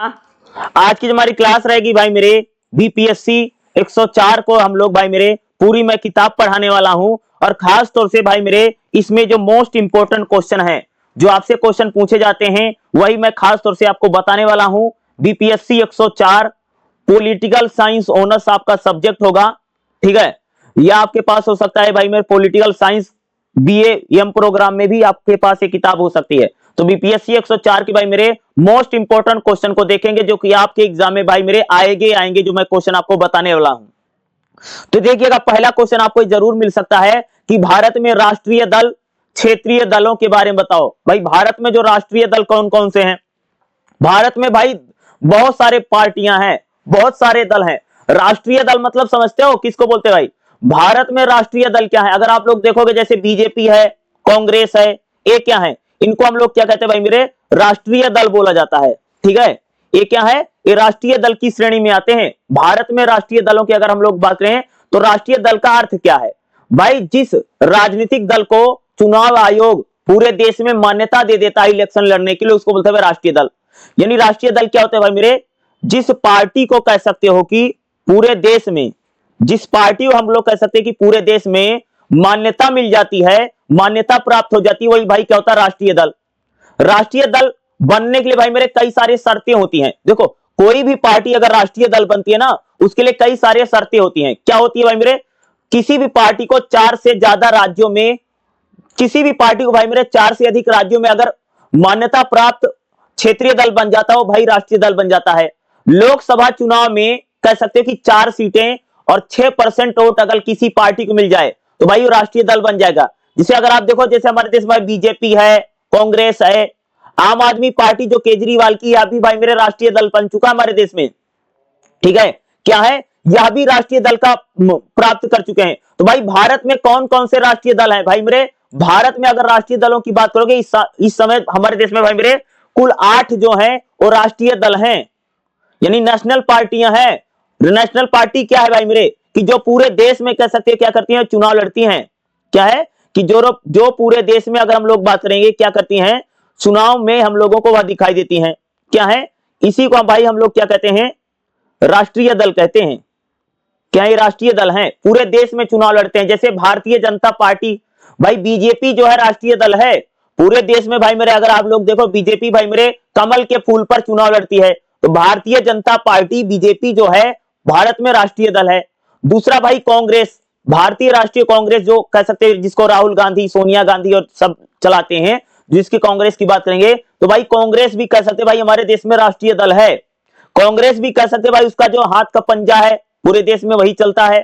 आज की जो हमारी क्लास रहेगी भाई मेरे बीपीएससी 104 को हम लोग भाई मेरे पूरी मैं किताब पढ़ाने वाला हूं। और खास तौर से भाई मेरे इसमें जो मोस्ट इंपोर्टेंट क्वेश्चन है, जो आपसे क्वेश्चन पूछे जाते हैं, वही मैं खास तौर से आपको बताने वाला हूं। बीपीएससी 104 पॉलिटिकल साइंस ऑनर्स आपका सब्जेक्ट होगा, ठीक है। या आपके पास हो सकता है भाई मेरे political science BA M program में भी आपके पास ये किताब हो सकती है। तो बीपीएससी 104 की भाई मेरे मोस्ट इंपोर्टेंट क्वेश्चन को देखेंगे, जो कि आपके एग्जाम में भाई मेरे आएंगे जो मैं क्वेश्चन आपको बताने वाला हूं। तो देखिएगा, पहला क्वेश्चन आपको जरूर मिल सकता है कि भारत में राष्ट्रीय दल, क्षेत्रीय दलों के बारे में बताओ। भाई भारत में जो राष्ट्रीय दल कौन कौन से हैं? भारत में भाई बहुत सारे पार्टियां हैं, बहुत सारे दल हैं। राष्ट्रीय दल मतलब समझते हो किसको बोलते हैं भाई? भारत में राष्ट्रीय दल क्या है? अगर आप लोग देखोगे जैसे बीजेपी है, कांग्रेस है, ये क्या है? इनको हम लोग क्या कहते हैं भाई मेरे? राष्ट्रीय दल बोला जाता है, ठीक है। ये क्या है? ये राष्ट्रीय दल की श्रेणी में आते हैं। भारत में राष्ट्रीय दलों की अगर हम लोग बात करें तो राष्ट्रीय दल का अर्थ क्या है भाई? जिस राजनीतिक दल को चुनाव आयोग पूरे देश में मान्यता दे देता है इलेक्शन लड़ने के लिए, उसको बोलते हैं राष्ट्रीय दल। यानी राष्ट्रीय दल क्या होता है भाई मेरे? जिस पार्टी को कह सकते हो कि पूरे देश में, जिस पार्टी को हम लोग कह सकते हैं कि पूरे देश में मान्यता मिल जाती है, मान्यता प्राप्त हो जाती है, वही भाई क्या होता है? राष्ट्रीय दल। राष्ट्रीय दल बनने के लिए भाई मेरे कई सारी शर्तें होती हैं। देखो, कोई भी पार्टी अगर राष्ट्रीय दल बनती है ना, उसके लिए कई सारी शर्तें होती हैं। क्या होती है भाई मेरे? किसी भी पार्टी को 4 से ज्यादा राज्यों में, किसी भी पार्टी को भाई मेरे 4 से अधिक राज्यों में अगर मान्यता प्राप्त क्षेत्रीय दल बन जाता हो, भाई राष्ट्रीय दल बन जाता है। लोकसभा चुनाव में कह सकते हो कि 4 सीटें और 6% वोट अगर किसी पार्टी को मिल जाए तो भाई वो राष्ट्रीय दल बन जाएगा। जिसे अगर आप देखो, जैसे हमारे देश में बीजेपी है, कांग्रेस है, आम आदमी पार्टी जो केजरीवाल की, यह भी भाई मेरे राष्ट्रीय दल बन चुका हमारे देश में, ठीक है। क्या है? यह भी राष्ट्रीय दल का प्राप्त कर चुके हैं। तो भाई भारत में कौन कौन से राष्ट्रीय दल हैं भाई मेरे? भारत में अगर राष्ट्रीय दलों की बात करोगे इस समय हमारे देश में भाई मेरे कुल 8 जो हैं वो राष्ट्रीय दल हैं, यानी नेशनल पार्टियां हैं। नेशनल पार्टी क्या है भाई मेरे? कि जो पूरे देश में कह सकते हैं क्या करती हैं? चुनाव लड़ती हैं। क्या है? कि जो पूरे देश में अगर हम लोग बात करेंगे क्या करती हैं? चुनाव में हम लोगों को वह दिखाई देती हैं। क्या है? इसी को भाई हम लोग क्या कहते हैं? राष्ट्रीय दल कहते हैं। क्या ये राष्ट्रीय दल हैं? पूरे देश में चुनाव लड़ते हैं। जैसे भारतीय जनता पार्टी, भाई बीजेपी जो है राष्ट्रीय दल है पूरे देश में भाई मेरे। अगर आप लोग देखो, बीजेपी भाई मेरे कमल के फूल पर चुनाव लड़ती है। तो भारतीय जनता पार्टी बीजेपी जो है भारत में राष्ट्रीय दल है। दूसरा भाई कांग्रेस, भारतीय राष्ट्रीय कांग्रेस जो कह सकते हैं, जिसको राहुल गांधी, सोनिया गांधी और सब चलाते हैं, जिसकी कांग्रेस की बात करेंगे तो भाई कांग्रेस भी कह सकते हैं भाई हमारे देश में राष्ट्रीय दल है। कांग्रेस भी कह सकते हैं भाई उसका जो हाथ का पंजा है पूरे देश में वही चलता है,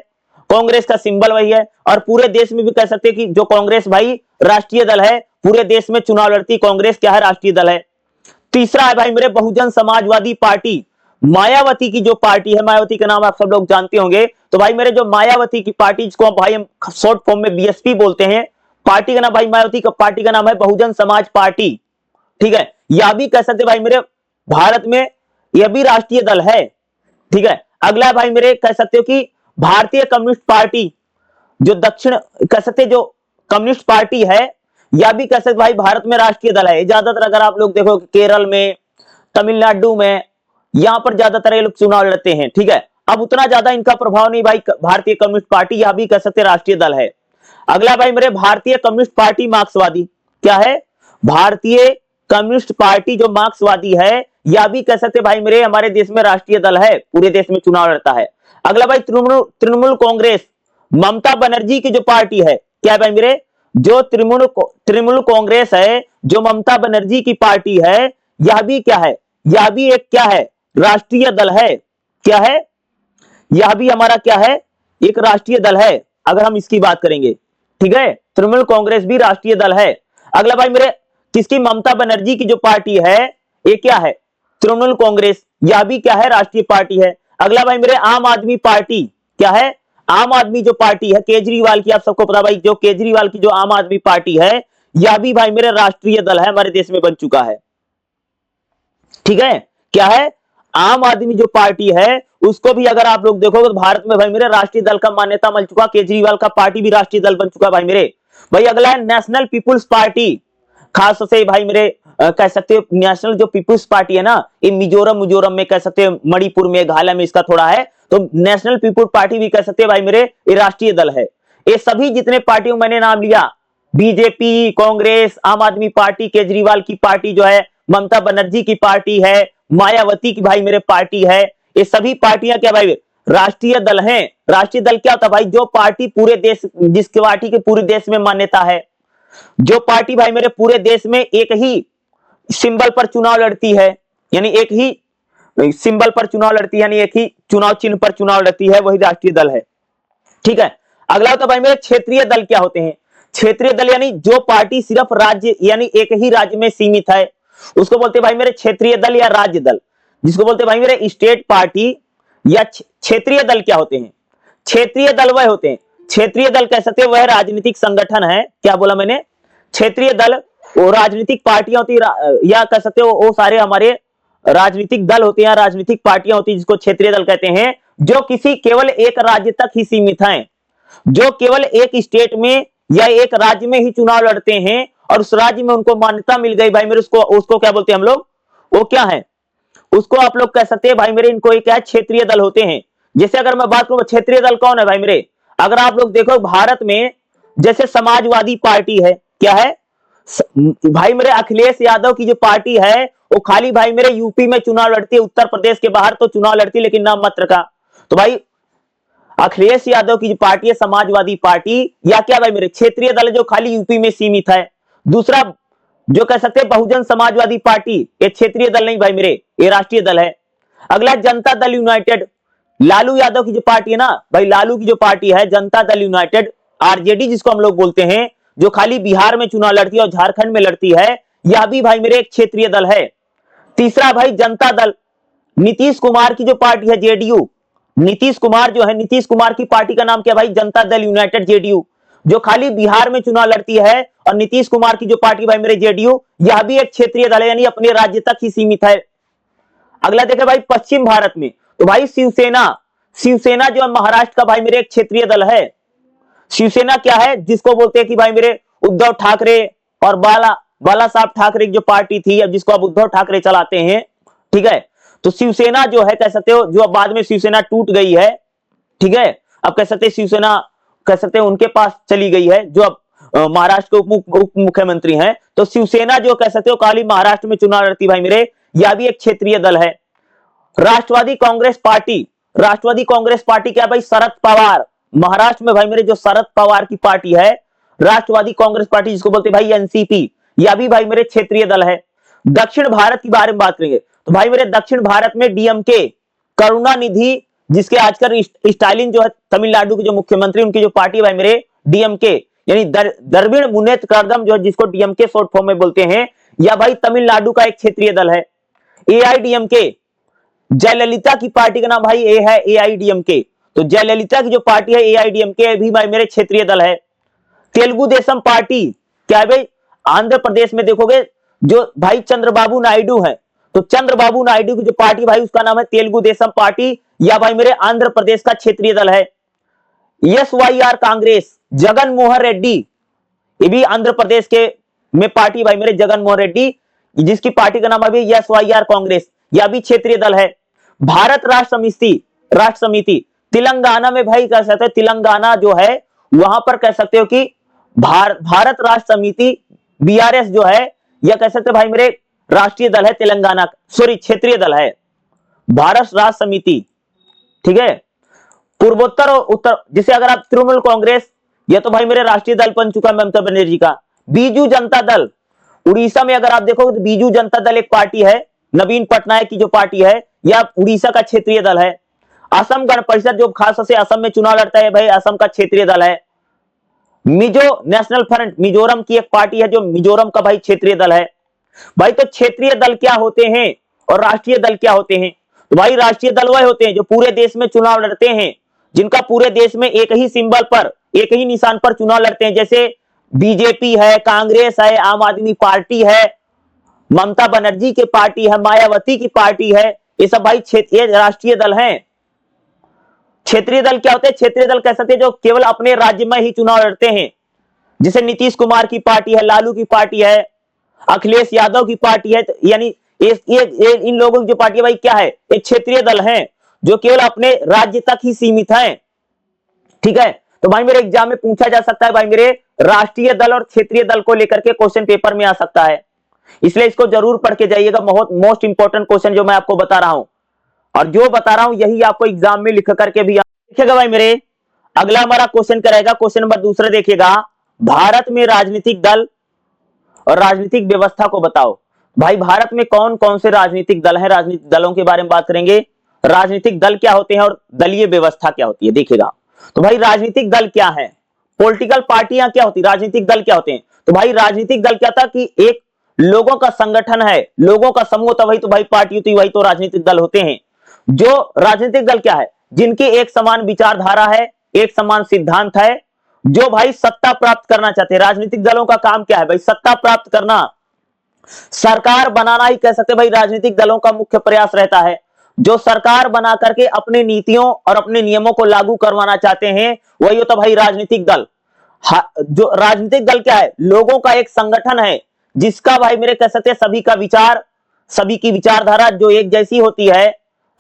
कांग्रेस का सिंबल वही है। और पूरे देश में भी कह सकते हैं कि जो कांग्रेस भाई राष्ट्रीय दल है, पूरे देश में चुनाव लड़ती कांग्रेस क्या है? राष्ट्रीय दल है। तीसरा है भाई मेरे बहुजन समाजवादी पार्टी, मायावती की जो पार्टी है, मायावती का नाम आप सब लोग जानते होंगे। तो भाई मेरे जो मायावती की पार्टी, जिसको भाई हम शॉर्ट फॉर्म में बीएसपी बोलते हैं, पार्टी का नाम भाई मायावती का पार्टी का नाम है बहुजन समाज पार्टी, ठीक है। यह भी कह सकते भाई मेरे भारत में यह भी राष्ट्रीय दल है, ठीक है। अगला भाई मेरे कह सकते हो कि भारतीय कम्युनिस्ट पार्टी, जो दक्षिण कह सकते जो कम्युनिस्ट पार्टी है, यह भी कह सकते भाई भारत में राष्ट्रीय दल है। ज्यादातर अगर आप लोग देखो केरल में, तमिलनाडु में, यहां पर ज्यादातर ये लोग चुनाव लड़ते हैं, ठीक है। अब उतना ज्यादा इनका प्रभाव नहीं भाई भारतीय कम्युनिस्ट पार्टी, यह भी कह सकते राष्ट्रीय दल है। अगला भाई मेरे भारतीय कम्युनिस्ट पार्टी मार्क्सवादी, क्या है? भारतीय कम्युनिस्ट पार्टी जो मार्क्सवादी है, यह भी कह सकते भाई मेरे हमारे देश में राष्ट्रीय दल है, पूरे देश में चुनाव लड़ता है। अगला भाई तृणमूल कांग्रेस, ममता बनर्जी की जो पार्टी है, क्या है भाई मेरे? जो तृणमूल कांग्रेस है, जो ममता बनर्जी की पार्टी है, यह भी क्या है? यह भी एक क्या है? राष्ट्रीय दल है। क्या है? यह भी हमारा क्या है? एक राष्ट्रीय दल है अगर हम इसकी बात करेंगे, ठीक है। तृणमूल कांग्रेस भी राष्ट्रीय दल है। अगला भाई मेरे किसकी? ममता बनर्जी की जो पार्टी है, ये क्या है? तृणमूल कांग्रेस, यह भी क्या है? राष्ट्रीय पार्टी है। अगला भाई मेरे आम आदमी पार्टी, क्या है? आम आदमी जो पार्टी है केजरीवाल की, आप सबको पता भाई जो केजरीवाल की जो आम आदमी पार्टी है, यह भी भाई मेरे राष्ट्रीय दल है, हमारे देश में बन चुका है, ठीक है। क्या है? आम आदमी जो पार्टी है उसको भी अगर आप लोग देखोगे तो भारत में भाई मेरे राष्ट्रीय दल का मान्यता मिल चुका। केजरीवाल का पार्टी भी राष्ट्रीय दल बन चुका भाई मेरे। भाई अगला है नेशनल पीपुल्स पार्टी, खास से भाई मेरे कह सकते हो नेशनल जो पीपुल्स पार्टी है ना, ये मिजोरम में कह सकते हो, मणिपुर में, घाला में इसका थोड़ा है, तो नेशनल पीपुल्स पार्टी भी कह सकते हैं भाई मेरे, ये राष्ट्रीय दल है। ये सभी जितने पार्टियों मैंने नाम लिया, बीजेपी, कांग्रेस, आम आदमी पार्टी, केजरीवाल की पार्टी जो है, ममता बनर्जी की पार्टी है, मायावती की भाई मेरे पार्टी है, ये सभी पार्टियां क्या भाई राष्ट्रीय दल हैं। राष्ट्रीय दल क्या होता है भाई? जो पार्टी पूरे देश, जिस पार्टी के पूरे देश में मान्यता है, जो पार्टी भाई मेरे पूरे देश में एक ही सिंबल पर चुनाव लड़ती है, यानी एक ही सिंबल पर चुनाव लड़ती है, यानी एक ही चुनाव चिन्ह पर चुनाव लड़ती है, वही राष्ट्रीय दल है। ठीक है। अगला होता है भाई मेरे क्षेत्रीय दल क्या होते हैं? क्षेत्रीय दल यानी जो पार्टी सिर्फ राज्य यानी एक ही राज्य में सीमित है, उसको बोलते हैं भाई मेरे क्षेत्रीय दल या राज्य दल, जिसको बोलते हैं भाई मेरे स्टेट पार्टी या क्षेत्रीय दल क्या होते हैं? क्षेत्रीय दल वह होते हैं, क्षेत्रीय दल कह सकते हैं वह राजनीतिक संगठन है, क्या बोला मैंने? क्षेत्रीय दल वो राजनीतिक पार्टियां होती या कह सकते हो वो सारे हमारे राजनीतिक दल होते हैं, राजनीतिक पार्टियां होती है, जिसको क्षेत्रीय दल कहते हैं, जो किसी केवल एक राज्य तक ही सीमित हैं, जो केवल एक स्टेट में या एक राज्य में ही चुनाव लड़ते हैं और उस राज्य में उनको मान्यता मिल गई भाई मेरे, उसको क्या बोलते हैं हम लोग? वो क्या है? उसको आप लोग कह सकते हैं भाई मेरे, इनको एक क्या क्षेत्रीय दल होते हैं। जैसे अगर मैं बात करूं क्षेत्रीय दल कौन है भाई मेरे, अगर आप लोग देखो भारत में जैसे समाजवादी पार्टी है, क्या है भाई मेरे? अखिलेश यादव की जो पार्टी है वो खाली भाई मेरे यूपी में चुनाव लड़ती है, उत्तर प्रदेश के बाहर तो चुनाव लड़ती है लेकिन नाम मात्र का। तो भाई अखिलेश यादव की जो पार्टी है समाजवादी पार्टी, या क्या भाई मेरे क्षेत्रीय दल जो खाली यूपी में सीमित है। दूसरा जो कह सकते हैं बहुजन समाजवादी पार्टी, ये क्षेत्रीय दल नहीं भाई मेरे, ये राष्ट्रीय दल है। अगला जनता दल यूनाइटेड, लालू यादव की जो पार्टी है ना भाई, लालू की जो पार्टी है जनता दल यूनाइटेड, आरजेडी जिसको हम लोग बोलते हैं, जो खाली बिहार में चुनाव लड़ती है और झारखंड में लड़ती है, यह भी भाई मेरे एक क्षेत्रीय दल है। तीसरा भाई जनता दल, नीतीश कुमार की जो पार्टी है जेडीयू, नीतीश कुमार जो है, नीतीश कुमार की पार्टी का नाम क्या भाई? जनता दल यूनाइटेड जेडीयू, जो खाली बिहार में चुनाव लड़ती है, और नीतीश कुमार की जो पार्टी भाई मेरे जेडीयू, यह भी एक क्षेत्रीय दल है, यानी अपने राज्य तक ही सीमित है। अगला देखे भाई पश्चिम भारत में, तो भाई शिवसेना, शिवसेना जो है महाराष्ट्र का भाई मेरे एक क्षेत्रीय दल है। शिवसेना क्या है? जिसको बोलते हैं कि भाई मेरे उद्धव ठाकरे और बाला साहब ठाकरे की जो पार्टी थी, अब जिसको अब उद्धव ठाकरे चलाते हैं, ठीक है। तो शिवसेना जो है कह सकते हो, जो अब बाद में शिवसेना टूट गई है, ठीक है, अब कह सकते हैं शिवसेना कह सकते हैं उनके पास चली गई है, जो अब महाराष्ट्र के उप मुख्यमंत्री हैं। तो शिवसेना जो कह सकते हो खाली महाराष्ट्र में चुनाव लड़ती भाई मेरे, यह भी एक क्षेत्रीय दल है। राष्ट्रवादी कांग्रेस पार्टी, राष्ट्रवादी कांग्रेस पार्टी क्या भाई? शरद पवार, महाराष्ट्र में भाई मेरे जो शरद पवार की पार्टी है, राष्ट्रवादी कांग्रेस पार्टी जिसको बोलते भाई एनसीपी, यह भी भाई मेरे क्षेत्रीय दल है। दक्षिण भारत की बारे में बात करेंगे तो भाई मेरे दक्षिण भारत में डीएमके, करुणानिधि, जिसके आजकल स्टालिन जो है तमिलनाडु के जो मुख्यमंत्री, उनकी जो पार्टी भाई मेरे डीएमके, यानी द्रविड़ मुनेत्र कड़गम जो है, जिसको डीएमके शॉर्ट फॉर्म में बोलते हैं, यह भाई तमिलनाडु का एक क्षेत्रीय दल है। एआईडीएमके, जयललिता की पार्टी का नाम भाई ए है एआईडीएमके, तो जयललिता की जो पार्टी है एआईडीएमके भी भाई मेरे क्षेत्रीय दल है। तेलुगु देशम पार्टी क्या है भाई? आंध्र प्रदेश में देखोगे जो भाई चंद्रबाबू नायडू है, तो चंद्रबाबू नायडू की जो पार्टी भाई उसका नाम है तेलुगु देशम पार्टी, या भाई मेरे आंध्र प्रदेश का क्षेत्रीय दल है। एसवाईआर कांग्रेस, जगन मोहन रेड्डी, ये भी आंध्र प्रदेश के में पार्टी भाई मेरे जगन मोहन रेड्डी, जिसकी पार्टी का नाम है एसवाईआर कांग्रेस, यह भी क्षेत्रीय दल है। भारत राष्ट्र समिति तेलंगाना में भाई कह सकते हो, तेलंगाना जो है वहां पर कह सकते हो कि भारत राष्ट्र समिति बीआरएस जो है, यह कह सकते हो भाई मेरे राष्ट्रीय दल है तेलंगाना, सॉरी क्षेत्रीय दल है भारत राष्ट्र समिति, ठीक है। पूर्वोत्तर और उत्तर, जिसे अगर आप तृणमूल कांग्रेस, यह तो भाई मेरे राष्ट्रीय दल बन चुका है ममता बनर्जी का। बीजू जनता दल, उड़ीसा में अगर आप देखोगे तो बीजू जनता दल एक पार्टी है, नवीन पटनायक की जो पार्टी है, यह उड़ीसा का क्षेत्रीय दल है। असम गण परिषद जो खास से असम में चुनाव लड़ता है भाई, असम का क्षेत्रीय दल है। मिजो नेशनल फ्रंट, मिजोरम की एक पार्टी है जो मिजोरम का भाई क्षेत्रीय दल है। भाई तो क्षेत्रीय दल क्या होते हैं और राष्ट्रीय दल क्या होते हैं? तो भाई राष्ट्रीय दल वह होते हैं जो पूरे देश में चुनाव लड़ते हैं, जिनका पूरे देश में एक ही सिंबल पर, एक ही निशान पर चुनाव लड़ते हैं, जैसे बीजेपी है, कांग्रेस है, आम आदमी पार्टी है, ममता बनर्जी की पार्टी है, मायावती की पार्टी है, ये सब भाई क्षेत्रीय राष्ट्रीय दल हैं। क्षेत्रीय दल क्या होते हैं? क्षेत्रीय दल कह सकते हैं जो केवल अपने राज्य में ही चुनाव लड़ते हैं, जैसे नीतीश कुमार की पार्टी है, लालू की पार्टी है, अखिलेश यादव की पार्टी है, यानी इन लोगों की जो पार्टी है भाई क्या है, एक क्षेत्रीय दल है जो केवल अपने राज्य तक ही सीमित है। ठीक है, तो भाई मेरे एग्जाम में पूछा जा सकता है भाई मेरे राष्ट्रीय दल और क्षेत्रीय दल को लेकर के क्वेश्चन पेपर में आ सकता है, इसलिए इसको जरूर पढ़ के जाइएगा। बहुत मोस्ट इंपॉर्टेंट क्वेश्चन जो मैं आपको बता रहा हूं, और जो बता रहा हूं यही आपको एग्जाम में लिख करके भी देखिएगा भाई मेरे। अगला हमारा क्वेश्चन करेगा, क्वेश्चन नंबर दूसरा देखिएगा, भारत में राजनीतिक दल और राजनीतिक व्यवस्था को बताओ। भाई भारत में कौन कौन से राजनीतिक दल हैं, राजनीतिक दलों के बारे में बात करेंगे, राजनीतिक दल क्या होते हैं और दलीय व्यवस्था क्या होती है। देखिएगा तो भाई राजनीतिक दल क्या है, पॉलिटिकल पार्टियां क्या होती है, राजनीतिक दल क्या होते हैं। तो भाई राजनीतिक दल क्या था कि एक लोगों का संगठन है, लोगों का समूह होता, वही तो भाई पार्टी होती, वही तो राजनीतिक दल होते हैं। जो राजनीतिक दल क्या है, जिनकी एक समान विचारधारा है, एक समान सिद्धांत है, जो भाई सत्ता प्राप्त करना चाहते हैं। राजनीतिक दलों का काम क्या है भाई, सत्ता प्राप्त करना, सरकार बनाना ही कह सकते हैं भाई राजनीतिक दलों का मुख्य प्रयास रहता है। जो सरकार बना करके अपनी नीतियों और अपने नियमों को लागू करवाना चाहते हैं, वही होता भाई राजनीतिक दल। जो राजनीतिक दल क्या है, लोगों का एक संगठन है जिसका भाई मेरे कह सकते हैं सभी का विचार, सभी की विचारधारा जो एक जैसी होती है।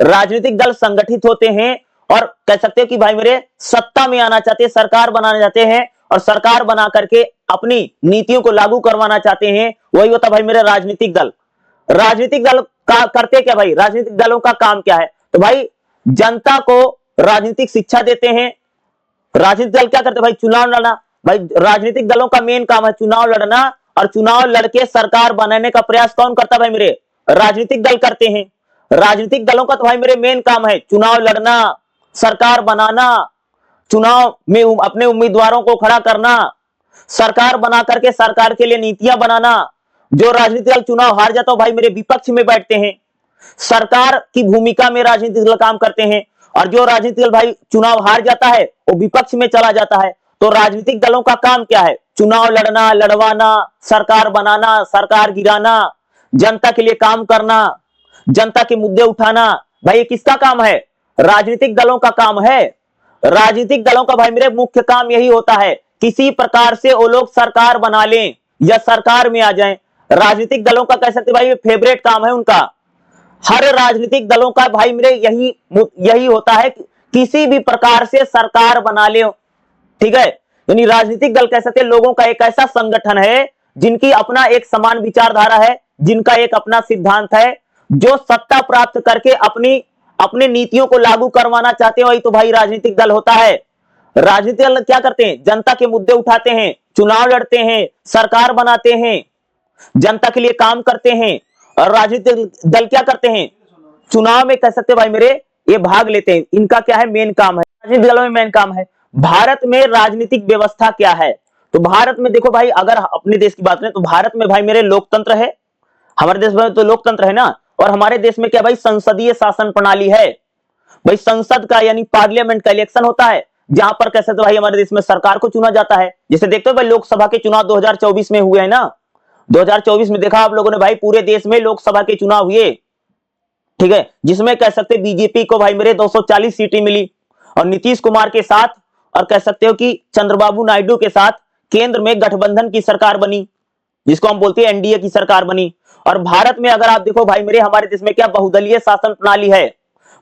राजनीतिक दल संगठित होते हैं और कह सकते हैं कि भाई मेरे सत्ता में आना चाहते हैं, सरकार बनाना चाहते हैं और सरकार बना करके अपनी नीतियों को लागू करवाना चाहते हैं, वही होता भाई मेरे राजनीतिक दल। राजनीतिक दल का करते क्या भाई, राजनीतिक दलों का काम क्या है, तो भाई जनता को राजनीतिक शिक्षा देते हैं। राजनीतिक दल क्या करते हैं भाई, चुनाव लड़ना। भाई राजनीतिक दलों का मेन काम है चुनाव लड़ना, और चुनाव लड़के सरकार बनाने का प्रयास कौन करता है भाई मेरे, राजनीतिक दल करते हैं। राजनीतिक दलों का तो भाई मेरे मेन काम है चुनाव लड़ना, सरकार बनाना, चुनाव में अपने उम्मीदवारों को खड़ा करना, सरकार बना करके सरकार के लिए नीतियां बनाना। जो राजनीतिक दल चुनाव हार जाता है भाई मेरे विपक्ष में बैठते हैं, सरकार की भूमिका में राजनीतिक दल काम करते हैं। और जो राजनीतिक दल भाई चुनाव हार जाता है वो विपक्ष में चला जाता है। तो राजनीतिक दलों का काम क्या है, चुनाव लड़ना, लड़वाना, सरकार बनाना, सरकार गिराना, जनता के लिए काम करना, जनता के मुद्दे उठाना। भाई ये किसका काम है, राजनीतिक दलों का काम है। राजनीतिक दलों का भाई मेरे मुख्य काम यही होता है, किसी प्रकार से वो लोग सरकार बना लें या सरकार में आ जाएं। राजनीतिक दलों का कह सकते भाई फेवरेट काम है उनका। हर राजनीतिक दलों का भाई मेरे यही होता है कि किसी भी प्रकार से सरकार बना ले। ठीक है, यानी राजनीतिक दल कह सकते लोगों का एक ऐसा संगठन है जिनकी अपना एक समान विचारधारा है, जिनका एक अपना सिद्धांत है, जो सत्ता प्राप्त करके अपनी नीतियों को लागू करवाना चाहते हैं, वही तो भाई राजनीतिक दल होता है। राजनीतिक दल क्या करते हैं, जनता के मुद्दे उठाते हैं, चुनाव लड़ते हैं, सरकार बनाते हैं, जनता के लिए काम करते हैं। और राजनीतिक दल क्या करते हैं, चुनाव में कह सकते भाई मेरे ये भाग लेते हैं। इनका क्या है, मेन काम है, राजनीतिक दलों में मेन काम है। भारत में राजनीतिक व्यवस्था क्या है, तो भारत में देखो भाई, अगर अपने देश की बात करें तो भारत में भाई मेरे लोकतंत्र है। हमारे देश में तो लोकतंत्र है ना, और हमारे देश में क्या भाई संसदीय शासन प्रणाली है। भाई संसद का यानी पार्लियामेंट का इलेक्शन होता है, जहां पर कैसे तो भाई हमारे देश में सरकार को चुना जाता है। जैसे देखते हो भाई लोकसभा के चुनाव 2024 में हुए हैं ना, 2024 में देखा आप लोगों ने भाई पूरे देश में लोकसभा के चुनाव हुए। ठीक है, जिसमें कह सकते बीजेपी को भाई मेरे 240 सीटें मिली, और नीतीश कुमार के साथ और कह सकते हो कि चंद्रबाबू नायडू के साथ केंद्र में गठबंधन की सरकार बनी, जिसको हम बोलते हैं एनडीए की सरकार बनी। और भारत में अगर आप देखो भाई मेरे, हमारे देश में क्या बहुदलीय शासन प्रणाली है।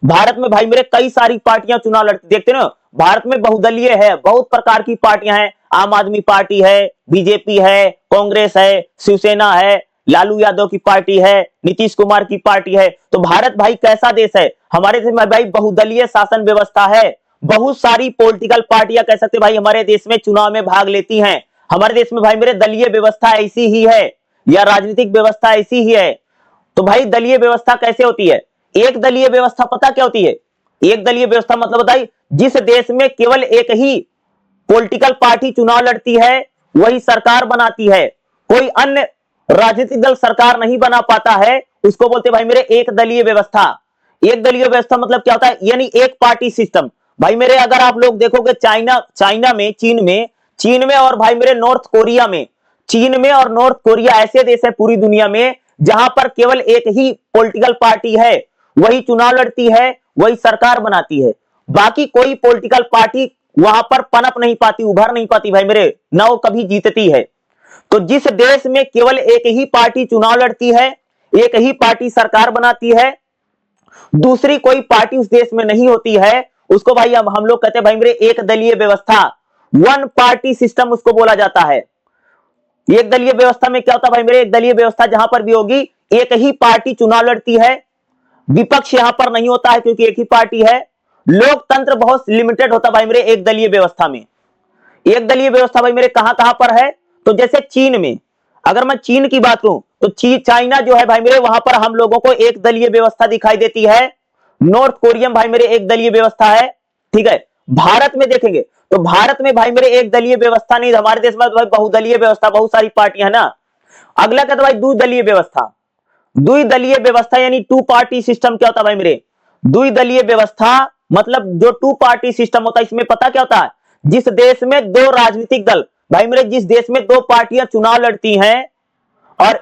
भारत में भाई मेरे कई सारी पार्टियां चुनाव लड़ती, देखते ना भारत में बहुदलीय है, बहुत प्रकार की पार्टियां हैं। आम आदमी पार्टी है, बीजेपी है, कांग्रेस है, शिवसेना है, लालू यादव की पार्टी है, नीतीश कुमार की पार्टी है। तो भारत भाई कैसा देश है, हमारे देश में भाई बहुदलीय शासन व्यवस्था है। बहुत सारी पॉलिटिकल पार्टियां कह सकते भाई हमारे देश में चुनाव में भाग लेती हैं। हमारे देश में भाई मेरे दलीय व्यवस्था ऐसी ही है, या राजनीतिक व्यवस्था ऐसी ही है। तो भाई दलीय व्यवस्था कैसे होती है, एक दलीय व्यवस्था पता क्या होती है, एक दलीय व्यवस्था मतलब बताइए जिस देश में केवल एक ही पॉलिटिकल पार्टी चुनाव लड़ती है, वही सरकार बनाती है, कोई अन्य राजनीतिक दल सरकार नहीं बना पाता है, उसको बोलते भाई मेरे एक दलीय व्यवस्था। एक दलीय व्यवस्था मतलब क्या होता है, यानी एक पार्टी सिस्टम। भाई मेरे अगर आप लोग देखोगे चाइना में, चीन में और भाई मेरे नॉर्थ कोरिया में, चीन में और नॉर्थ कोरिया ऐसे देश है पूरी दुनिया में जहां पर केवल एक ही पॉलिटिकल पार्टी है, वही चुनाव लड़ती है, वही सरकार बनाती है। बाकी कोई पॉलिटिकल पार्टी वहां पर पनप नहीं पाती, उभर नहीं पाती भाई मेरे, ना वो कभी जीतती है। तो जिस देश में केवल एक ही पार्टी चुनाव लड़ती है, एक ही पार्टी सरकार बनाती है, दूसरी कोई पार्टी उस देश में नहीं होती है, उसको भाई हम लोग कहते हैं भाई मेरे एक दलीय व्यवस्था, वन पार्टी सिस्टम उसको बोला जाता है। एक दलीय व्यवस्था में क्या होता है भाई मेरे, एक दलीय व्यवस्था जहां पर भी होगी एक ही पार्टी चुनाव लड़ती है, विपक्ष यहां पर नहीं होता है क्योंकि एक ही पार्टी है। लोकतंत्र बहुत लिमिटेड होता है भाई मेरे एक दलीय व्यवस्था में। एक दलीय व्यवस्था भाई मेरे कहां कहां पर है, तो जैसे चीन में, अगर मैं चीन की बात करूं तो चाइना जो है भाई मेरे, वहां पर हम लोगों को एक दलीय व्यवस्था दिखाई देती है। नॉर्थ कोरिया भाई मेरे एक दलीय व्यवस्था है, ठीक है। भारत में देखेंगे तो भारत में भाई मेरे एक दलीय व्यवस्था नहीं, हमारे देश में भाई बहुदलीय व्यवस्था, बहुत सारी पार्टियां है ना। अगला कहता भाई द्विदलीय व्यवस्था। द्विदलीय व्यवस्था यानी टू पार्टी सिस्टम क्या होता है भाई मेरे, द्विदलीय व्यवस्था मतलब जो टू पार्टी सिस्टम होता है, इसमें पता क्या होता है, जिस देश में दो राजनीतिक दल भाई मेरे, जिस देश में दो पार्टियां चुनाव लड़ती हैं और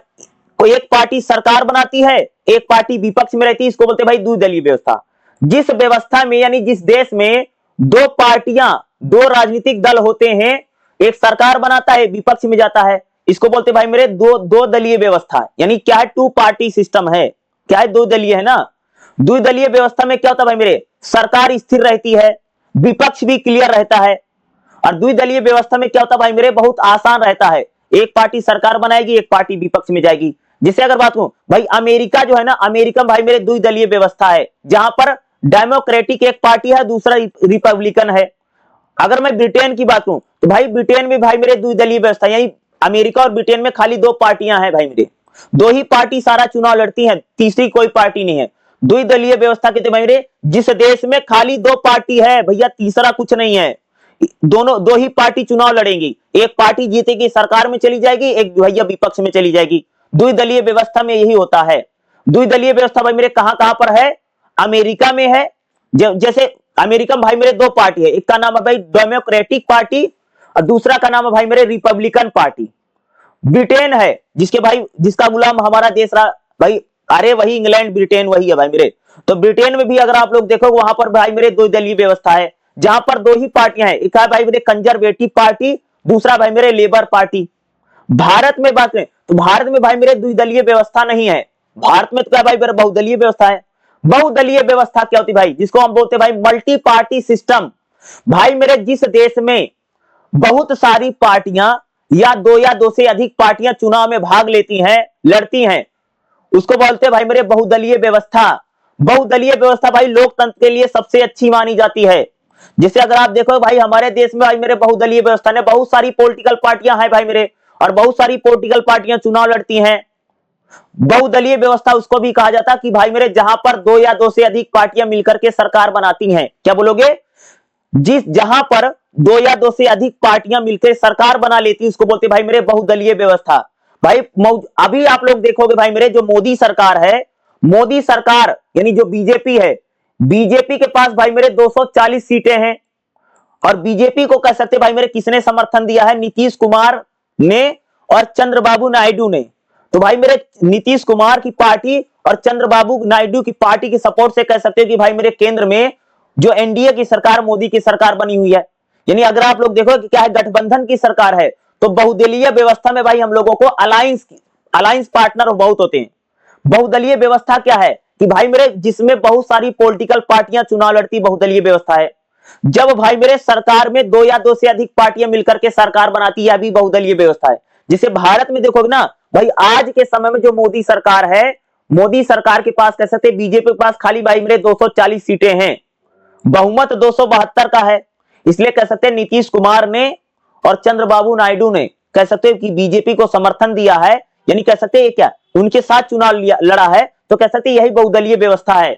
कोई एक पार्टी सरकार बनाती है, एक पार्टी विपक्ष में रहती है, इसको बोलते हैं भाई द्विदलीय व्यवस्था। जिस व्यवस्था में यानी जिस देश में दो पार्टियां, दो राजनीतिक दल होते हैं, एक सरकार बनाता है, विपक्ष में जाता है, इसको बोलते हैं भाई मेरे दो दलीय व्यवस्था। यानी क्या है, टू पार्टी सिस्टम है, क्या है, दो दलीय है ना। द्विदलीय व्यवस्था में क्या होता है भाई मेरे, सरकार स्थिर रहती है, विपक्ष भी क्लियर रहता है। और द्विदलीय व्यवस्था में क्या होता है भाई मेरे, बहुत आसान रहता है, एक पार्टी सरकार बनाएगी, एक पार्टी विपक्ष में जाएगी। जैसे अगर बात करूं भाई अमेरिका जो है ना, अमेरिका भाई मेरे द्विदलीय व्यवस्था है, जहां पर डेमोक्रेटिक एक पार्टी है, दूसरा रिपब्लिकन है। अगर मैं ब्रिटेन की बात करूं तो भाई ब्रिटेन में भाई मेरे द्विदलीय व्यवस्था, यानी अमेरिका और ब्रिटेन में खाली दो पार्टियां हैं भाई मेरे, दो ही पार्टी सारा चुनाव लड़ती हैं, तीसरी कोई पार्टी नहीं है। द्विदलीय व्यवस्था कहते भाई मेरे, जिस देश में खाली दो पार्टी है भैया, तीसरा कुछ नहीं है, दोनों दो ही पार्टी चुनाव लड़ेंगी, एक पार्टी जीतेगी सरकार में चली जाएगी, एक भैया विपक्ष में चली जाएगी। द्विदलीय व्यवस्था में यही होता है। द्विदलीय व्यवस्था भाई मेरे कहां कहां पर है, अमेरिका में है। जैसे अमेरिका में भाई मेरे दो पार्टी है, एक का नाम है भाई डेमोक्रेटिक पार्टी और दूसरा का नाम है भाई मेरे रिपब्लिकन पार्टी। ब्रिटेन है जिसका गुलाम हमारा देश रहा भाई, अरे वही इंग्लैंड, ब्रिटेन वही है भाई मेरे। तो ब्रिटेन में भी अगर आप लोग देखो वहां पर भाई मेरे दो दलीय व्यवस्था है, जहां पर दो ही पार्टियां हैं, एक है भाई मेरे कंजर्वेटिव पार्टी, दूसरा भाई मेरे लेबर पार्टी। भारत में बात करें तो भारत में भाई मेरे द्विदलीय व्यवस्था नहीं है, भारत में तो क्या भाई मेरे बहुदलीय व्यवस्था है। बहुदलीय व्यवस्था क्या होती है भाई, जिसको हम बोलते हैं भाई मल्टी पार्टी सिस्टम। भाई मेरे जिस देश में बहुत सारी पार्टियां या दो से अधिक पार्टियां चुनाव में भाग लेती हैं, लड़ती हैं, उसको बोलते हैं भाई मेरे बहुदलीय व्यवस्था। बहुदलीय व्यवस्था भाई लोकतंत्र के लिए सबसे अच्छी मानी जाती है। जैसे अगर आप देखो भाई हमारे देश में भाई मेरे बहुदलीय व्यवस्था ने बहुत सारी पॉलिटिकल पार्टियां हैं भाई मेरे, और बहुत सारी पॉलिटिकल पार्टियां चुनाव लड़ती हैं। बहुदलीय व्यवस्था उसको भी कहा जाता है कि भाई मेरे जहां पर दो या दो से अधिक पार्टियां मिलकर के सरकार बनाती हैं। क्या बोलोगे, जहां पर दो या दो से अधिक पार्टियां मिलकर सरकार बना लेती है, उसको बोलते भाई मेरे बहुदलीय व्यवस्था। भाई अभी आप लोग देखोगे भाई मेरे जो मोदी सरकार है, मोदी सरकार यानी जो बीजेपी है, बीजेपी के पास भाई मेरे 240 सीटें हैं। और बीजेपी को कह सकते भाई मेरे किसने समर्थन दिया है, नीतीश कुमार ने और चंद्रबाबू नायडू ने। तो भाई मेरे नीतीश कुमार की पार्टी और चंद्रबाबू नायडू की पार्टी के सपोर्ट से कह सकते हो कि भाई मेरे केंद्र में जो एनडीए की सरकार, मोदी की सरकार बनी हुई है। यानी अगर आप लोग देखो कि क्या है, गठबंधन की सरकार है, तो बहुदलीय व्यवस्था में भाई हम लोगों को अलायंस पार्टनर बहुत होते हैं। बहुदलीय व्यवस्था क्या है कि भाई मेरे जिसमें बहुत सारी पॉलिटिकल पार्टियां चुनाव लड़ती, बहुदलीय व्यवस्था है। जब भाई मेरे सरकार में दो या दो से अधिक पार्टियां मिलकर के सरकार बनाती है, अभी बहुदलीय व्यवस्था है। जिसे भारत में देखोगे ना भाई, आज के समय में जो मोदी सरकार है, मोदी सरकार के पास कह सकते बीजेपी के पास खाली भाई मेरे 240 सीटें हैं, बहुमत 272 का है। इसलिए कह सकते हैं नीतीश कुमार ने और चंद्रबाबू नायडू ने कह सकते हैं कि बीजेपी को समर्थन दिया है, यानी कह सकते हैं क्या उनके साथ चुनाव लड़ा है, तो कह सकते यही बहुदलीय व्यवस्था है।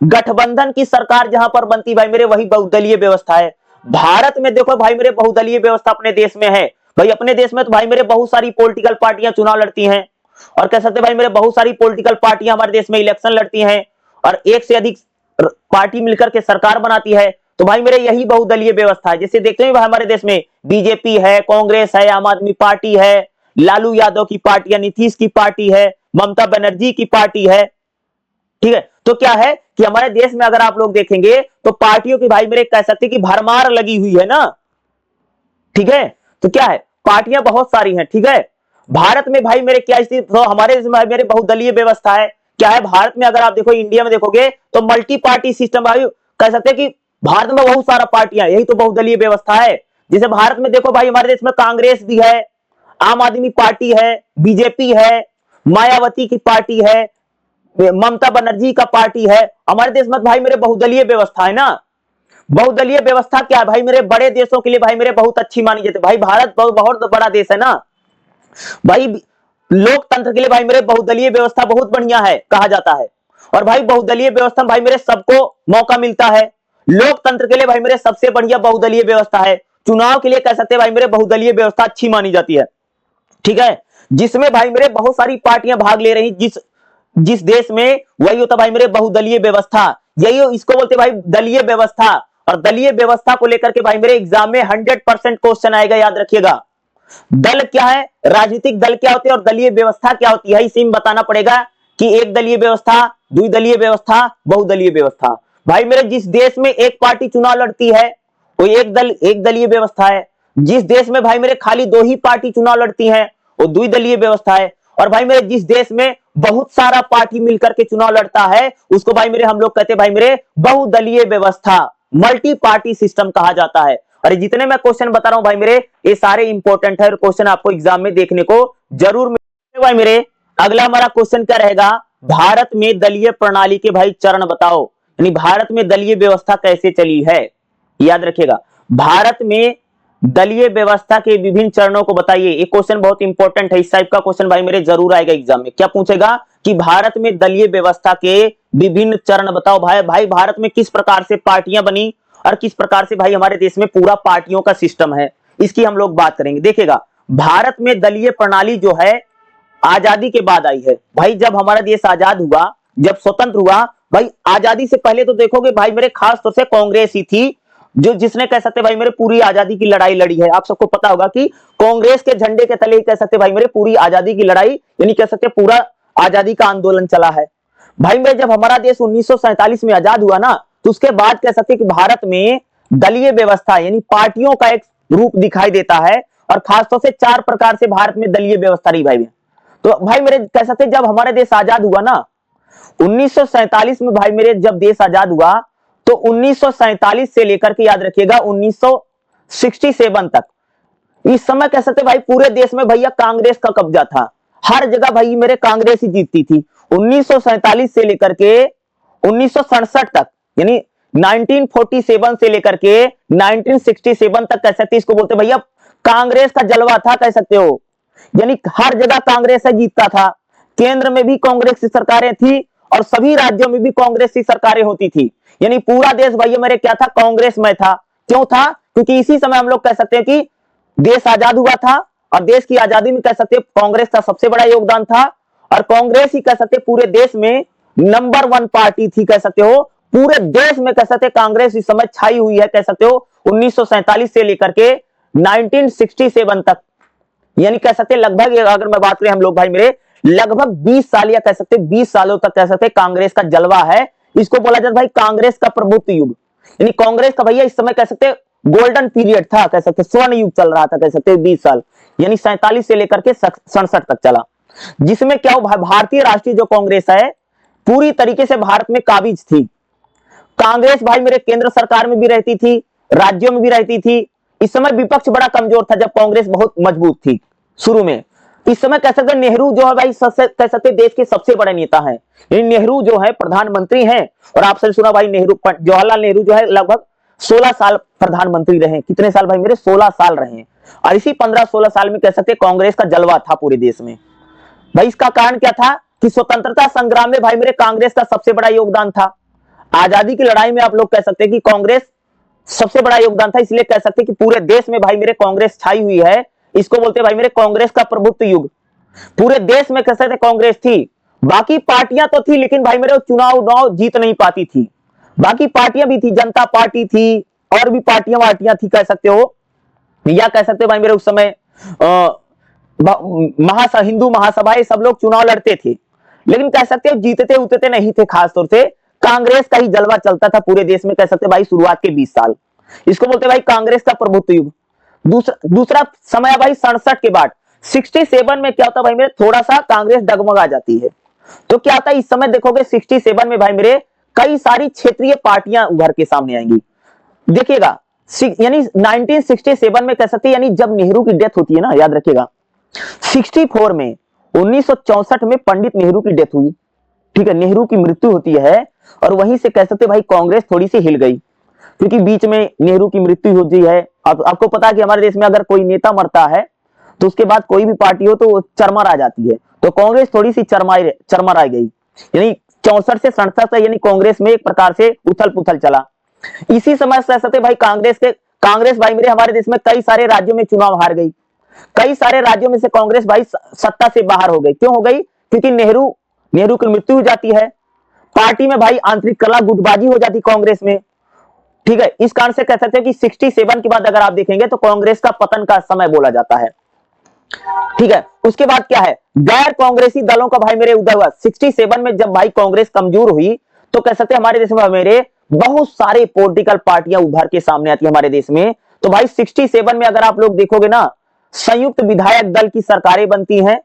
गठबंधन की सरकार जहां पर बनती भाई मेरे, वही बहुदलीय व्यवस्था है। भारत में देखो भाई मेरे बहुदलीय व्यवस्था अपने देश में है। भाई अपने देश में तो भाई मेरे बहुत सारी पॉलिटिकल पार्टियां चुनाव लड़ती हैं, और कह सकते भाई मेरे बहुत सारी पॉलिटिकल पार्टियां हमारे देश में इलेक्शन लड़ती हैं, और एक से अधिक पार्टी मिलकर के सरकार बनाती है। तो भाई मेरे यही बहुदलीय व्यवस्था है। जैसे देखते हैं हमारे देश में बीजेपी है, कांग्रेस है, आम आदमी पार्टी है, लालू यादव की पार्टी है, नीतीश की पार्टी है, ममता बनर्जी की पार्टी है। ठीक है, तो क्या है कि हमारे देश में अगर आप लोग देखेंगे तो पार्टियों की भाई मेरे कह सकते कि भरमार लगी हुई है ना। ठीक है, तो क्या है, पार्टियां बहुत सारी हैं। ठीक है, भारत में भाई मेरे क्या स्थिति, तो हमारे देश में भाई मेरे बहुदलीय व्यवस्था है। क्या है भारत में, अगर आप देखो इंडिया में देखोगे तो मल्टी पार्टी सिस्टम भाई, कह सकते हैं कि भारत में बहुत सारा पार्टियां, यही तो बहुदलीय व्यवस्था है। जैसे भारत में देखो भाई, हमारे देश में कांग्रेस भी है, आम आदमी पार्टी है, बीजेपी है, मायावती की पार्टी है, ममता बनर्जी का पार्टी है। हमारे देश में भाई मेरे बहुदलीय व्यवस्था है ना। बहुदलीय व्यवस्था क्या है भाई मेरे, बड़े देशों के लिए भाई मेरे बहुत अच्छी मानी जाती है। भाई भारत बहुत बड़ा देश है ना भाई, लोकतंत्र के लिए भाई मेरे बहुदलीय व्यवस्था बहुत बढ़िया है कहा जाता है। और भाई बहुदलीय व्यवस्था में भाई मेरे सबको मौका मिलता है। लोकतंत्र के लिए भाई मेरे सबसे बढ़िया बहुदलीय व्यवस्था है। चुनाव के लिए कह सकते हैं भाई मेरे बहुदलीय व्यवस्था अच्छी मानी जाती है, ठीक है। जिसमें भाई मेरे बहुत सारी पार्टियां भाग ले रही, जिस जिस देश में, वही होता भाई मेरे बहुदलीय व्यवस्था। यही इसको बोलते भाई दलीय व्यवस्था। और दलीय व्यवस्था को लेकर के भाई मेरे एग्जाम में 100% क्वेश्चन आएगा, याद रखिएगा। दल क्या है, राजनीतिक दल क्या होते हैं, और दलीय व्यवस्था क्या होती है, इसी में बताना पड़ेगा कि एक दलीय व्यवस्था, द्विदलीय व्यवस्था, बहुदलीय व्यवस्था। भाई मेरे जिस देश में एक पार्टी चुनाव लड़ती है वो एक दलीय व्यवस्था है। जिस देश में भाई मेरे खाली दो ही पार्टी चुनाव लड़ती हैं वो द्विदलीय व्यवस्था है। और भाई मेरे जिस देश में बहुत सारा पार्टी मिलकर के चुनाव लड़ता है उसको भाई मेरे हम लोग कहते हैं भाई मेरे बहुदलीय व्यवस्था, मल्टी पार्टी सिस्टम कहा जाता है। और जितने मैं क्वेश्चन बता रहा हूं भाई मेरे, ये सारे इंपॉर्टेंट है और क्वेश्चन आपको एग्जाम में देखने को जरूर मिलेगा। भाई मेरे अगला हमारा क्वेश्चन क्या रहेगा, भारत में दलीय प्रणाली के भाई चरण बताओ, यानी भारत में दलीय व्यवस्था कैसे चली है। याद रखिएगा, भारत में दलीय व्यवस्था के विभिन्न चरणों को बताइए। एक क्वेश्चन बहुत इंपॉर्टेंट है, इस टाइप का क्वेश्चन भाई मेरे जरूर आएगा एग्जाम में। क्या पूछेगा कि भारत में दलीय व्यवस्था के विभिन्न चरण बताओ। भाई भारत में किस प्रकार से पार्टियां बनी और किस प्रकार से भाई हमारे देश में पूरा पार्टियों का सिस्टम है, इसकी हम लोग बात करेंगे। देखिएगा, भारत में दलीय प्रणाली जो है आजादी के बाद आई है। भाई जब हमारा देश आजाद हुआ, जब स्वतंत्र हुआ, भाई आजादी से पहले तो देखोगे भाई मेरे खास तौर से कांग्रेस ही थी जो जिसने कह सकते भाई मेरे पूरी आजादी की लड़ाई लड़ी है। आप सबको पता होगा कि कांग्रेस के झंडे के तले ही कह सकते भाई मेरे पूरी आजादी की लड़ाई, यानी कह सकते पूरा आजादी का आंदोलन चला है। भाई मेरे जब हमारा देश 1947 में आजाद हुआ ना, तो उसके बाद कह सकते कि भारत में दलीय व्यवस्था यानी पार्टियों का एक रूप दिखाई देता है। और खासतौर से 4 प्रकार से भारत में दलीय व्यवस्था रही भाई। तो भाई मेरे कह सकते जब हमारा देश आजाद हुआ ना 1947 में, भाई मेरे जब देश आजाद हुआ तो 1947 से लेकर के याद रखिएगा 1967 तक, इस समय कह सकते भाई पूरे देश में भैया कांग्रेस का कब्जा था। हर जगह भाई मेरे कांग्रेस ही जीतती थी। 1947 से लेकर के 1967 तक, यानी 1947 से लेकर के 1967 तक कह सकते, इसको बोलते भैया कांग्रेस का जलवा था कह सकते हो। यानी हर जगह कांग्रेस है जीतता था। केंद्र में भी कांग्रेस की सरकारें थी और सभी राज्यों में भी कांग्रेस की सरकारें होती थी। यानी पूरा देश भैया मेरे क्या था, कांग्रेस में था। क्यों था? क्योंकि इसी समय हम लोग कह सकते हैं कि देश आजाद हुआ था और देश की आजादी में कह सकते हैं कांग्रेस का सबसे बड़ा योगदान था। और कांग्रेस ही कह सकते पूरे देश में नंबर 1 पार्टी थी कह सकते हो। पूरे देश में कह सकते कांग्रेस इस समय छाई हुई है कह सकते हो 1947 से लेकर के 1967 तक। यानी कह सकते लगभग, अगर मैं बात करें हम लोग भाई मेरे, लगभग 20 साल या कह सकते 20 सालों तक कह सकते कांग्रेस का जलवा है। इसको बोला जाता भाई कांग्रेस का प्रभुत्व युग। यानी कांग्रेस का भैया इस समय कह सकते गोल्डन पीरियड था कह सकते, स्वर्ण युग चल रहा था कह सकते 20 साल, यानी 47 से लेकर के 67 तक चला। जिसमें क्या हो, भारतीय राष्ट्रीय जो कांग्रेस है पूरी तरीके से भारत में काबिज थी। कांग्रेस भाई मेरे केंद्र सरकार में भी रहती थी, राज्यों में भी रहती थी। इस समय विपक्ष बड़ा कमजोर था जब कांग्रेस बहुत मजबूत थी शुरू में। इस समय कह सकते नेहरू जो है भाई कह सकते देश के सबसे बड़े नेता हैं। नेहरू जो है प्रधानमंत्री हैं। और आपसे सुना भाई नेहरू, जवाहरलाल नेहरू जो है लगभग 16 साल प्रधानमंत्री रहे। कितने साल भाई मेरे? 16 साल रहे। और इसी 15-16 साल में कह सकते कांग्रेस का जलवा था पूरे देश में। भाई इसका कारण क्या था कि स्वतंत्रता संग्राम में भाई मेरे कांग्रेस का सबसे बड़ा योगदान था। आजादी की लड़ाई में आप लोग कह सकते हैं कि कांग्रेस सबसे बड़ा योगदान था। इसलिए कह सकते कि पूरे देश में भाई मेरे कांग्रेस छाई हुई है। इसको बोलते भाई मेरे कांग्रेस का प्रभुत्व युग। पूरे देश में कह सकते कांग्रेस थी। बाकी पार्टियां तो थी लेकिन भाई मेरे चुनाव जीत नहीं पाती थी। बाकी पार्टियां भी थी, जनता पार्टी थी और भी पार्टियां थी कह सकते हो, या कह सकते भाई मेरे उस समय हिंदू महासभा सब लोग चुनाव लड़ते थे, लेकिन कह सकते हो जीतते उतरते नहीं थे। खासतौर से कांग्रेस का ही जलवा चलता था पूरे देश में कह सकते भाई शुरुआत के 20 साल। इसको बोलते भाई कांग्रेस का प्रभुत्व युग। दूसरा समय भाई 67 के बाद, 67 में क्या होता है भाई मेरे, थोड़ा सा कांग्रेस डगमगा जाती है। तो क्या होता है इस समय देखोगे 67 में भाई मेरे कई सारी क्षेत्रीय पार्टियां उभर के सामने आएंगी। देखिएगा यानी 1967 में कह सकते हैं, यानी जब नेहरू की डेथ होती है ना, याद रखिएगा 64 में 1964 में पंडित नेहरू की डेथ हुई, ठीक है, नेहरू की मृत्यु होती है और वहीं से कह सकते भाई कांग्रेस थोड़ी सी हिल गई, क्योंकि बीच में नेहरू की मृत्यु हो गई है। अब आपको पता है कि हमारे देश में अगर कोई नेता मरता है तो उसके बाद कोई भी पार्टी हो तो चरमर आ जाती है, तो कांग्रेस थोड़ी सी चरमर आ गई, यानी 64 से 67 तक यानी कांग्रेस में एक प्रकार से उथल पुथल चला। इसी समय कह सकते भाई कांग्रेस भाई मेरे हमारे देश में कई सारे राज्यों में चुनाव हार गई, कई सारे राज्यों में से कांग्रेस भाई सत्ता से बाहर हो गई। क्यों हो गई? क्योंकि नेहरू की मृत्यु हो जाती है, पार्टी में भाई आंतरिक कलह गुटबाजी हो जाती कांग्रेस में, ठीक है। इस कारण से कह सकते हैं कि 67 के बाद अगर आप देखेंगे तो कांग्रेस का पतन का समय बोला जाता है, ठीक है। उसके बाद क्या है, गैर कांग्रेसी दलों का भाई मेरे उदय हुआ। 67 में जब भाई कांग्रेस कमजोर हुई तो कह सकते हैं हमारे देश में मेरे बहुत सारे पॉलिटिकल पार्टियां उभर के सामने आती है हमारे देश में। तो भाई 67 में अगर आप लोग देखोगे ना, संयुक्त विधायक दल की सरकारें बनती हैं।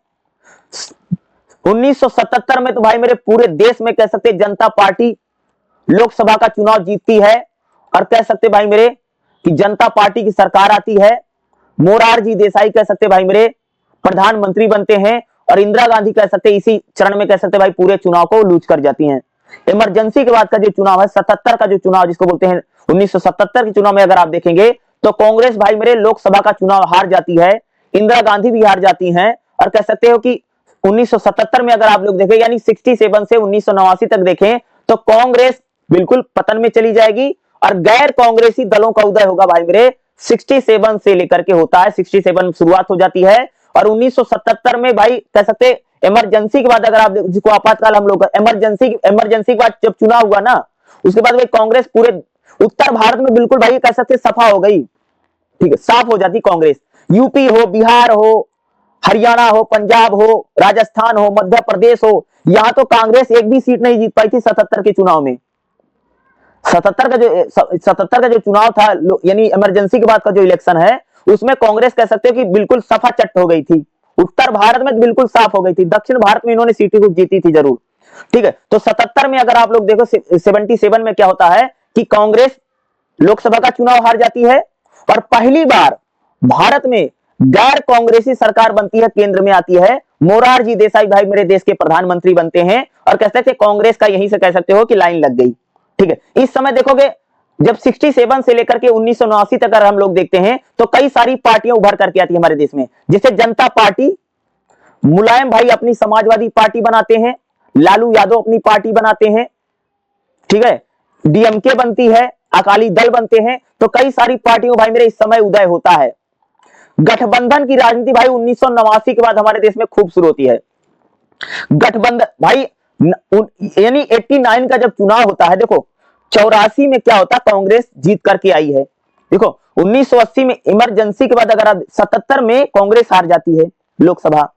1977 में तो भाई मेरे पूरे देश में कह सकते जनता पार्टी लोकसभा का चुनाव जीतती है और कह सकते भाई मेरे कि जनता पार्टी की सरकार आती है। मोरारजी देसाई कह सकते भाई मेरे प्रधानमंत्री बनते हैं और इंदिरा गांधी कह सकते इसी चरण में कह सकते भाई पूरे चुनाव को लूज कर जाती हैं। इमरजेंसी के बाद का जो चुनाव है 77 का जो चुनाव जिसको बोलते हैं 1977 के चुनाव में अगर आप देखेंगे तो कांग्रेस भाई मेरे लोकसभा का चुनाव हार जाती है, इंदिरा गांधी भी हार जाती हैं और कह सकते हो कि 1977 में अगर आप लोग देखें यानी 67 से 1989 तक देखें तो कांग्रेस बिल्कुल पतन में चली जाएगी और गैर कांग्रेसी दलों का उदय होगा भाई मेरे 67 से लेकर के होता है। 67 में शुरुआत हो जाती है और 1977 में भाई कह सकते इमरजेंसी के बाद अगर आप जिसको आपातकाल हम लोग इमरजेंसी के बाद जब चुनाव हुआ ना उसके बाद भाई कांग्रेस पूरे उत्तर भारत में बिल्कुल भाई कह सकते सफा हो गई, ठीक है, साफ हो जाती कांग्रेस। यूपी हो, बिहार हो, हरियाणा हो, पंजाब हो, राजस्थान हो, मध्य प्रदेश हो, यहां तो कांग्रेस एक भी सीट नहीं जीत पाई थी 77 के चुनाव में। 77 का जो चुनाव था यानी इमरजेंसी के बाद का जो इलेक्शन है उसमें कांग्रेस कह सकते हो कि बिल्कुल सफा चट हो गई थी, उत्तर भारत में बिल्कुल साफ हो गई थी, दक्षिण भारत में इन्होंने सीटें को जीती थी जरूर, ठीक है। तो 77 में अगर आप लोग देखो 77 में क्या होता है कि कांग्रेस लोकसभा का चुनाव हार जाती है और पहली बार भारत में गैर कांग्रेसी सरकार बनती है, केंद्र में आती है, मोरारजी देसाई भाई मेरे देश के प्रधानमंत्री बनते हैं और कह सकते कांग्रेस का यहीं से कह सकते हो कि लाइन लग गई, ठीक है। इस समय देखोगे जब 67 से लेकर के 1989 तक अगर हम लोग देखते हैं तो कई सारी पार्टियां उभर करके आती है हमारे देश में, जैसे जनता पार्टी, मुलायम भाई अपनी समाजवादी पार्टी बनाते हैं, लालू यादव अपनी पार्टी बनाते हैं, ठीक है, डीएमके बनती है, अकाली दल बनते हैं। तो कई सारी पार्टियों भाई मेरे इस समय उदय होता है। गठबंधन की राजनीति भाई 1989 के बाद हमारे देश में खूब शुरू होती है। गठबंधन भाई यानी 89 का जब चुनाव होता है, देखो 84 में क्या होता, कांग्रेस जीत करके आई है। देखो 1980 में इमरजेंसी के बाद अगर आप 77 में कांग्रेस हार जाती है लोकसभा,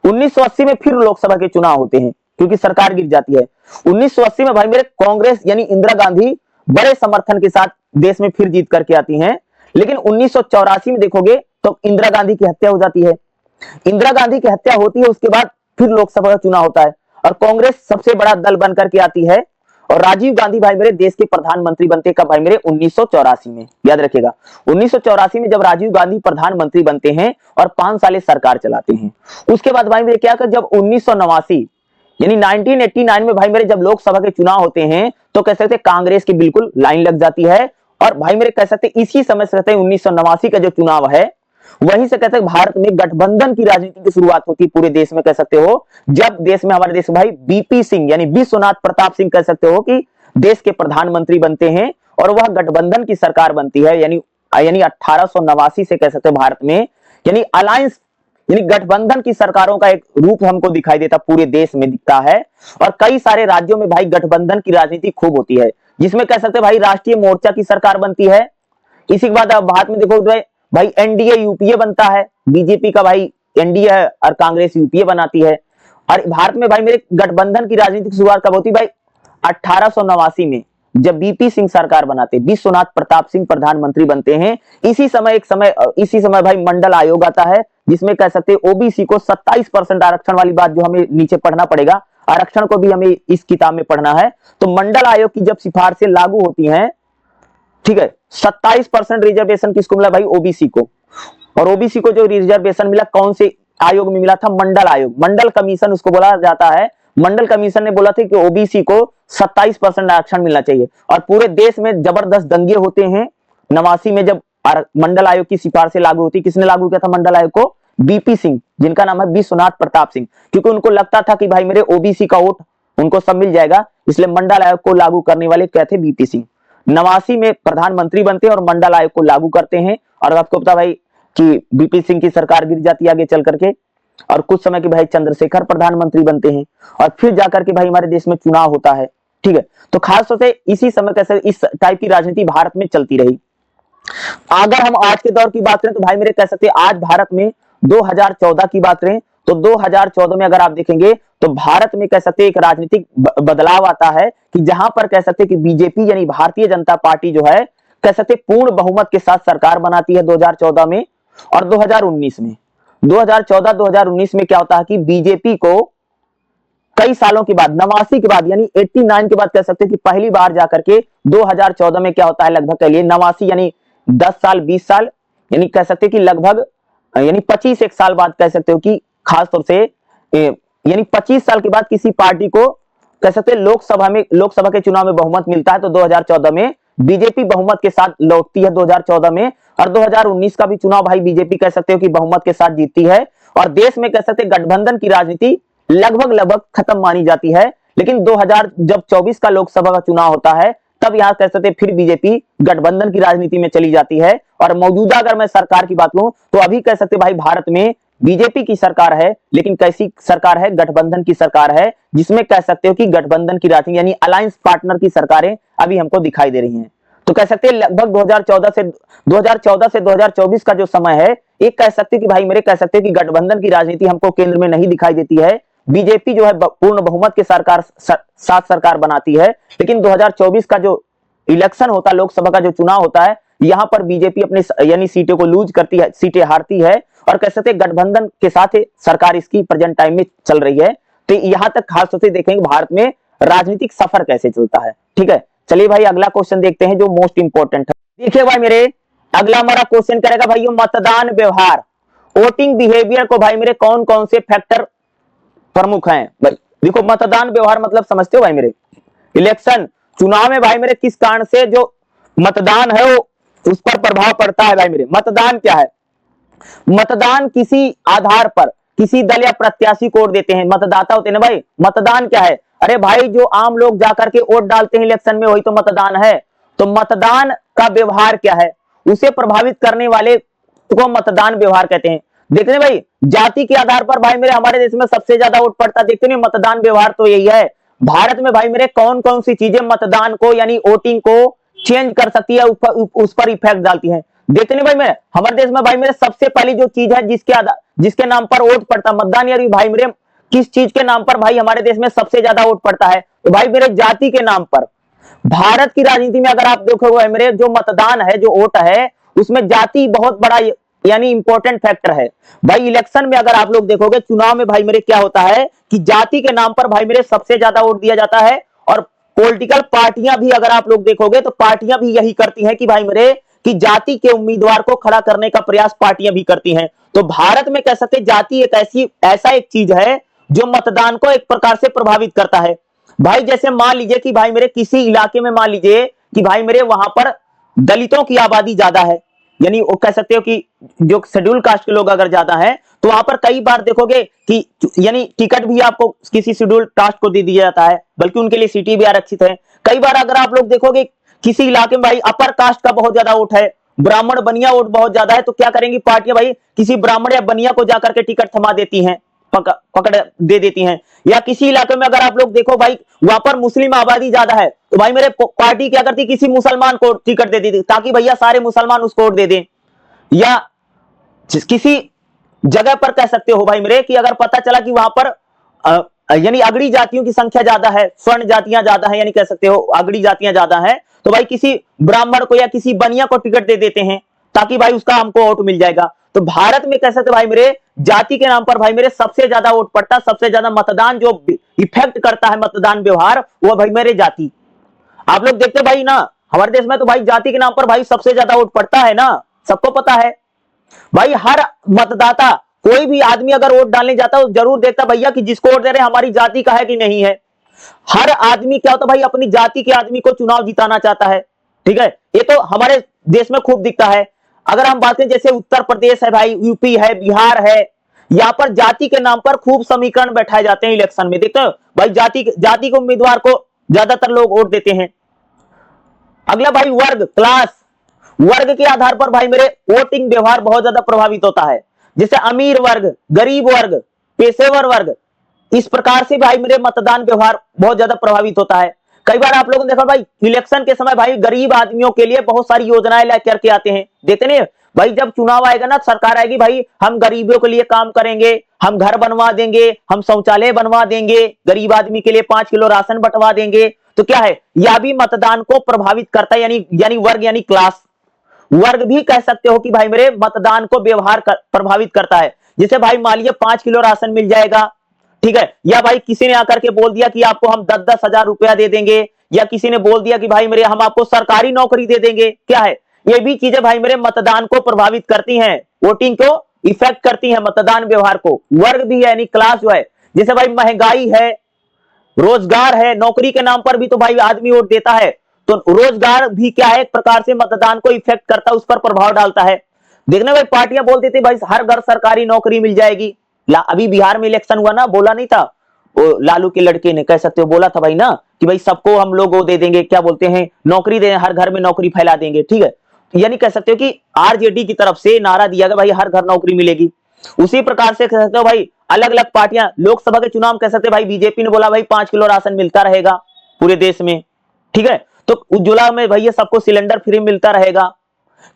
1980 में फिर लोकसभा के चुनाव होते हैं क्योंकि सरकार गिर जाती है। 1980 में भाई मेरे कांग्रेस यानी इंदिरा गांधी बड़े समर्थन के साथ देश में फिर जीत करके आती हैं, लेकिन 1984 में देखोगे तो इंदिरा गांधी की हत्या हो जाती है। इंदिरा गांधी की हत्या होती है उसके बाद फिर लोकसभा का चुनाव होता है और कांग्रेस सबसे बड़ा दल बन करके आती है और राजीव गांधी भाई मेरे देश के प्रधानमंत्री बनते कब भाई मेरे 1984 में, याद रखिएगा 1984 में जब राजीव गांधी प्रधानमंत्री बनते हैं और 5 साल सरकार चलाते हैं। उसके बाद भाई मेरे क्या कर जब 1989 यानी 1989 में भाई मेरे जब लोकसभा के चुनाव होते हैं तो कह सकते कांग्रेस की बिल्कुल लाइन लग जाती है और भाई मेरे कह सकते इसी समय से कहते हैं 1989 का जो चुनाव है वहीं से कहते हैं भारत में गठबंधन की राजनीति की शुरुआत होती है पूरे देश में, कह सकते हो जब देश में हमारे देश में भाई बीपी सिंह यानी विश्वनाथ प्रताप सिंह कह सकते हो कि देश के प्रधानमंत्री बनते हैं और वह गठबंधन की सरकार बनती है। यानी 1889 से कह सकते हैं भारत में यानी अलायंस यानी गठबंधन की सरकारों का एक रूप हमको दिखाई देता पूरे देश में दिखता है और कई सारे राज्यों में भाई गठबंधन की राजनीति खूब होती है, जिसमें कह सकते हैं भाई राष्ट्रीय मोर्चा की सरकार बनती है। इसी के बाद भारत में देखो भाई एनडीए यूपीए बनता है, बीजेपी का भाई एनडीए है और कांग्रेस यूपीए बनाती है। और भारत में भाई मेरे गठबंधन की राजनीति की शुरुआत कब होती भाई 1889 में जब बीपी सिंह सरकार बनाते, विश्वनाथ प्रताप सिंह प्रधानमंत्री बनते हैं। इसी समय भाई मंडल आयोग आता है जिसमें कह सकते हैं ओबीसी को 27% आरक्षण वाली बात जो हमें नीचे पढ़ना पड़ेगा, आरक्षण को भी हमें इस किताब में पढ़ना है। तो मंडल आयोग की जब सिफारिशें लागू होती हैं, ठीक है, 27% रिजर्वेशन किसको मिला भाई? ओबीसी को। और ओबीसी को जो रिजर्वेशन मिला कौन से आयोग में मिला था? मंडल आयोग, मंडल कमीशन उसको बोला जाता है। मंडल कमीशन ने बोला था कि ओबीसी को 27% आरक्षण मिलना चाहिए। और पूरे देश में जबरदस्त दंगे होते हैं 89 में जब मंडल आयोग की सिफारिशें लागू होती। किसने लागू किया था मंडल आयोग को? बीपी सिंह, जिनका नाम है विश्वनाथ प्रताप सिंह, क्योंकि उनको लगता था कि भाई मेरे ओबीसी का वोट उनको सब मिल जाएगा, इसलिए मंडल आयोग को लागू करने वाले क्या थे? बीपी सिंह। 89 में प्रधानमंत्री बनते हैं और मंडल आयोग को लागू करते हैं। और आपको पता भाई कि बीपी सिंह की सरकार गिर जाती है आगे चल करके, और कुछ समय के भाई चंद्रशेखर प्रधानमंत्री बनते हैं, और फिर जाकर के भाई हमारे देश में चुनाव होता है, ठीक है। तो खास तौर से इसी समय कैसे इस टाइप की राजनीति भारत में चलती रही। अगर हम आज के दौर की बात करें तो भाई मेरे कह सकते हैं आज भारत में 2014 की बात करें तो 2014 में अगर आप देखेंगे तो भारत में कह सकते हैं एक राजनीतिक बदलाव आता है कि जहां पर कह सकते हैं कि बीजेपी यानी भारतीय जनता पार्टी जो है कह सकते पूर्ण बहुमत के साथ सरकार बनाती है 2014 में। और 2019 में 2014-2019 में क्या होता है कि बीजेपी को कई सालों के बाद 89 के बाद यानी 89 के बाद कह सकते हैं कि पहली बार जाकर के 2014 में क्या होता है लगभग कह लिए 89 यानी 10 साल 20 साल यानी कह सकते हैं कि लगभग यानी 25 एक साल बाद कह सकते हो कि खास तौर से यानी 25 साल के बाद किसी पार्टी को कह सकते हैं लोकसभा के चुनाव में बहुमत मिलता है। तो 2014 में बीजेपी बहुमत के साथ लौटती है 2014 में। और 2019 का भी चुनाव भाई बीजेपी कह सकते हो कि बहुमत के साथ जीतती है। और देश में कह सकते हैं गठबंधन की राजनीति लगभग खत्म मानी जाती है। लेकिन 2024 का लोकसभा का चुनाव होता है तब यहां कह सकते फिर बीजेपी गठबंधन की राजनीति में चली जाती है। और मौजूदा अगर मैं सरकार की बात करूं तो अभी कह सकते भाई भारत में बीजेपी की सरकार है, लेकिन कैसी सरकार है? गठबंधन की सरकार है, जिसमें कह सकते हो कि गठबंधन की राजनीति यानी अलायंस पार्टनर की सरकारें अभी हमको दिखाई दे रही हैं। तो कह सकते हैं लगभग 2014 से 2024 का जो समय है एक कह सकते कि भाई मेरे कह सकते हैं कि गठबंधन की राजनीति हमको केंद्र में नहीं दिखाई देती है। बीजेपी जो है पूर्ण बहुमत के साथ सरकार बनाती है। लेकिन 2024 का जो इलेक्शन होता है, लोकसभा का जो चुनाव होता है, यहां पर बीजेपी अपने यानी सीटों को लूज करती है, सीटें हारती है और कह सकते गठबंधन के साथ सरकार इसकी प्रेजेंट टाइम में चल रही है। तो यहां तक खास तौर से देखेंगे भारत में राजनीतिक सफर कैसे चलता है। ठीक है, चलिए भाई अगला क्वेश्चन देखते हैं जो मोस्ट इंपॉर्टेंट है। देखिए भाई मेरे अगला हमारा क्वेश्चन करेगा भाई मतदान व्यवहार, वोटिंग बिहेवियर को भाई मेरे कौन कौन से फैक्टर प्रमुख हैं। भाई देखो मतदान व्यवहार मतलब समझते हो भाई मेरे, इलेक्शन चुनाव में भाई मेरे किस कारण से जो मतदान है वो उस पर प्रभाव पड़ता है। भाई मेरे मतदान क्या है? मतदान किसी आधार पर किसी दल या प्रत्याशी को वोट देते हैं, मतदाता होते हैं ना भाई। मतदान क्या है? अरे भाई जो आम लोग जाकर के वोट डालते हैं इलेक्शन में वही तो मतदान है। तो मतदान का व्यवहार क्या है? उसे प्रभावित करने वाले को मतदान व्यवहार कहते हैं। देखते हैं भाई जाति के आधार पर भाई मेरे हमारे देश में सबसे ज्यादा वोट पड़ता, देखते नहीं मतदान व्यवहार तो यही है। भारत में भाई मेरे कौन कौन सी चीजें मतदान को यानी वोटिंग को चेंज कर सकती है, उस पर इफेक्ट डालती है। देखते नहीं भाई मेरे हमारे देश में भाई मेरे सबसे पहली जो चीज है जिसके नाम पर वोट पड़ता मतदान, यानी भाई मेरे किस चीज के नाम पर भाई हमारे देश में सबसे ज्यादा वोट पड़ता है? तो भाई मेरे जाति के नाम पर। भारत की राजनीति में अगर आप देखोगे मेरे जो मतदान है जो वोट है उसमें जाति बहुत बड़ा यानी इंपॉर्टेंट फैक्टर है। भाई इलेक्शन में अगर आप लोग देखोगे चुनाव में भाई मेरे क्या होता है कि जाति के नाम पर भाई मेरे सबसे ज्यादा वोट दिया जाता है। और पॉलिटिकल पार्टियां भी अगर आप लोग देखोगे तो पार्टियां भी यही करती हैं कि भाई मेरे कि जाति के उम्मीदवार को खड़ा करने का प्रयास पार्टियां भी करती हैं। तो भारत में कह सकते जाति एक ऐसा एक चीज है जो मतदान को एक प्रकार से प्रभावित करता है। भाई जैसे मान लीजिए कि भाई मेरे किसी इलाके में मान लीजिए कि भाई मेरे वहां पर दलितों की आबादी ज्यादा है, यानी वो कह सकते हो कि जो शेड्यूल कास्ट के लोग अगर ज्यादा हैं तो वहां पर कई बार देखोगे कि यानी टिकट भी आपको किसी शेड्यूल कास्ट को दे दिया जाता है, बल्कि उनके लिए सीटें भी आरक्षित है। कई बार अगर आप लोग देखोगे किसी इलाके में भाई अपर कास्ट का बहुत ज्यादा वोट है, ब्राह्मण बनिया वोट बहुत ज्यादा है, तो क्या करेंगी पार्टियां भाई किसी ब्राह्मण या बनिया को जाकर के टिकट थमा देती हैं, पकड़ दे देती हैं। या किसी इलाके में अगर आप लोग देखो भाई वहां पर मुस्लिम आबादी ज्यादा है तो भाई मेरे पार्टी क्या करती किसी मुसलमान को टिकट दे देती ताकि भैया सारे मुसलमान उसको वोट दे दें। या किसी जगह पर कह सकते हो भाई मेरे कि अगर पता चला कि वहां पर यानी अगड़ी जातियों की संख्या ज्यादा है, स्वर्ण जातियां ज्यादा है, यानी कह सकते हो अगड़ी जातियां ज्यादा है, तो भाई किसी ब्राह्मण को या किसी बनिया को टिकट दे देते हैं ताकि भाई उसका हमको वोट मिल जाएगा। तो भारत में कह सकते भाई मेरे जाति के नाम पर भाई मेरे सबसे ज्यादा वोट पड़ता, सबसे ज्यादा मतदान जो इफेक्ट करता है मतदान व्यवहार, वो भाई मेरे जाति। आप लोग देखते भाई ना, हमारे देश में तो भाई जाति के नाम पर भाई सबसे ज्यादा वोट पड़ता है ना, सबको पता है भाई। हर मतदाता, कोई भी आदमी अगर वोट डालने जाता है तो जरूर देखता भैया कि जिसको वोट दे रहे हैं हमारी जाति का है कि नहीं है। हर आदमी क्या होता भाई, अपनी जाति के आदमी को चुनाव जिताना चाहता है, ठीक है। ये तो हमारे देश में खूब दिखता है। अगर हम बात करें जैसे उत्तर प्रदेश है भाई, यूपी है, बिहार है, यहाँ पर जाति के नाम पर खूब समीकरण बैठाए जाते हैं इलेक्शन में। देखते हो भाई, जाति के उम्मीदवार को ज्यादातर लोग वोट देते हैं। अगला भाई वर्ग, क्लास, वर्ग के आधार पर भाई मेरे वोटिंग व्यवहार बहुत ज्यादा प्रभावित होता है। जैसे अमीर वर्ग, गरीब वर्ग, पेशेवर वर्ग, इस प्रकार से भाई मेरे मतदान व्यवहार बहुत ज्यादा प्रभावित होता है। कई बार आप लोगों ने देखा भाई, इलेक्शन के समय भाई गरीब आदमियों के लिए बहुत सारी योजनाएं लेकर के आते हैं, देखते नहीं भाई। जब चुनाव आएगा ना, सरकार आएगी भाई, हम गरीबों के लिए काम करेंगे, हम घर बनवा देंगे, हम शौचालय बनवा देंगे, गरीब आदमी के लिए 5 किलो राशन बंटवा देंगे। तो क्या है, यह भी मतदान को प्रभावित करता है, यानी वर्ग यानी क्लास। वर्ग भी कह सकते हो कि भाई मेरे मतदान को व्यवहार प्रभावित करता है। जैसे भाई मान लीजिए 5 किलो राशन मिल जाएगा, ठीक है, या भाई किसी ने आकर के बोल दिया कि आपको हम 10-10 हजार रुपया दे देंगे, या किसी ने बोल दिया कि भाई मेरे हम आपको सरकारी नौकरी दे देंगे। क्या है, ये भी चीजें भाई मेरे मतदान को प्रभावित करती हैं, वोटिंग को इफेक्ट करती हैं, मतदान व्यवहार को। वर्ग भी है यानी क्लास जो है। जैसे भाई महंगाई है, रोजगार है, नौकरी के नाम पर भी तो भाई आदमी वोट देता है, तो रोजगार भी क्या है, एक प्रकार से मतदान को इफेक्ट करता है, उस पर प्रभाव डालता है। देखने भाई पार्टियां बोल देती भाई हर घर सरकारी नौकरी मिल जाएगी। अभी बिहार में इलेक्शन हुआ ना, बोला नहीं था वो लालू के लड़के ने, कह सकते हो बोला था भाई ना कि भाई सबको हम लोग वो दे देंगे, क्या बोलते हैं, नौकरी दे, हर घर में नौकरी फैला देंगे, ठीक है। यानी कह सकते हो कि आरजेडी की तरफ से नारा दिया गया भाई हर घर नौकरी मिलेगी। उसी प्रकार से कह सकते हो भाई अलग अलग पार्टियां, लोकसभा के चुनाव कह सकते भाई बीजेपी ने बोला भाई 5 किलो राशन मिलता रहेगा पूरे देश में, ठीक है। तो उज्ज्वला में भैया सबको सिलेंडर फ्री मिलता रहेगा।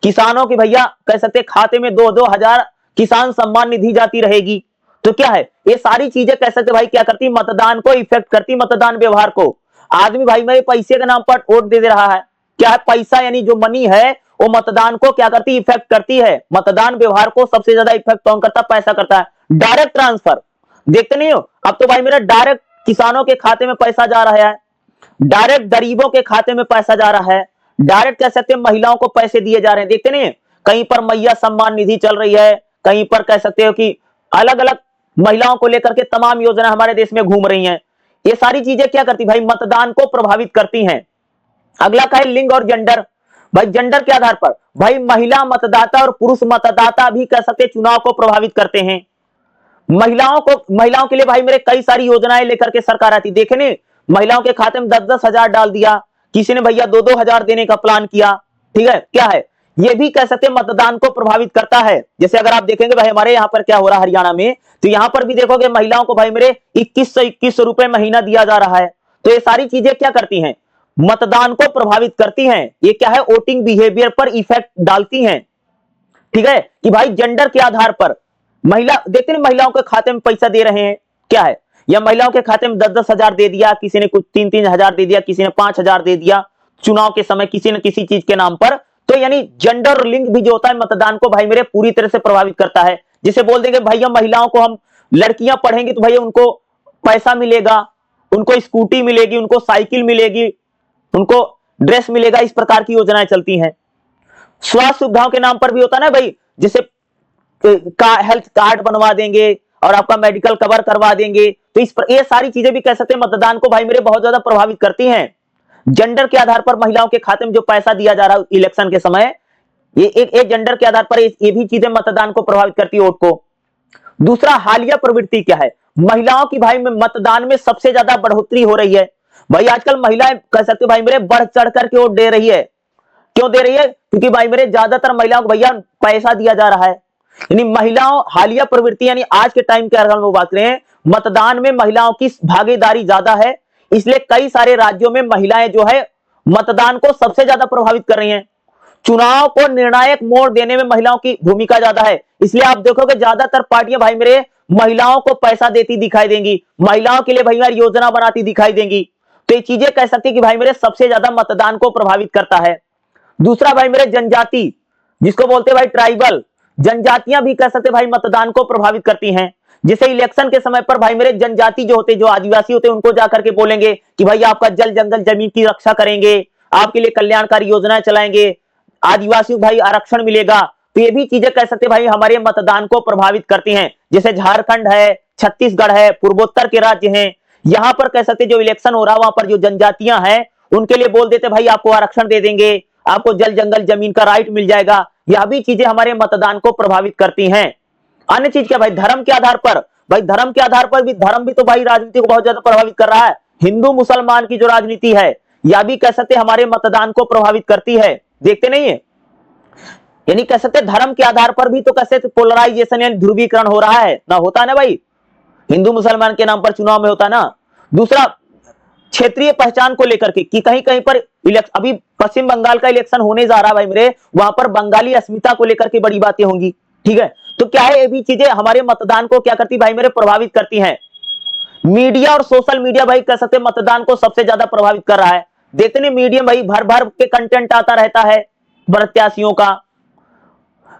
किसानों की भैया कह सकते खाते में 2-2 हजार किसान सम्मान निधि जाती रहेगी। तो क्या है, ये सारी चीजें कह सकते भाई क्या करती, मतदान को इफेक्ट करती, मतदान व्यवहार को। आदमी भाई मेरे पैसे के नाम पर वोट दे रहा है, क्या है, पैसा यानी जो मनी है वो मतदान को क्या करती, इफेक्ट करती है। मतदान व्यवहार को सबसे ज्यादा इफेक्ट कौन करता, पैसा करता है। डायरेक्ट ट्रांसफर देखते नहीं हो, अब तो भाई मेरा डायरेक्ट किसानों के खाते में पैसा जा रहा है, डायरेक्ट गरीबों के खाते में पैसा जा रहा है, डायरेक्ट कह सकते हैं महिलाओं को पैसे दिए जा रहे हैं, देखते नहीं है। कहीं पर मैया सम्मान निधि चल रही है, कहीं पर कह सकते हो कि अलग अलग महिलाओं को लेकर के तमाम योजना हमारे देश में घूम रही हैं। ये सारी चीजें क्या करती भाई, मतदान को प्रभावित करती हैं। अगला का है लिंग और जेंडर। भाई जेंडर के आधार पर भाई महिला मतदाता और पुरुष मतदाता भी कह सकते चुनाव को प्रभावित करते हैं। महिलाओं के लिए भाई मेरे कई सारी योजनाएं लेकर के सरकार आती, देखे नहीं, महिलाओं के खाते में 10-10 हजार डाल दिया, किसी ने भैया 2-2 हजार देने का प्लान किया, ठीक है। क्या है, ये भी कह सकते हैं मतदान को प्रभावित करता है। जैसे अगर आप देखेंगे भाई हमारे यहाँ पर क्या हो रहा है हरियाणा में, तो यहाँ पर भी देखोगे महिलाओं को भाई मेरे 2121 रुपए महीना दिया जा रहा है। तो ये सारी चीजें क्या करती हैं, मतदान को प्रभावित करती हैं। ये क्या है, वोटिंग बिहेवियर पर इफेक्ट डालती हैं, ठीक है। कि भाई जेंडर के आधार पर महिला देखते हैं महिलाओं के खाते में पैसा दे रहे हैं, क्या है, या महिलाओं के खाते में 10-10 हजार दे दिया, किसी ने कुछ 3-3 हजार दे दिया, किसी ने 5 हजार दे दिया चुनाव के समय किसी न किसी चीज के नाम पर। तो यानी जेंडर और लिंग भी जो होता है मतदान को भाई मेरे पूरी तरह से प्रभावित करता है। जिसे बोल देंगे भैया महिलाओं को हम, लड़कियां पढ़ेंगी तो भैया उनको पैसा मिलेगा, उनको स्कूटी मिलेगी, उनको साइकिल मिलेगी, उनको ड्रेस मिलेगा, इस प्रकार की योजनाएं चलती हैं। स्वास्थ्य सुविधाओं के नाम पर भी होता है ना भाई, जैसे हेल्थ कार्ड बनवा देंगे और आपका मेडिकल कवर करवा देंगे। तो इस पर ये सारी चीजें भी कह सकते हैं मतदान को भाई मेरे बहुत ज्यादा प्रभावित करती हैं। जेंडर के आधार पर महिलाओं के खाते में जो पैसा दिया जा रहा है इलेक्शन के समय, ये एक जेंडर के आधार पर ये भी चीजें मतदान को प्रभावित करती है, वोट को। दूसरा हालिया प्रवृत्ति क्या है, महिलाओं की भाई में मतदान में सबसे ज्यादा बढ़ोतरी हो रही है। भाई आजकल महिलाएं कह सकते भाई मेरे बढ़ चढ़ करके वोट दे रही है। क्यों दे रही है, क्योंकि भाई मेरे ज्यादातर महिलाओं को भैया पैसा दिया जा रहा है। यानी महिलाओं हालिया प्रवृत्ति, यानी आज के टाइम के अगर हम बात करें, मतदान में महिलाओं की भागीदारी ज्यादा है, इसलिए कई सारे राज्यों में महिलाएं जो है मतदान को सबसे ज्यादा प्रभावित कर रही हैं। चुनाव को निर्णायक मोड़ देने में महिलाओं की भूमिका ज्यादा है, इसलिए आप देखोगे ज्यादातर पार्टियां भाई मेरे महिलाओं को पैसा देती दिखाई देंगी, महिलाओं के लिए भाई मेरी योजना बनाती दिखाई देंगी। तो ये चीजें कह सकती कि भाई मेरे सबसे ज्यादा मतदान को प्रभावित करता है। दूसरा भाई मेरे जनजाति, जिसको बोलते हैं भाई ट्राइबल, जनजातियां भी कह सकते भाई मतदान को प्रभावित करती हैं। जैसे इलेक्शन के समय पर भाई मेरे जनजाति जो होते, जो आदिवासी होते हैं, उनको जाकर के बोलेंगे कि भाई आपका जल जंगल जमीन की रक्षा करेंगे, आपके लिए कल्याणकारी योजनाएं चलाएंगे, आदिवासियों भाई आरक्षण मिलेगा। तो ये भी चीजें कह सकते भाई हमारे मतदान को प्रभावित करती हैं। जैसे झारखंड है, छत्तीसगढ़ है, पूर्वोत्तर के राज्य हैं, यहां पर कह सकते जो इलेक्शन हो रहा वहां पर जो जनजातियां हैं उनके लिए बोल देते भाई आपको आरक्षण दे देंगे, आपको जल जंगल जमीन का राइट मिल जाएगा। यह भी चीजें हमारे मतदान को प्रभावित करती हैं। अन्य चीज क्या भाई, धर्म के आधार पर, भाई धर्म के आधार पर भी, धर्म भी तो भाई राजनीति को बहुत ज्यादा प्रभावित कर रहा है। हिंदू मुसलमान की जो राजनीति है यह भी कह सकते हमारे मतदान को प्रभावित करती है, देखते नहीं है। यानी कह सकते धर्म के आधार पर भी तो कह सकते पोलराइजेशन यानी ध्रुवीकरण हो रहा है ना, होता है ना भाई, हिंदू मुसलमान के नाम पर चुनाव में होता ना। दूसरा क्षेत्रीय पहचान को लेकर के कि कहीं कहीं पर अभी पश्चिम बंगाल का इलेक्शन होने जा रहा है भाई मेरे, वहां पर बंगाली अस्मिता को लेकर के बड़ी बातें होंगी, ठीक है। तो क्या है, ये भी चीजें हमारे मतदान को क्या करती भाई मेरे, प्रभावित करती हैं। मीडिया और सोशल मीडिया भाई कह सकते मतदान को सबसे ज्यादा प्रभावित कर रहा है। देखते नहीं मीडिया भाई भर भर के कंटेंट आता रहता है प्रत्याशियों का।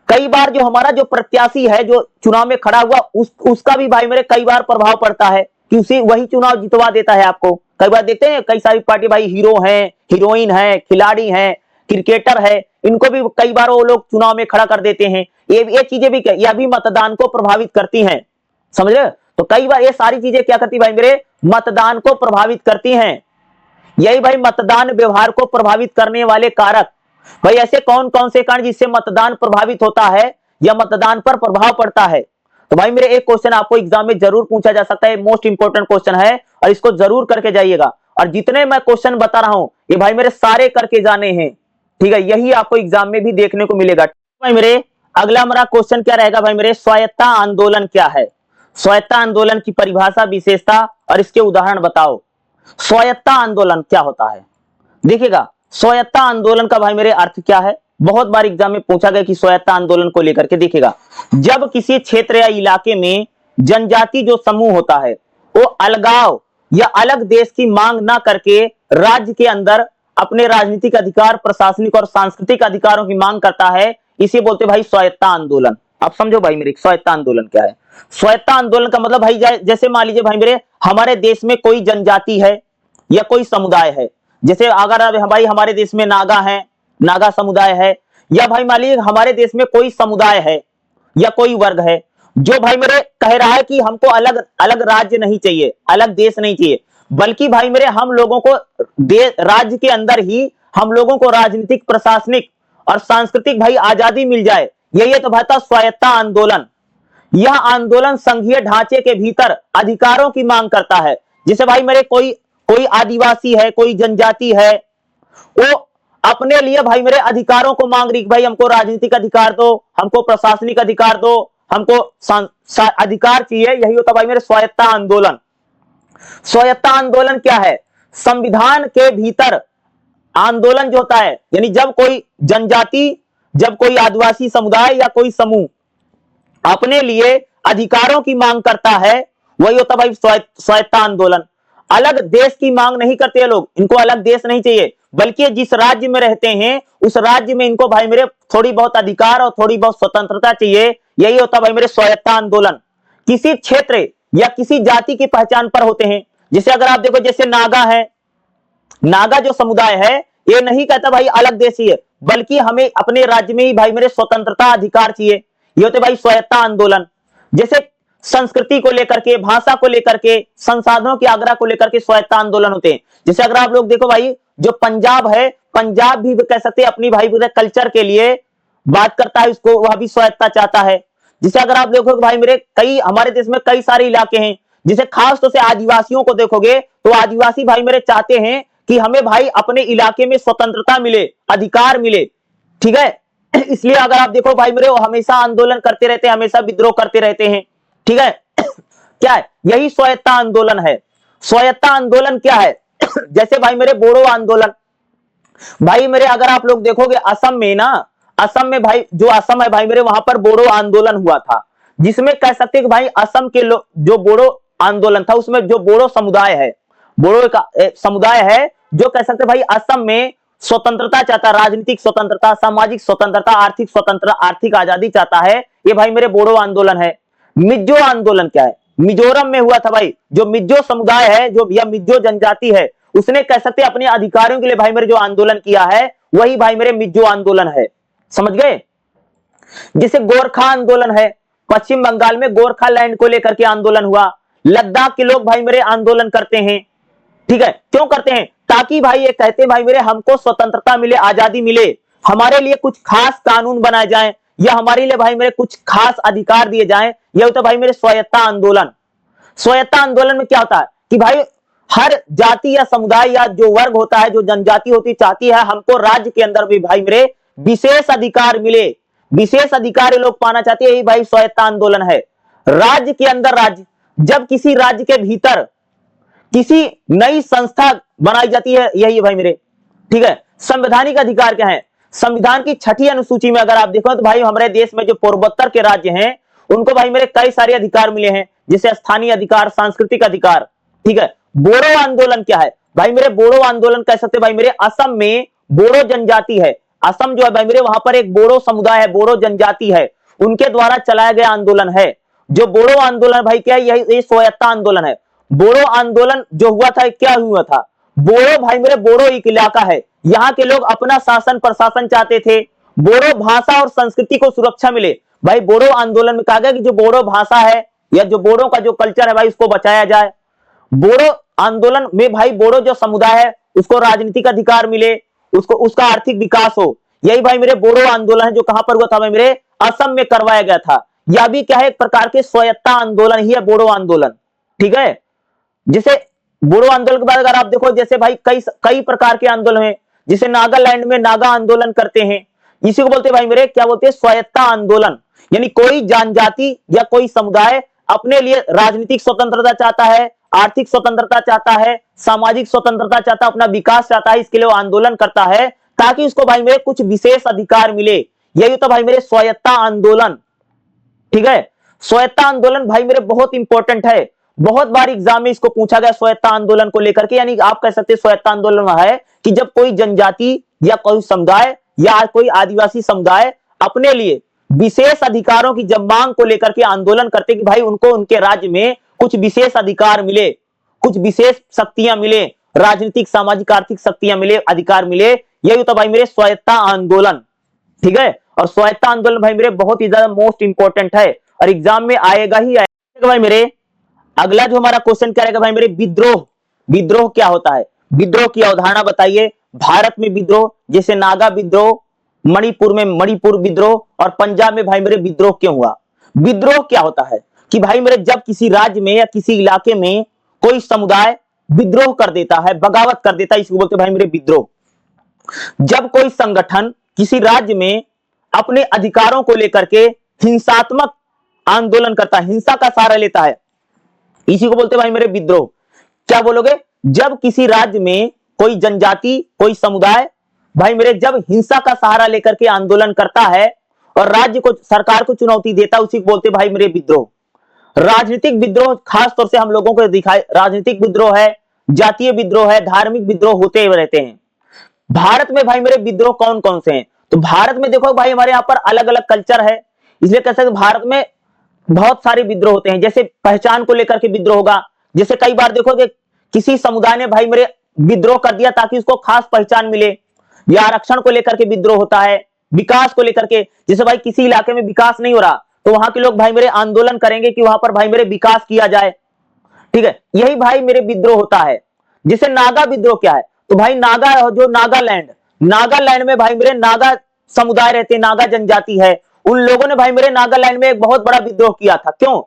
कई बार जो हमारा जो प्रत्याशी है जो चुनाव में खड़ा हुआ उसका भी भाई मेरे कई बार प्रभाव पड़ता है कि उसी वही चुनाव जितवा देता है आपको। कई बार देखते हैं कई सारी पार्टी भाई हीरो हैं, हीरोइन है, खिलाड़ी हैं, क्रिकेटर है, इनको भी कई बार वो लोग चुनाव में खड़ा कर देते हैं। ये चीजें भी यह भी मतदान को प्रभावित करती हैं, समझ रहे। तो कई बार ये सारी चीजें क्या करती भाई मेरे, मतदान को प्रभावित करती हैं। यही भाई मतदान व्यवहार को प्रभावित करने वाले कारक, भाई ऐसे कौन कौन से कारण जिससे मतदान प्रभावित होता है या मतदान पर प्रभाव पड़ता है। तो भाई मेरे एक क्वेश्चन आपको एग्जाम में जरूर पूछा जा सकता है, मोस्ट इंपोर्टेंट क्वेश्चन है और इसको जरूर करके जाइएगा। और जितने मैं क्वेश्चन बता रहा हूं ये भाई मेरे सारे करके जाने हैं, ठीक है, यही आपको एग्जाम में भी देखने को मिलेगा। भाई मेरे अगला हमारा क्वेश्चन क्या रहेगा भाई मेरे, स्वायत्ता आंदोलन क्या है। स्वायत्ता आंदोलन की परिभाषा, विशेषता और इसके उदाहरण बताओ। स्वायत्ता आंदोलन क्या होता है, देखिएगा स्वायत्ता आंदोलन का भाई मेरे अर्थ क्या है। बहुत बार एग्जाम में पूछा गया कि स्वायत्ता आंदोलन को लेकर के, देखिएगा जब किसी क्षेत्र या इलाके में जनजाति जो समूह होता है वो अलगाव या अलग देश की मांग ना करके राज्य के अंदर अपने राजनीतिक अधिकार, प्रशासनिक और सांस्कृतिक अधिकारों की मांग करता है, इसे बोलते भाई स्वायत्ता आंदोलन। अब समझो भाई मेरे स्वायत्ता आंदोलन क्या है। स्वायत्ता आंदोलन का मतलब भाई जैसे मान लीजिए भाई मेरे हमारे देश में कोई जनजाति है या कोई समुदाय है, जैसे अगर भाई हमारे देश में नागा है, नागा समुदाय है, या भाई मान लीजिए हमारे देश में कोई समुदाय है या कोई वर्ग है जो भाई मेरे कह रहा है कि हमको अलग अलग राज्य नहीं चाहिए, अलग देश नहीं चाहिए, बल्कि भाई मेरे हम लोगों को राज्य के अंदर ही हम लोगों को राजनीतिक, प्रशासनिक और सांस्कृतिक भाई आजादी मिल जाए, यही तो भाई था स्वायत्ता आंदोलन। यह आंदोलन संघीय ढांचे के भीतर अधिकारों की मांग करता है। जैसे भाई मेरे कोई आदिवासी है, कोई जनजाति है, वो अपने लिए भाई मेरे अधिकारों को मांग रही, भाई हमको राजनीतिक अधिकार दो, हमको प्रशासनिक अधिकार दो, हमको अधिकार चाहिए, यही होता भाई मेरे स्वायत्ता आंदोलन। स्वायत्ता आंदोलन क्या है, संविधान के भीतर आंदोलन जो होता है, यानी जब कोई जनजाति, जब कोई आदिवासी समुदाय या कोई समूह अपने लिए अधिकारों की मांग करता है, वही होता भाई स्वायत्ता आंदोलन। अलग देश की मांग नहीं करते हैं लोग, इनको अलग देश नहीं चाहिए, बल्कि जिस राज्य में रहते हैं उस राज्य में इनको भाई मेरे थोड़ी बहुत अधिकार और थोड़ी बहुत स्वतंत्रता चाहिए, यही होता भाई मेरे स्वायत्ता आंदोलन। किसी क्षेत्र या किसी जाति की पहचान पर होते हैं। जैसे अगर आप देखो, जैसे नागा है, नागा जो समुदाय है ये नहीं कहता भाई अलग देश चाहिए, बल्कि हमें अपने राज्य में ही भाई मेरे स्वतंत्रता अधिकार चाहिए, ये होते भाई स्वायत्ता आंदोलन। जैसे संस्कृति को लेकर के, भाषा को लेकर के, संसाधनों की आग्रह को लेकर के स्वायत्ता आंदोलन होते हैं। जैसे अगर आप लोग देखो भाई, जो पंजाब है, पंजाब भी कह सकते हैं अपनी भाई कल्चर के लिए बात करता है, उसको वह भी स्वायत्ता चाहता है। जैसे अगर आप देखो भाई मेरे कई हमारे देश में कई सारे इलाके हैं, जिसे खास तौर से आदिवासियों को देखोगे तो आदिवासी भाई मेरे चाहते हैं कि हमें भाई अपने इलाके में स्वतंत्रता मिले, अधिकार मिले, ठीक है। इसलिए अगर आप देखो भाई मेरे वो हमेशा आंदोलन करते रहते हैं, हमेशा विद्रोह करते रहते हैं, ठीक है। क्या है, यही स्वायत्ता आंदोलन है। स्वायत्ता आंदोलन क्या है, जैसे भाई मेरे बोडो आंदोलन, भाई मेरे अगर आप लोग देखोगे असम में ना, असम में भाई जो असम है भाई मेरे वहां पर बोडो आंदोलन हुआ था, जिसमें कह सकते हैं कि भाई असम के लोग, जो बोडो आंदोलन था उसमें जो बोडो समुदाय है, बोडो का समुदाय है जो कह सकते भाई असम में स्वतंत्रता चाहता, राजनीतिक स्वतंत्रता, सामाजिक स्वतंत्रता, आर्थिक स्वतंत्रता, आर्थिक आजादी चाहता है, ये भाई मेरे बोडो आंदोलन है। मिजो आंदोलन क्या है? मिजोरम में हुआ था भाई, जो मिजो समुदाय है, जो या मिजो जनजाति है, उसने कह सकते अपने अधिकारियों के लिए भाई मेरे जो आंदोलन किया है, वही भाई मेरे मिजो आंदोलन है। समझ गए? जिसे गोरखा आंदोलन है, पश्चिम बंगाल में गोरखा लैंड को लेकर के आंदोलन हुआ। लद्दाख के लोग भाई मेरे आंदोलन करते हैं, ठीक है, क्यों करते हैं? ताकि भाई ये कहते हैं भाई मेरे हमको स्वतंत्रता मिले, आजादी मिले, हमारे लिए कुछ खास कानून बनाए जाएं, या हमारे लिए भाई मेरे कुछ खास अधिकार दिए जाएं। यह होता है भाई मेरे स्वायत्ता आंदोलन। स्वायत्ता आंदोलन में क्या होता है कि भाई हर जाति या समुदाय या जो वर्ग होता है, जो जनजाति होती चाहती है हमको राज्य के अंदर भी भाई मेरे विशेष अधिकार मिले, विशेष अधिकार ये लोग पाना चाहते हैं, यही भाई स्वायत्ता आंदोलन है। राज्य के अंदर राज्य, जब किसी राज्य के भीतर किसी नई संस्था बनाई जाती है, यही है भाई मेरे, ठीक है। संवैधानिक अधिकार क्या है? संविधान की 6ठी अनुसूची में अगर आप देखो तो भाई हमारे देश में जो पूर्वोत्तर के राज्य हैं उनको भाई मेरे कई सारे अधिकार मिले हैं, जैसे स्थानीय अधिकार, सांस्कृतिक अधिकार, ठीक है। बोडो आंदोलन क्या है? भाई मेरे बोडो आंदोलन कह सकते भाई मेरे असम में बोडो जनजाति है, असम जो है भाई मेरे वहां पर एक बोडो समुदाय है, बोडो जनजाति है, उनके द्वारा चलाया गया आंदोलन है। जो बोडो आंदोलन भाई क्या है? यही स्वायत्ता आंदोलन है। बोडो आंदोलन जो हुआ था, क्या हुआ था? बोडो भाई मेरे बोडो एक इलाका है, यहाँ के लोग अपना शासन प्रशासन चाहते थे, बोडो भाषा और संस्कृति को सुरक्षा मिले। भाई बोडो आंदोलन में कहा गया कि जो बोडो भाषा है या जो बोडो का जो कल्चर है भाई उसको बचाया जाए। बोडो आंदोलन में भाई बोडो जो समुदाय है उसको राजनीतिक अधिकार मिले, उसको उसका आर्थिक विकास हो। यही भाई मेरे बोडो आंदोलन है, जो कहां पर हुआ था भाई मेरे? असम में करवाया गया था। यह भी क्या है? एक प्रकार के स्वायत्ता आंदोलन ही है बोडो आंदोलन, ठीक है। जिसे बोडो आंदोलन के बाद अगर आप देखो, जैसे भाई कई प्रकार के आंदोलन हैं, जिसे नागालैंड में नागा आंदोलन करते हैं, इसी को बोलते हैं भाई मेरे, क्या बोलते हैं? स्वायत्ता आंदोलन। यानी कोई जनजाति या कोई समुदाय अपने लिए राजनीतिक स्वतंत्रता चाहता है, आर्थिक स्वतंत्रता चाहता है, सामाजिक स्वतंत्रता चाहता है, अपना विकास चाहता है, इसके लिए वो आंदोलन करता है ताकि उसको भाई मेरे कुछ विशेष अधिकार मिले। यही तो भाई मेरे स्वायत्ता आंदोलन, ठीक है। स्वायत्ता आंदोलन भाई मेरे बहुत इंपॉर्टेंट है, बहुत बार एग्जाम में इसको पूछा गया स्वायत्ता आंदोलन को लेकर के। यानी आप कह सकते हैं स्वायत्ता आंदोलन है कि जब कोई जनजाति या कोई समुदाय या कोई आदिवासी समुदाय अपने लिए विशेष अधिकारों की जब मांग को लेकर के आंदोलन करते कि भाई उनको उनके राज्य में कुछ विशेष अधिकार मिले, कुछ विशेष शक्तियां मिले, राजनीतिक सामाजिक आर्थिक शक्तियां मिले, अधिकार मिले, यही होता भाई मेरे स्वायत्ता आंदोलन, ठीक है। और स्वायत्ता आंदोलन भाई मेरे बहुत ही ज्यादा मोस्ट इंपॉर्टेंट है और एग्जाम में आएगा ही आएगा भाई मेरे। अगला जो हमारा क्वेश्चन क्या रहेगा भाई मेरे? विद्रोह। विद्रोह क्या होता है? विद्रोह की अवधारणा बताइए। भारत में विद्रोह, जैसे नागा विद्रोह, मणिपुर में मणिपुर विद्रोह और पंजाब में भाई मेरे विद्रोह क्यों हुआ? विद्रोह क्या होता है कि भाई मेरे जब किसी राज्य में या किसी इलाके में कोई समुदाय विद्रोह कर देता है, बगावत कर देता है, इसको बोलते भाई मेरे विद्रोह। जब कोई संगठन किसी राज्य में अपने अधिकारों को लेकर के हिंसात्मक आंदोलन करता है, हिंसा का सहारा लेता है, इसी को बोलते भाई मेरे विद्रोह। क्या बोलोगे? जब किसी राज्य में कोई जनजाति, कोई समुदाय भाई मेरे जब हिंसा का सहारा लेकर के आंदोलन करता है और राज्य को, सरकार को चुनौती देता है, उसी को बोलते भाई मेरे विद्रोह। राजनीतिक विद्रोह खास तौर से हम लोगों को दिखाए, राजनीतिक विद्रोह है, जातीय विद्रोह है, धार्मिक विद्रोह होते हुए रहते हैं। भारत में भाई मेरे विद्रोह कौन कौन से हैं? तो भारत में देखो भाई हमारे यहाँ पर अलग अलग कल्चर है, इसलिए कह सकते भारत में बहुत सारे विद्रोह होते हैं। जैसे पहचान को लेकर के विद्रोह होगा, जैसे कई बार देखोगे किसी समुदाय ने भाई मेरे विद्रोह कर दिया ताकि उसको खास पहचान मिले, या आरक्षण को लेकर के विद्रोह होता है, विकास को लेकर के, जैसे भाई किसी इलाके में विकास नहीं हो रहा तो वहां के लोग भाई मेरे आंदोलन करेंगे कि वहां पर भाई मेरे विकास किया जाए, ठीक है, यही भाई मेरे विद्रोह होता है। जिसे नागा विद्रोह क्या है? तो भाई नागा, जो नागालैंड, नागालैंड में भाई मेरे नागा समुदाय रहते, नागा जनजाति है, उन लोगों ने भाई मेरे नागालैंड में एक बहुत बड़ा विद्रोह किया था। क्यों?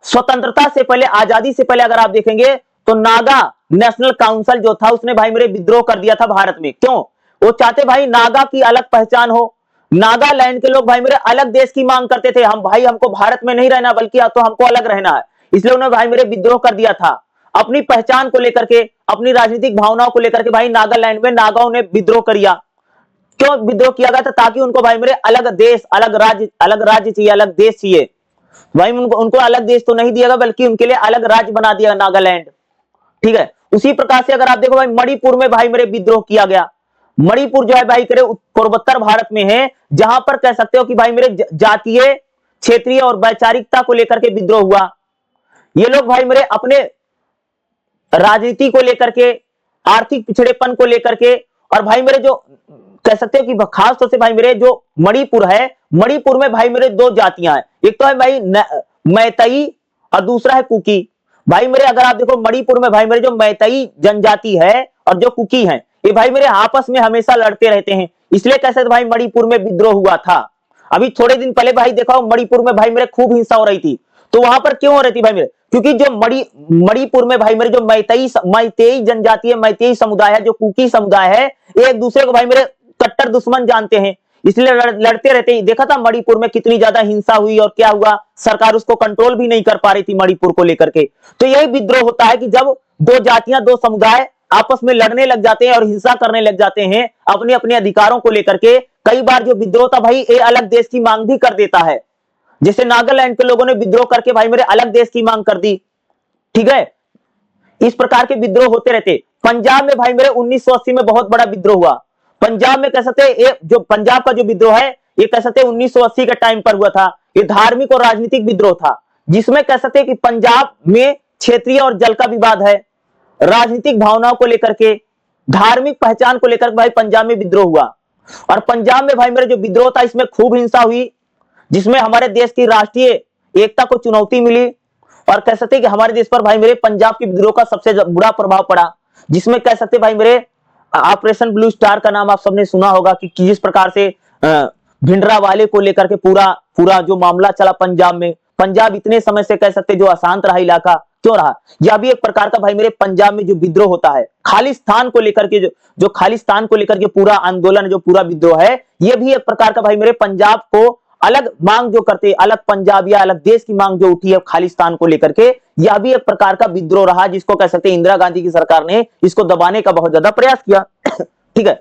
स्वतंत्रता से पहले, आजादी से पहले अगर आप देखेंगे तो नागा नेशनल काउंसिल जो था उसने भाई मेरे विद्रोह कर दिया था भारत में। क्यों? वो चाहते भाई नागा की अलग पहचान हो, नागालैंड के लोग भाई मेरे अलग देश की मांग करते थे, हम भाई हमको भारत में नहीं रहना बल्कि तो हमको अलग रहना है, इसलिए उन्होंने भाई मेरे विद्रोह कर दिया था अपनी पहचान को लेकर के, अपनी राजनीतिक भावनाओं को लेकर के। भाई नागालैंड में नागाओं ने विद्रोह किया। क्यों विद्रोह किया गया था? ताकि उनको भाई मेरे अलग देश, अलग राज्य चाहिए, अलग देश चाहिए। भाई उनको अलग देश तो नहीं दिया गया बल्कि उनके लिए अलग राज्य बना दिया नागालैंड, ठीक है। उसी प्रकार से अगर आप देखो भाई मणिपुर में भाई मेरे विद्रोह किया गया, मणिपुर जो है भाई करे पूर्वोत्तर भारत में है, जहां पर कह सकते हो कि भाई मेरे जातीय, क्षेत्रीय और वैचारिकता को लेकर के विद्रोह हुआ। ये लोग भाई मेरे अपने राजनीति को लेकर के, आर्थिक पिछड़ेपन को लेकर के, और भाई मेरे जो कह सकते हो कि खास तौर से भाई मेरे जो मणिपुर है, मणिपुर में भाई मेरे दो जातियां हैं, एक तो है भाई मैतेई और दूसरा है कुकी। भाई मेरे अगर आप देखो मणिपुर में भाई मेरे जो मैतेई जनजाति है और जो कुकी है, ये भाई मेरे आपस में हमेशा लड़ते रहते हैं, इसलिए कह सकते भाई मणिपुर में विद्रोह हुआ था। अभी थोड़े दिन पहले भाई देखा मणिपुर में भाई मेरे खूब हिंसा हो रही थी, तो वहां पर क्यों हो रही थी भाई मेरे, क्योंकि जो मणिपुर में भाई मेरे जो मैतेई जनजाति है, मैतेई समुदाय है, जो कुकी समुदाय है, एक दूसरे को भाई मेरे कट्टर दुश्मन जानते हैं, इसलिए लड़ते रहते हैं। देखा था मणिपुर में कितनी ज्यादा हिंसा हुई और क्या हुआ, सरकार उसको कंट्रोल भी नहीं कर पा रही थी मणिपुर को लेकर के। तो यही विद्रोह होता है कि जब दो जातियां, दो समुदाय आपस में लड़ने लग जाते हैं और हिंसा करने लग जाते हैं अपने अपने अधिकारों को लेकर के। कई बार जो विद्रोह था भाई ये अलग देश की मांग भी कर देता है, जैसे नागालैंड के लोगों ने विद्रोह करके भाई मेरे अलग देश की मांग कर दी, ठीक है। इस प्रकार के विद्रोह होते रहते। पंजाब में भाई मेरे 1980 में बहुत बड़ा विद्रोह हुआ। पंजाब में कह सकते हैं जो पंजाब का जो विद्रोह है, ये कह सकते हैं 1980 के टाइम पर हुआ था। ये धार्मिक और राजनीतिक विद्रोह था, जिसमें कह सकते हैं कि पंजाब में क्षेत्रीय और जल का विवाद है, राजनीतिक भावनाओं को लेकर के, धार्मिक पहचान को लेकर भाई पंजाब में विद्रोह हुआ। और पंजाब में भाई मेरे जो विद्रोह था, इसमें खूब हिंसा हुई, जिसमें हमारे देश की राष्ट्रीय एकता को चुनौती मिली। और कह सकते हैं कि हमारे देश पर भाई मेरे पंजाब के विद्रोह का सबसे बुरा प्रभाव पड़ा, जिसमें कह सकते भाई मेरे ऑपरेशन ब्लू स्टार का नाम आप सबने सुना होगा कि जिस प्रकार से भिंडरावाले को लेकर के पूरा जो मामला चला पंजाब में। पंजाब इतने समय से कह सकते जो अशांत रहा इलाका, क्यों रहा, यह भी एक प्रकार का भाई मेरे पंजाब में जो विद्रोह होता है खालिस्तान को लेकर के, जो खालिस्तान को लेकर के पूरा आंदोलन, जो पूरा विद्रोह है, यह भी एक प्रकार का भाई मेरे पंजाब को अलग मांग जो करते, अलग पंजाब या अलग देश की मांग जो उठी है खालिस्तान को लेकर के, यह भी एक प्रकार का विद्रोह रहा, जिसको कह सकते हैं इंदिरा गांधी की सरकार ने इसको दबाने का बहुत ज्यादा प्रयास किया। ठीक है,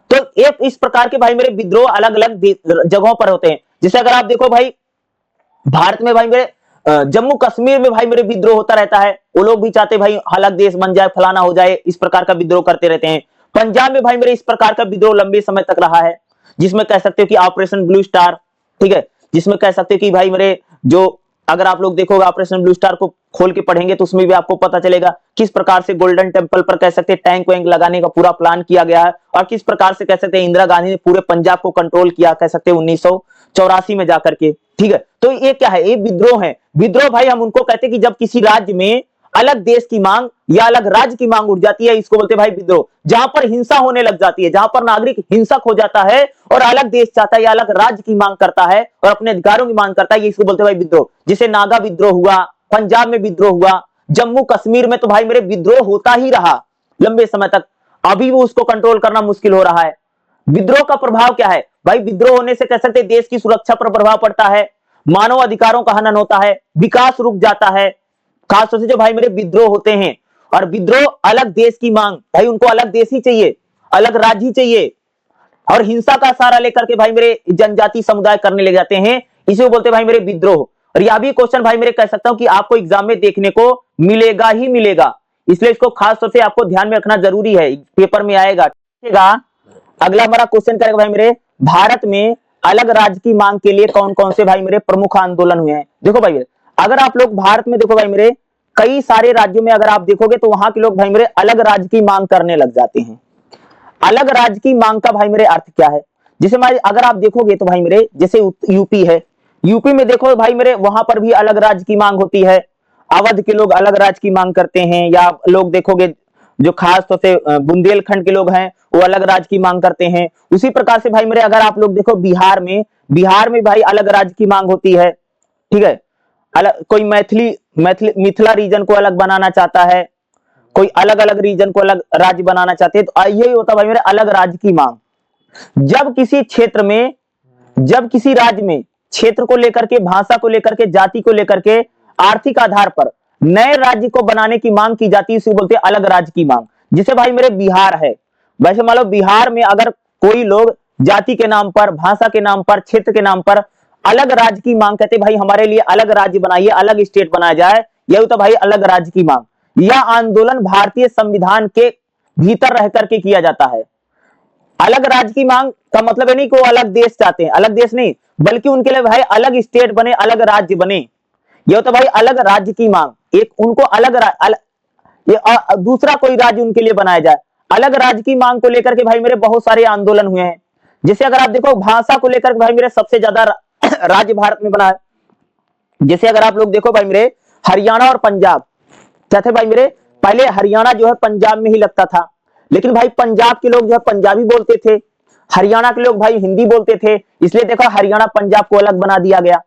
तो एक इस प्रकार के भाई मेरे विद्रोह अलग अलग जगहों पर होते हैं। जैसे अगर आप देखो भाई भारत में भाई मेरे जम्मू कश्मीर में भाई मेरे विद्रोह होता रहता है, वो लोग भी चाहते भाई अलग देश बन जाए, फलाना हो जाए, इस प्रकार का विद्रोह करते रहते हैं। पंजाब में भाई मेरे इस प्रकार का विद्रोह लंबे समय तक रहा है, जिसमें कह सकते हो कि ऑपरेशन ब्लू स्टार, ठीक है, जिसमें कह सकते हो कि भाई मेरे जो अगर आप लोग देखोगे ऑपरेशन ब्लू स्टार को खोल के पढ़ेंगे तो उसमें भी आपको पता चलेगा किस प्रकार से गोल्डन टेंपल पर कह सकते हैं टैंक वैंक लगाने का पूरा प्लान किया गया है, और किस प्रकार से कह सकते हैं इंदिरा गांधी ने पूरे पंजाब को कंट्रोल किया, कह सकते हैं 1984 में जाकर के। ठीक है, तो ये क्या है, ये विद्रोह है। विद्रोह भाई हम उनको कहते हैं कि जब किसी राज्य में अलग देश की मांग या अलग राज्य की मांग उठ जाती है, इसको बोलते हैं भाई विद्रोह। जहां पर हिंसा होने लग जाती है, जहां पर नागरिक हिंसक हो जाता है और अलग देश चाहता है या अलग राज्य की मांग करता है और अपने अधिकारों की मांग करता है, ये इसको बोलते हैं भाई विद्रोह। जैसे नागा विद्रोह हुआ, पंजाब में विद्रोह हुआ, जम्मू कश्मीर में तो भाई मेरे विद्रोह होता ही रहा लंबे समय तक, अभी भी उसको कंट्रोल करना मुश्किल हो रहा है। विद्रोह का प्रभाव क्या है भाई, विद्रोह होने से कह सकते हैं देश की सुरक्षा पर प्रभाव पड़ता है, मानव अधिकारों का हनन होता है, विकास रुक जाता है। खासतौर से जो भाई मेरे विद्रोह होते हैं, और विद्रोह अलग देश की मांग, भाई उनको अलग देश ही चाहिए, अलग राज्य ही चाहिए, और हिंसा का सहारा लेकर के भाई मेरे जनजाति समुदाय करने लग जाते हैं, इसे बोलते हैं भाई मेरे विद्रोह। और यह भी क्वेश्चन भाई मेरे कह सकता हूं कि आपको एग्जाम में देखने को मिलेगा ही मिलेगा, इसलिए इसको खासतौर से आपको ध्यान में रखना जरूरी है, पेपर में आएगा। अगला हमारा क्वेश्चन करेगा भाई मेरे, भारत में अलग राज्य की मांग के लिए कौन कौन से भाई मेरे प्रमुख आंदोलन हुए हैं। देखो भाई अगर आप लोग भारत में देखो भाई मेरे कई सारे राज्यों में अगर आप देखोगे तो वहां के लोग भाई मेरे अलग राज्य की मांग करने लग जाते हैं। अलग राज्य की मांग का भाई मेरे अर्थ क्या है, जैसे अगर आप देखोगे तो भाई मेरे जैसे यूपी है, यूपी में देखो भाई मेरे वहां पर भी अलग राज्य की मांग होती है, अवध के लोग अलग राज्य की मांग करते हैं, या लोग देखोगे जो खास तौर से बुंदेलखंड के लोग हैं वो अलग राज्य की मांग करते हैं। उसी प्रकार से भाई मेरे अगर आप लोग देखो बिहार में भाई अलग राज्य की मांग होती है, ठीक है, अलग कोई मिथिला रीजन को अलग बनाना चाहता है, कोई अलग अलग रीजन को अलग राज्य बनाना चाहते हैं, तो यही होता भाई मेरे अलग राज्य की मांग। जब किसी क्षेत्र में, जब किसी राज्य में क्षेत्र को लेकर के, भाषा को लेकर के, जाति को लेकर के, आर्थिक आधार पर नए राज्य को बनाने की मांग की जाती है, इसे बोलते हैं अलग राज्य की मांग। जैसे भाई मेरे बिहार है, वैसे मान लो बिहार में अगर कोई लोग जाति के नाम पर, भाषा के नाम पर, क्षेत्र के नाम पर अलग राज्य की मांग करते, भाई हमारे लिए अलग राज्य बनाइए, अलग स्टेट बनाया जाए, यही तो भाई अलग राज्य की मांग। यह आंदोलन भारतीय संविधान के भीतर रह करके किया जाता है। अलग राज्य की मांग का मतलब है नहीं कि वो अलग देश चाहते हैं, अलग देश नहीं, बल्कि उनके लिए भाई अलग स्टेट बने, अलग राज्य बने। ये होता भाई अलग राज्य की मांग, एक उनको दूसरा कोई राज्य उनके लिए बनाया जाए। अलग राज्य की मांग को लेकर के भाई मेरे बहुत सारे आंदोलन हुए हैं। जैसे अगर आप देखो भाषा को लेकर भाई मेरे सबसे ज्यादा राज्य भारत में बना है। जैसे अगर आप लोग देखो भाई मेरे हरियाणा और पंजाब क्या थे भाई मेरे, पहले हरियाणा जो है पंजाब में ही लगता था, लेकिन भाई पंजाब के लोग जो है पंजाबी बोलते थे, हरियाणा के लोग भाई हिंदी बोलते थे, इसलिए देखो हरियाणा पंजाब को अलग बना दिया गया।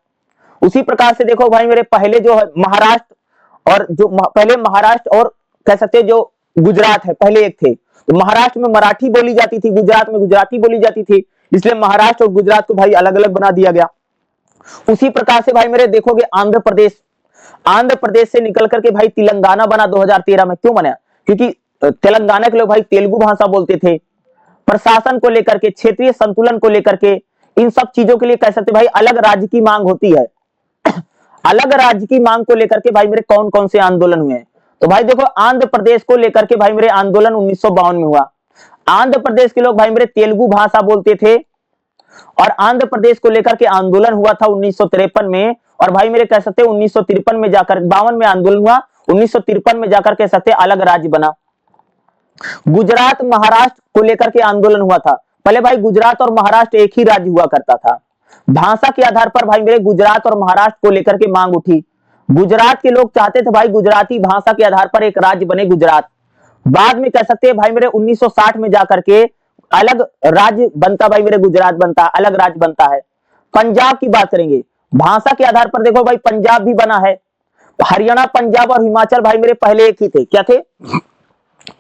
उसी प्रकार से देखो भाई मेरे पहले जो है महाराष्ट्र और जो पहले महाराष्ट्र और कह सकते जो गुजरात है पहले एक थे, तो महाराष्ट्र में मराठी बोली जाती थी, गुजरात में गुजराती बोली जाती थी, इसलिए महाराष्ट्र और गुजरात को भाई अलग अलग बना दिया गया। उसी प्रकार से भाई मेरे देखोगे आंध्र प्रदेश, आंध्र प्रदेश से निकल करके भाई तेलंगाना बना 2013 में। क्यों बना? क्योंकि तेलंगाना के लोग भाई तेलुगु भाषा बोलते थे। प्रशासन को लेकर के, क्षेत्रीय संतुलन को लेकर के, इन सब चीजों के लिए कह सकते भाई अलग राज्य की मांग होती है। अलग राज्य की मांग को लेकर के भाई मेरे कौन कौन से आंदोलन हुए हैं? तो भाई देखो आंध्र प्रदेश को लेकर के भाई मेरे आंदोलन 1952 में हुआ। आंध्र प्रदेश के लोग भाई मेरे तेलुगु भाषा बोलते थे और आंध्र प्रदेश को लेकर के आंदोलन हुआ था 1953 में। और भाई मेरे कह सकते 1953 में जाकर 52 में आंदोलन हुआ, 1953 में जाकर कह सकते अलग राज्य बना। गुजरात महाराष्ट्र को लेकर के आंदोलन हुआ था। पहले भाई गुजरात और महाराष्ट्र एक ही राज्य हुआ करता था। भाषा के आधार पर भाई मेरे गुजरात और महाराष्ट्र को लेकर के मांग उठी। गुजरात के लोग चाहते थे भाई गुजराती भाषा के आधार पर एक राज्य बने गुजरात। बाद में कह सकते हैं भाई मेरे 1960 में जाकर के अलग राज्य बनता, भाई मेरे गुजरात बनता, अलग राज्य बनता है। पंजाब की बात करेंगे, भाषा के आधार पर देखो भाई पंजाब भी बना है। हरियाणा पंजाब और हिमाचल भाई मेरे पहले एक ही थे। क्या थे?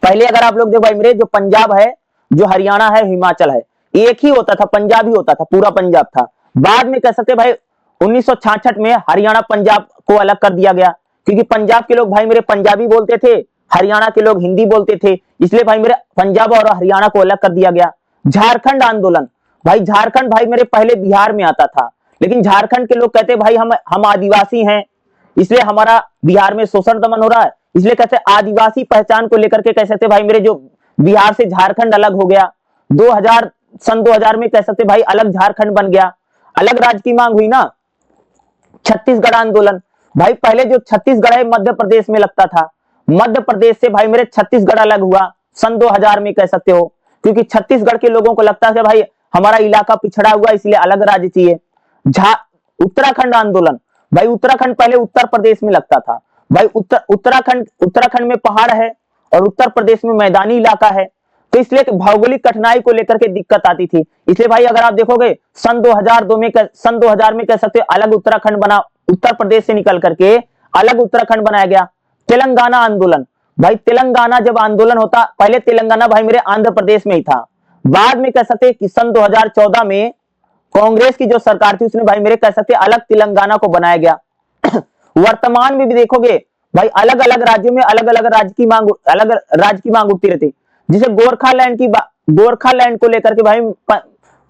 पहले अगर आप लोग देखो भाई मेरे जो पंजाब है, जो हरियाणा है, हिमाचल है, एक ही होता था, पंजाब ही होता था, पूरा पंजाब था। बाद में कह सकते भाई 1966 में हरियाणा पंजाब को अलग कर दिया गया, क्योंकि पंजाब के लोग भाई मेरे पंजाबी बोलते थे, हरियाणा के लोग हिंदी बोलते थे, इसलिए भाई मेरे पंजाब और हरियाणा को अलग कर दिया गया। झारखंड आंदोलन, भाई झारखंड भाई मेरे पहले बिहार में आता था, लेकिन झारखंड के लोग कहते भाई हम आदिवासी हैं, इसलिए हमारा बिहार में शोषण दमन हो रहा है, इसलिए कहते आदिवासी पहचान को लेकर के कह सकते भाई मेरे जो बिहार से झारखंड अलग हो गया। 2000 में कह सकते भाई अलग झारखंड बन गया। अलग राज्य की मांग हुई ना। छत्तीसगढ़ आंदोलन, भाई पहले जो छत्तीसगढ़ है मध्य प्रदेश में लगता था, मध्य प्रदेश से भाई मेरे छत्तीसगढ़ अलग हुआ सन 2000 में कह सकते हो, क्योंकि छत्तीसगढ़ के लोगों को लगता है भाई हमारा इलाका पिछड़ा हुआ, इसलिए अलग राज्य चाहिए। उत्तराखंड आंदोलन, भाई उत्तराखंड पहले उत्तर प्रदेश में लगता था। भाई उत्तराखंड में पहाड़ है और उत्तर प्रदेश में मैदानी इलाका है, तो इसलिए भौगोलिक कठिनाई को लेकर के दिक्कत आती थी। इसलिए भाई अगर आप देखोगे सन 2000 में कह सकते अलग उत्तराखंड बना, उत्तर प्रदेश से निकल करके अलग उत्तराखंड बनाया गया। तेलंगाना आंदोलन, भाई तेलंगाना जब आंदोलन होता, पहले तेलंगाना भाई मेरे आंध्र प्रदेश में ही था। बाद में कह सकते कि सन 2014 में कांग्रेस की जो सरकार थी उसने भाई मेरे कह सकते अलग तेलंगाना को बनाया गया। वर्तमान में भी देखोगे भाई अलग अलग राज्यों में अलग अलग राज्य की मांग उठती रहती। जिसे गोरखालैंड को लेकर के भाई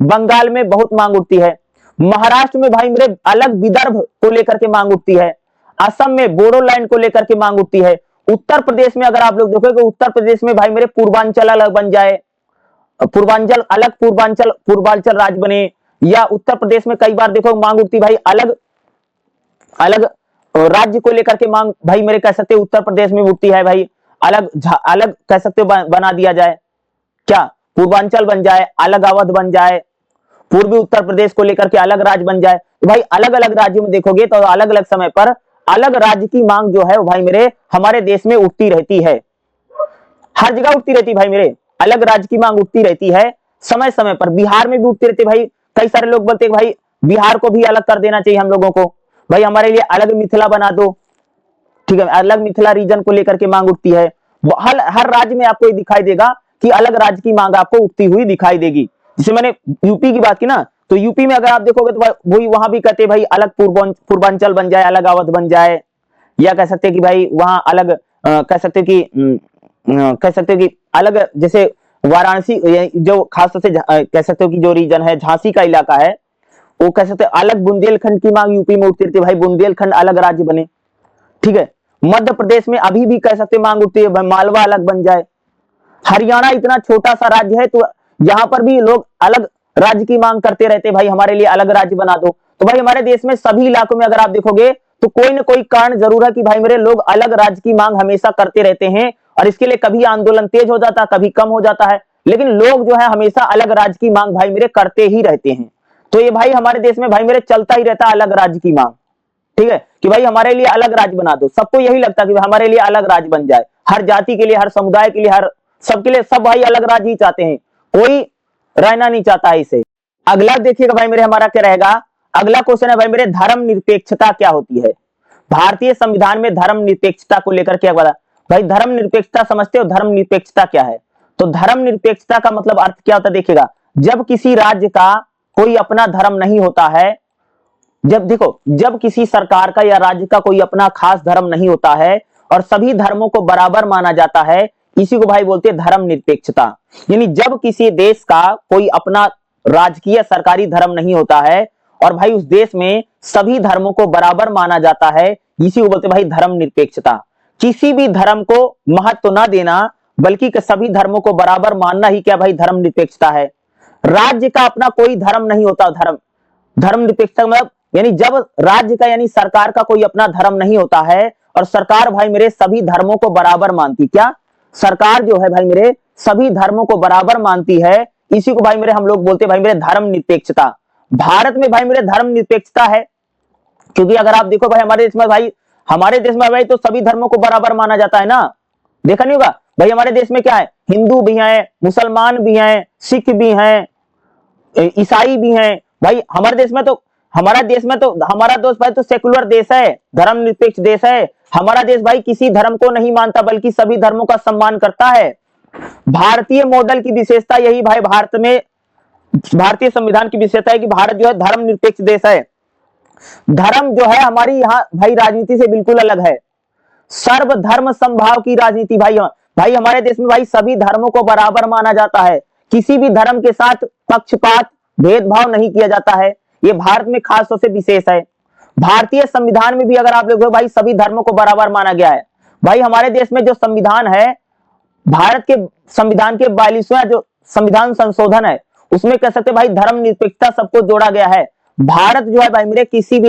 बंगाल में बहुत मांग उठती है। महाराष्ट्र में भाई मेरे अलग विदर्भ को लेकर के मांग उठती है। असम में बोडोलैंड को लेकर के मांग उठती है। उत्तर प्रदेश में अगर आप लोग देखोगे उत्तर प्रदेश में भाई मेरे पूर्वांचल अलग बन जाए, पूर्वांचल राज्य बने, या उत्तर प्रदेश में कई बार देखो मांग उठती भाई अलग अलग राज्य को लेकर के मांग भाई मेरे कह सकते उत्तर प्रदेश में उठती है भाई अलग कह सकते बना दिया जाए, क्या पूर्वांचल बन जाए, अलग अवध बन जाए, पूर्वी उत्तर प्रदेश को लेकर के अलग राज्य बन जाए। तो भाई अलग अलग राज्यों में देखोगे तो अलग अलग समय पर अलग राज्य की मांग जो है वो भाई मेरे हमारे देश में उठती रहती है। हर जगह उठती रहती भाई मेरे, अलग राज्य की मांग उठती रहती है समय समय पर। बिहार में भी उठती रहती भाई। कई सारे लोग बोलते भाई बिहार को भी अलग कर देना चाहिए हम लोगों को, भाई हमारे लिए अलग मिथिला बना दो, ठीक है, अलग मिथिला रीजन को लेकर के मांग उठती है। हर राज्य में आपको दिखाई देगा कि अलग राज्य की मांग आपको उठती हुई दिखाई देगी। जैसे मैंने यूपी की बात की ना, तो यूपी में अगर आप देखोगे तो वही वहां भी कहते भाई अलग पूर्वांचल बन जाए, अलग अवध बन जाए, या कह सकते कि भाई वहां अलग कह सकते कि अलग, जैसे वाराणसी जो खास तौर से कह सकते हो कि जो रीजन है झांसी का इलाका है, वो कह सकते अलग बुंदेलखंड की मांग यूपी में उठती रहती है, भाई बुंदेलखंड अलग राज्य बने, ठीक है। मध्य प्रदेश में अभी भी कह सकते मांग उठती है मालवा अलग बन जाए। हरियाणा इतना छोटा सा राज्य है तो यहाँ पर भी लोग अलग राज्य की मांग करते रहते, भाई हमारे लिए अलग राज्य बना दो। तो भाई हमारे देश में सभी इलाकों में अगर आप देखोगे तो कोई ना कोई कारण जरूर है कि भाई मेरे लोग अलग राज्य की मांग हमेशा करते रहते हैं, और इसके लिए कभी आंदोलन तेज हो जाता है, कभी कम हो जाता है, लेकिन लोग जो है हमेशा अलग राज्य की मांग भाई मेरे करते ही रहते हैं। तो ये भाई हमारे देश में भाई मेरे चलता ही रहता है अलग राज्य की मांग, ठीक है, कि भाई हमारे लिए अलग राज्य बना दो। सबको यही लगता है कि हमारे लिए अलग राज्य बन जाए, हर जाति के लिए, हर समुदाय के लिए, हर सबके लिए, सब भाई अलग राज्य ही चाहते हैं, कोई रहना नहीं चाहता है इसे। अगला देखिएगा भाई मेरे हमारा क्या रहेगा, अगला क्वेश्चन है भाई मेरे धर्मनिरपेक्षता क्या होती है। भारतीय संविधान में धर्मनिरपेक्षता को लेकर क्या बता, भाई धर्मनिरपेक्षता समझते हो, धर्मनिरपेक्षता क्या है? तो धर्मनिरपेक्षता का मतलब अर्थ क्या होता है, देखिएगा, जब किसी राज्य का कोई अपना धर्म नहीं होता है, जब देखो, जब किसी सरकार का या राज्य का कोई अपना खास धर्म नहीं होता है और सभी धर्मों को बराबर माना जाता है, इसी को भाई बोलते हैं धर्मनिरपेक्षता। यानी जब किसी देश का कोई अपना राजकीय सरकारी धर्म नहीं होता है और भाई उस देश में सभी धर्मों को बराबर माना जाता है, इसी को बोलते हैं भाई धर्मनिरपेक्षता। किसी भी धर्म को महत्व ना देना बल्कि सभी धर्मों को बराबर मानना ही क्या भाई धर्मनिरपेक्षता है। राज्य का अपना कोई धर्म नहीं होता, धर्मनिरपेक्षता मतलब यानी जब राज्य का यानी सरकार का कोई अपना धर्म नहीं होता है और सरकार भाई मेरे सभी धर्मों को बराबर मानती, क्या सरकार जो है भाई मेरे सभी धर्मों को बराबर मानती है, इसी को भाई मेरे हम लोग बोलते हैं भाई मेरे धर्मनिरपेक्षता। भारत में भाई मेरे धर्मनिरपेक्षता है क्योंकि अगर आप देखो भाई हमारे देश में भाई तो सभी धर्मों को बराबर माना जाता है ना, देखा नहीं होगा भाई हमारे देश में क्या है, हिंदू भी हैं, मुसलमान भी हैं, सिख भी हैं, ईसाई भी हैं। भाई हमारे देश में तो हमारा दोस्त भाई तो सेकुलर देश है, धर्मनिरपेक्ष देश है। हमारा देश भाई किसी धर्म को नहीं मानता बल्कि सभी धर्मों का सम्मान करता है। भारतीय मॉडल की विशेषता यही भाई भारतीय संविधान की विशेषता है कि भारत जो है धर्मनिरपेक्ष देश है। धर्म जो है हमारी यहाँ भाई राजनीति से बिल्कुल अलग है, सर्वधर्म समभाव की राजनीति। भाई हमारे देश में भाई सभी धर्मों को बराबर माना जाता है, किसी भी धर्म के साथ पक्षपात भेदभाव नहीं किया जाता है, ये भारत में खास तौर से विशेष है। भारतीय संविधान में भी अगर आप लोग भाई सभी धर्मों को बराबर माना गया है। भाई हमारे देश में जो संविधान है, भारत के संविधान के 42वां जो संविधान संशोधन है, उसमें कह सकते भाई धर्मनिरपेक्षता सबको जोड़ा गया है। भारत जो है भाई मेरे किसी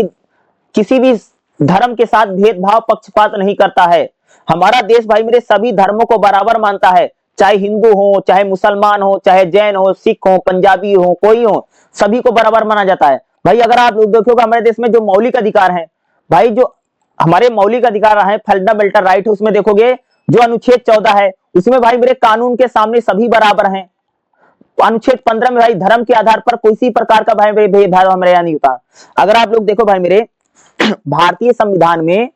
भी धर्म के साथ भेदभाव पक्षपात नहीं करता है। हमारा देश भाई मेरे सभी धर्मों को बराबर मानता है, चाहे हिंदू हो, चाहे मुसलमान हो, चाहे जैन हो, सिख हो, पंजाबी हो, कोई हो, सभी को बराबर माना जाता है। भाई अगर आप देखोगे हमारे देश में जो मौलिक अधिकार हैं, भाई जो हमारे मौलिक अधिकार हैं, फंडामेंटल राइट, उसमें देखोगे जो अनुच्छेद 14 है, उसमें भाई मेरे कानून के सामने सभी बराबर हैं। अनुच्छेद 15 में भाई धर्म के आधार पर किसी प्रकार का भाई मेरे भेदभाव हमारे यहाँ नहीं होता। अगर आप लोग देखो भाई मेरे भारतीय संविधान में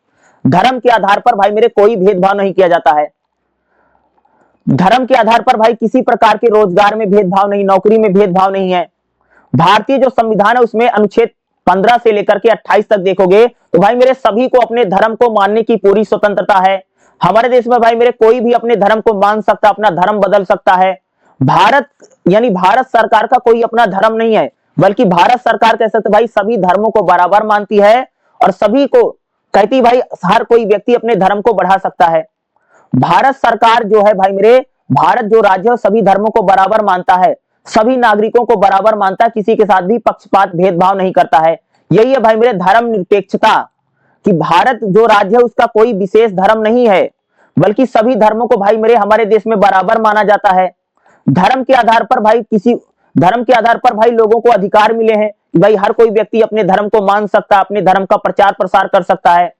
धर्म के आधार पर भाई मेरे कोई भेदभाव नहीं किया जाता है। धर्म के आधार पर भाई किसी प्रकार के रोजगार में भेदभाव नहीं, नौकरी में भेदभाव नहीं है। भारतीय जो संविधान है उसमें अनुच्छेद 15 से लेकर के 28 तक देखोगे तो भाई मेरे सभी को अपने धर्म को मानने की पूरी स्वतंत्रता है। हमारे देश में भाई मेरे कोई भी अपने धर्म को मान सकता, अपना धर्म बदल सकता है। भारत यानी भारत सरकार का कोई अपना धर्म नहीं है, बल्कि भारत सरकार कह सकते भाई सभी धर्मों को बराबर मानती है और सभी को कहती भाई हर कोई व्यक्ति अपने धर्म को बढ़ा सकता है। भारत सरकार जो है भाई मेरे, भारत जो राज्य है सभी धर्मों को बराबर मानता है, सभी नागरिकों को बराबर मानता है, किसी के साथ भी पक्षपात भेदभाव नहीं करता है। यही है भाई मेरे धर्मनिरपेक्षता, कि भारत जो राज्य है उसका कोई विशेष धर्म नहीं है बल्कि सभी धर्मों को भाई मेरे हमारे देश में बराबर माना जाता है। धर्म के आधार पर भाई लोगों को अधिकार मिले हैं, भाई हर कोई व्यक्ति अपने धर्म को मान सकता है, अपने धर्म का प्रचार प्रसार कर सकता है।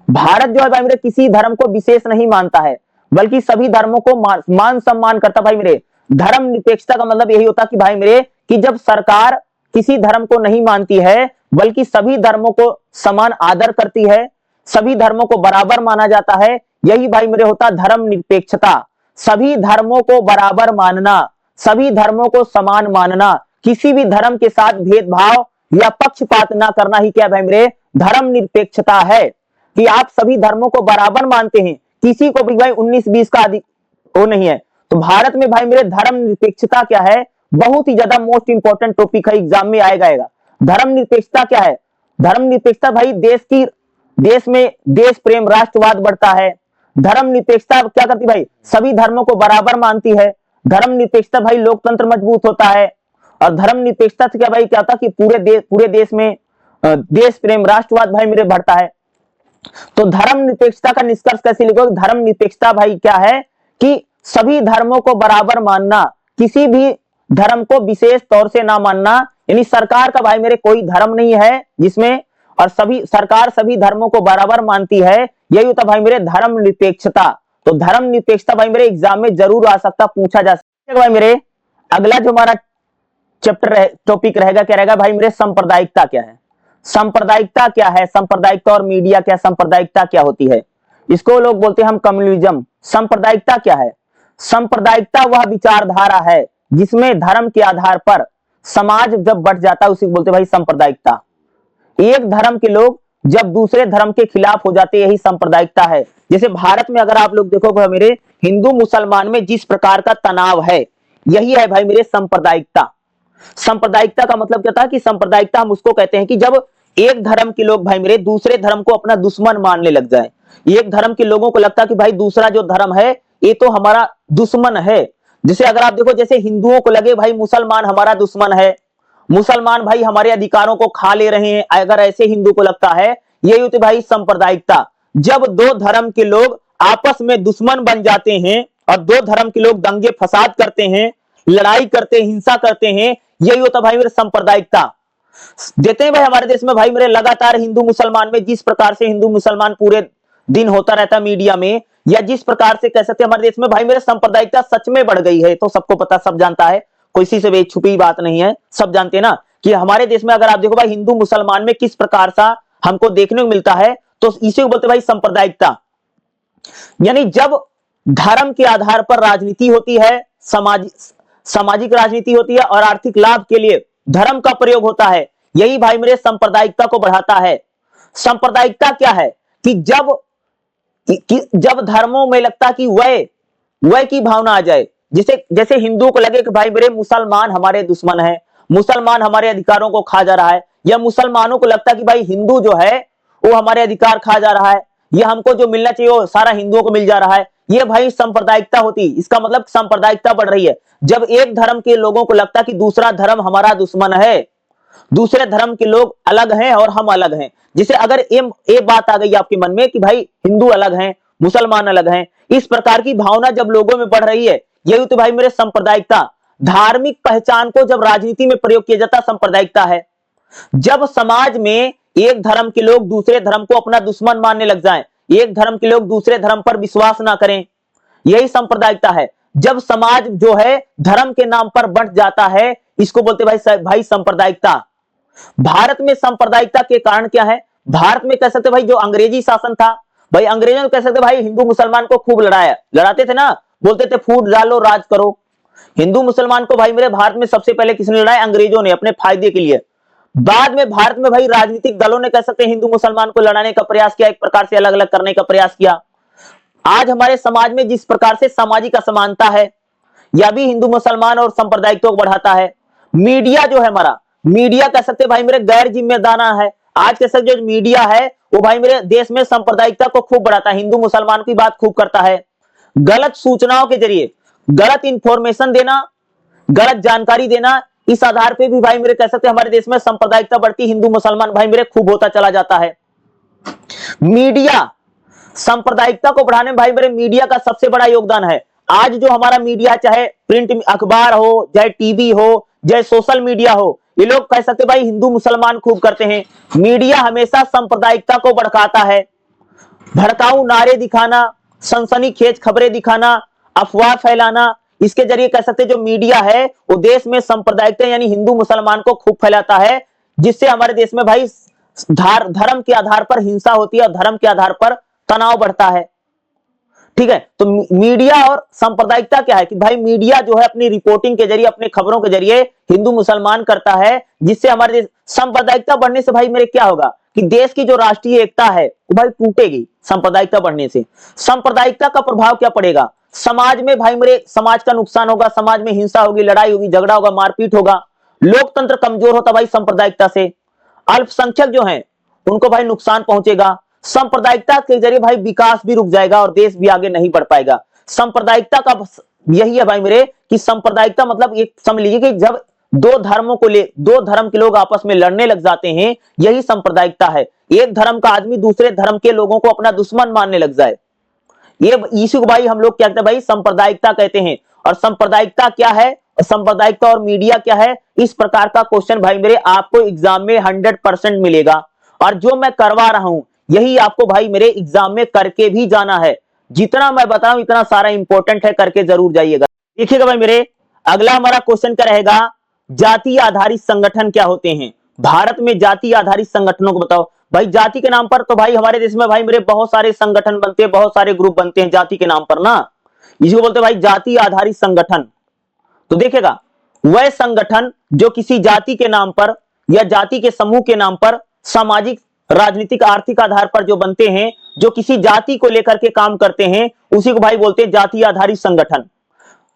भारत जो है भाई मेरे किसी धर्म को विशेष नहीं मानता है बल्कि सभी धर्मों को मान सम्मान करता। भाई मेरे धर्मनिरपेक्षता का मतलब यही होता कि भाई मेरे कि जब सरकार किसी धर्म को नहीं मानती है बल्कि सभी धर्मों को समान आदर करती है, सभी धर्मों को बराबर माना जाता है, यही भाई मेरे होता धर्मनिरपेक्षता। सभी धर्मों को बराबर मानना, सभी धर्मों को समान मानना, किसी भी धर्म के साथ भेदभाव या पक्षपात ना करना ही क्या भाई मेरे धर्मनिरपेक्षता है, कि आप सभी धर्मों को बराबर मानते हैं, किसी को भी भाई 19-20 का वो नहीं है। तो भारत में भाई मेरे धर्मनिरपेक्षता क्या है, बहुत ही ज्यादा मोस्ट इंपॉर्टेंट टॉपिक है, एग्जाम में आएगा। धर्मनिरपेक्षता क्या है? धर्मनिरपेक्षता भाई देश में देश प्रेम, राष्ट्रवाद बढ़ता है। धर्मनिरपेक्षता क्या करती भाई, सभी धर्मों को बराबर मानती है। धर्मनिरपेक्षता भाई लोकतंत्र मजबूत होता है। और धर्मनिरपेक्षता से क्या भाई क्या होता है कि पूरे देश में देश प्रेम राष्ट्रवाद भाई मेरे बढ़ता है। तो धर्मनिरपेक्षता का निष्कर्ष कैसे लिखोगे? धर्मनिरपेक्षता भाई क्या है कि सभी धर्मों को बराबर मानना, किसी भी धर्म को विशेष तौर से ना मानना। यानी सरकार का भाई मेरे कोई धर्म नहीं है जिसमें, और सरकार सभी धर्मों को बराबर मानती है, यही होता भाई मेरे धर्मनिरपेक्षता। तो धर्मनिरपेक्षता भाई मेरे एग्जाम में जरूर आ सकता, पूछा जा सकता भाई मेरे। अगला जो हमारा टॉपिक रहेगा क्या रहेगा भाई मेरे? सांप्रदायिकता क्या है? सांप्रदायिकता क्या है? सांप्रदायिकता और मीडिया क्या, सांप्रदायिकता क्या होती है? इसको लोग बोलते हैं हम कम्युनिज्म। सांप्रदायिकता क्या है? सांप्रदायिकता वह विचारधारा है जिसमें धर्म के आधार पर समाज जब बंट जाता है, उसे बोलते भाई सांप्रदायिकता। एक धर्म के लोग जब दूसरे धर्म के खिलाफ हो जाते, यही सांप्रदायिकता है। जैसे भारत में अगर आप लोग देखो मेरे, हिंदू मुसलमान में जिस प्रकार का तनाव है, यही है भाई मेरे सांप्रदायिकता। सांप्रदायिकता का मतलब क्या था कि सांप्रदायिकता हम उसको कहते हैं कि जब एक धर्म के लोग भाई मेरे दूसरे धर्म को अपना दुश्मन मानने लग जाए। एक धर्म के लोगों को लगता है कि भाई दूसरा जो धर्म है ये तो हमारा दुश्मन है। जैसे अगर आप देखो, जैसे हिंदुओं को लगे भाई मुसलमान हमारा दुश्मन है, मुसलमान भाई हमारे अधिकारों को खा ले रहे हैं, अगर ऐसे हिंदू को लगता है, यही होती भाई सांप्रदायिकता। जब दो धर्म के लोग आपस में दुश्मन बन जाते हैं और दो धर्म के लोग दंगे फसाद करते हैं, लड़ाई करते हैं, हिंसा करते हैं, यही होता भाई मेरे सांप्रदायिकता। देते हैं भाई हमारे देश में भाई मेरे लगातार हिंदू मुसलमान में जिस प्रकार से हिंदू मुसलमान पूरे दिन होता रहता मीडिया में, या जिस प्रकार से कह सकते हैं हमारे देश में भाई मेरे सांप्रदायिकता सच में बढ़ गई है, तो सबको पता, सब जानता है, कोई सी से छुपी बात नहीं है, सब जानते हैं ना कि हमारे देश में अगर आप देखो भाई हिंदू मुसलमान में किस प्रकार सा हमको देखने को मिलता है, तो इसी को बोलते भाई सांप्रदायिकता। यानी जब धर्म के आधार पर राजनीति होती है, सामाजिक राजनीति होती है और आर्थिक लाभ के लिए धर्म का प्रयोग होता है, यही भाई मेरे सांप्रदायिकता को बढ़ाता है। सांप्रदायिकता क्या है कि जब धर्मों में लगता कि वह की भावना आ जाए, जैसे हिंदुओं को लगे कि भाई मेरे मुसलमान हमारे दुश्मन है, मुसलमान हमारे अधिकारों को खा जा रहा है, या मुसलमानों को लगता कि भाई हिंदू जो है वो हमारे अधिकार खा जा रहा है, या हमको जो मिलना चाहिए वो सारा हिंदुओं को मिल जा रहा है, ये भाई सांप्रदायिकता होती। इसका मतलब सांप्रदायिकता बढ़ रही है। जब एक धर्म के लोगों को लगता कि दूसरा धर्म हमारा दुश्मन है, दूसरे धर्म के लोग अलग हैं और हम अलग हैं, जैसे अगर ये बात आ गई आपके मन में कि भाई हिंदू अलग हैं, मुसलमान अलग हैं, इस प्रकार की भावना जब लोगों में बढ़ रही है, यही तो भाई मेरे सांप्रदायिकता। धार्मिक पहचान को जब राजनीति में प्रयोग किया जाता, सांप्रदायिकता है। जब समाज में एक धर्म के लोग दूसरे धर्म को अपना दुश्मन मानने लग जाएं, एक धर्म के लोग दूसरे धर्म पर विश्वास ना करें, यही सांप्रदायिकता है। जब समाज जो है धर्म के नाम पर बंट जाता है, इसको बोलते भाई सांप्रदायिकता। भारत में सांप्रदायिकता के कारण क्या है? भारत में कह सकते भाई जो अंग्रेजी शासन था, भाई अंग्रेजों ने कह सकते भाई हिंदू मुसलमान को खूब लड़ाते थे ना, बोलते थे फूट डालो राज करो। हिंदू मुसलमान को भाई मेरे भारत में सबसे पहले किसने लड़ाया? अंग्रेजों ने, अपने फायदे के लिए। बाद में भारत में भाई राजनीतिक दलों ने कह सकते हिंदू मुसलमान को लड़ाने का प्रयास किया, एक प्रकार से अलग अलग करने का प्रयास किया। आज हमारे समाज में जिस प्रकार से सामाजिक असमानता है, यह भी हिंदू मुसलमान और सांप्रदायिकता को बढ़ाता है। मीडिया जो है हमारा, मीडिया कह सकते भाई मेरे गैर जिम्मेदाराना है। आज कह सकते जो मीडिया है वो भाई मेरे देश में सांप्रदायिकता को खूब बढ़ाता है, हिंदू मुसलमान की बात खूब करता है। गलत सूचनाओं के जरिए गलत इंफॉर्मेशन देना, गलत जानकारी देना, इस आधार पे भी भाई मेरे कह सकते हमारे देश में सांप्रदायिकता बढ़ती, हिंदू मुसलमान भाई मेरे खूब होता चला जाता है। मीडिया सांप्रदायिकता को बढ़ाने में भाई मेरे मीडिया का सबसे बड़ा योगदान है। आज जो हमारा मीडिया, चाहे प्रिंट अखबार हो, चाहे टीवी हो, चाहे सोशल मीडिया हो, ये लोग कह सकते भाई हिंदू मुसलमान खूब करते हैं। मीडिया हमेशा सांप्रदायिकता को भड़काता है। भड़काऊ नारे दिखाना, सनसनीखेज खबरें दिखाना, अफवाह फैलाना, इसके जरिए कह सकते जो मीडिया है वो देश में सांप्रदायिकता यानी हिंदू मुसलमान को खूब फैलाता है, जिससे हमारे देश में भाई धर्म के आधार पर हिंसा होती है और धर्म के आधार पर तनाव बढ़ता है। ठीक है, तो मीडिया और सांप्रदायिकता क्या है कि भाई मीडिया जो है अपनी रिपोर्टिंग के जरिए, अपने खबरों के जरिए हिंदू मुसलमान करता है, जिससे हमारे देश सांप्रदायिकता बढ़ने से भाई मेरे क्या होगा कि देश की जो राष्ट्रीय एकता है वो भाई टूटेगी। सांप्रदायिकता बढ़ने से सांप्रदायिकता का प्रभाव क्या पड़ेगा? समाज में भाई मेरे समाज का नुकसान होगा, समाज में हिंसा होगी, लड़ाई होगी, झगड़ा होगा, मारपीट होगा, लोकतंत्र कमजोर होता भाई सांप्रदायिकता से। अल्पसंख्यक जो हैं उनको भाई नुकसान पहुंचेगा। सांप्रदायिकता के जरिए भाई विकास भी रुक जाएगा और देश भी आगे नहीं बढ़ पाएगा। सांप्रदायिकता का यही है भाई मेरे कि सांप्रदायिकता मतलब एक समझ लीजिए कि जब दो धर्म के लोग आपस में लड़ने लग जाते हैं, यही सांप्रदायिकता है। एक धर्म का आदमी दूसरे धर्म के लोगों को अपना दुश्मन मानने लग जाए, ये इसी को भाई हम लोग क्या कहते हैं भाई, सांप्रदायिकता कहते हैं। और सांप्रदायिकता क्या है, सांप्रदायिकता और मीडिया क्या है, इस प्रकार का क्वेश्चन भाई मेरे आपको एग्जाम में 100% मिलेगा। और जो मैं करवा रहा हूं यही आपको भाई मेरे एग्जाम में करके भी जाना है। जितना मैं बता रहा हूं इतना सारा इंपॉर्टेंट है, करके जरूर जाइएगा। देखिएगा भाई मेरे, अगला हमारा क्वेश्चन क्या रहेगा, जाति आधारित संगठन क्या होते हैं। भारत में जाति आधारित संगठनों को बताओ। भाई जाति के नाम पर तो भाई हमारे देश में भाई मेरे बहुत सारे संगठन बनते हैं, बहुत सारे ग्रुप बनते हैं जाति के नाम पर ना, इसको बोलते हैं भाई जाति आधारित संगठन। तो देखिएगा, वह संगठन जो किसी जाति के नाम पर या जाति के समूह के नाम पर सामाजिक, राजनीतिक, आर्थिक आधार पर जो बनते हैं, जो किसी जाति को लेकर के काम करते हैं, उसी को भाई बोलते हैं जाति आधारित संगठन।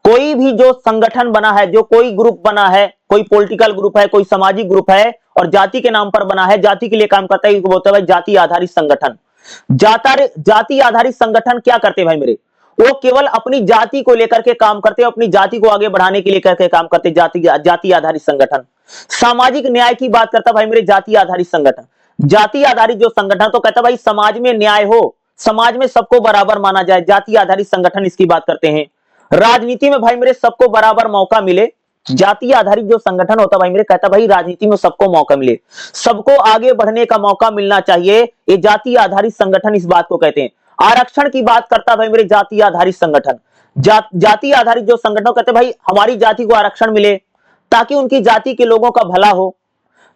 कोई भी जो संगठन बना है, जो कोई ग्रुप बना है, कोई पॉलिटिकल ग्रुप है, कोई सामाजिक ग्रुप है और जाति के नाम पर बना है, जाति के लिए काम करता है, इसको बोलते हैं भाई जाति आधारित संगठन। जाति आधारित संगठन क्या करते हैं भाई मेरे, वो केवल अपनी जाति को लेकर के काम करते हैं, अपनी जाति को आगे बढ़ाने के लिए करके काम करते हैं, जाति आधारित संगठन। सामाजिक न्याय की बात करता भाई मेरे जाति आधारित संगठन। जाति आधारित जो संगठन तो कहता भाई समाज में न्याय हो, समाज में सबको बराबर माना जाए, जाति आधारित संगठन इसकी बात करते हैं। राजनीति में भाई मेरे सबको बराबर मौका मिले, जाति आधारित जो संगठन होता भाई मेरे कहता भाई राजनीति में सबको मौका मिले, सबको आगे बढ़ने का मौका मिलना चाहिए, ये जाति आधारित संगठन इस बात को कहते हैं। आरक्षण की बात करता भाई मेरे जाति आधारित संगठन। जाति आधारित जो संगठन कहते भाई हमारी जाति को आरक्षण मिले ताकि उनकी जाति के लोगों का भला हो।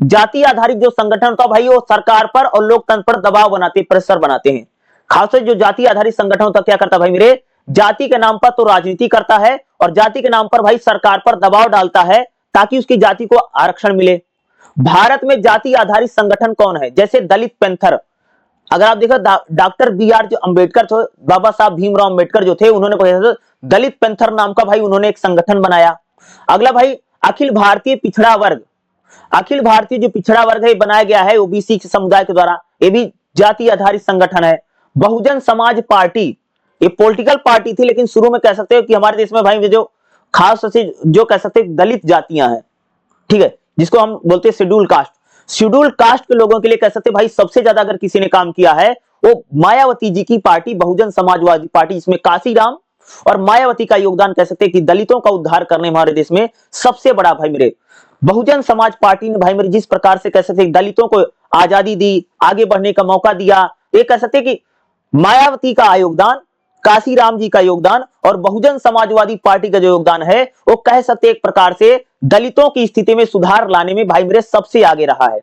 जाति आधारित जो संगठन होता भाई वो सरकार पर और लोकतंत्र पर दबाव बनाते, प्रेशर बनाते हैं। खासकर जो जाति आधारित संगठन होता क्या करता भाई मेरे, जाति के नाम पर तो राजनीति करता है और जाति के नाम पर भाई सरकार पर दबाव डालता है ताकि उसकी जाति को आरक्षण मिले। भारत में जाति आधारित संगठन कौन है, जैसे दलित पैंथर। अगर आप देखो डॉक्टर BR जो अंबेडकर थे, बाबा साहब भीमराव अंबेडकर जो थे, उन्होंने दलित पैंथर नाम का भाई उन्होंने एक संगठन बनाया। अगला भाई अखिल भारतीय पिछड़ा वर्ग। अखिल भारतीय जो पिछड़ा वर्ग है बनाया गया है ओबीसी समुदाय के द्वारा, ये भी जाति आधारित संगठन है। बहुजन समाज पार्टी, ये पॉलिटिकल पार्टी थी लेकिन शुरू में कह सकते हो कि हमारे देश में भाई जो खास जो कह सकते हैं दलित जातियां हैं, ठीक है, जिसको हम बोलते हैं शेड्यूल कास्ट। शेड्यूल कास्ट के लोगों के लिए कह सकते हैं भाई सबसे ज्यादा अगर किसी ने काम किया है वो मायावती जी की पार्टी बहुजन समाजवादी पार्टी, इसमें काशीराम और मायावती का योगदान कह सकते हैं कि दलितों का उद्धार करने हमारे देश में सबसे बड़ा भाई मेरे बहुजन समाज पार्टी ने भाई मेरे जिस प्रकार से कह सकते हैं दलितों को आजादी दी, आगे बढ़ने का मौका दिया, ये कह सकते हैं कि मायावती का योगदान, काशीराम जी का योगदान और बहुजन समाजवादी पार्टी का जो योगदान है वो कह सकते एक प्रकार से दलितों की स्थिति में सुधार लाने में भाई मेरे सबसे आगे रहा है।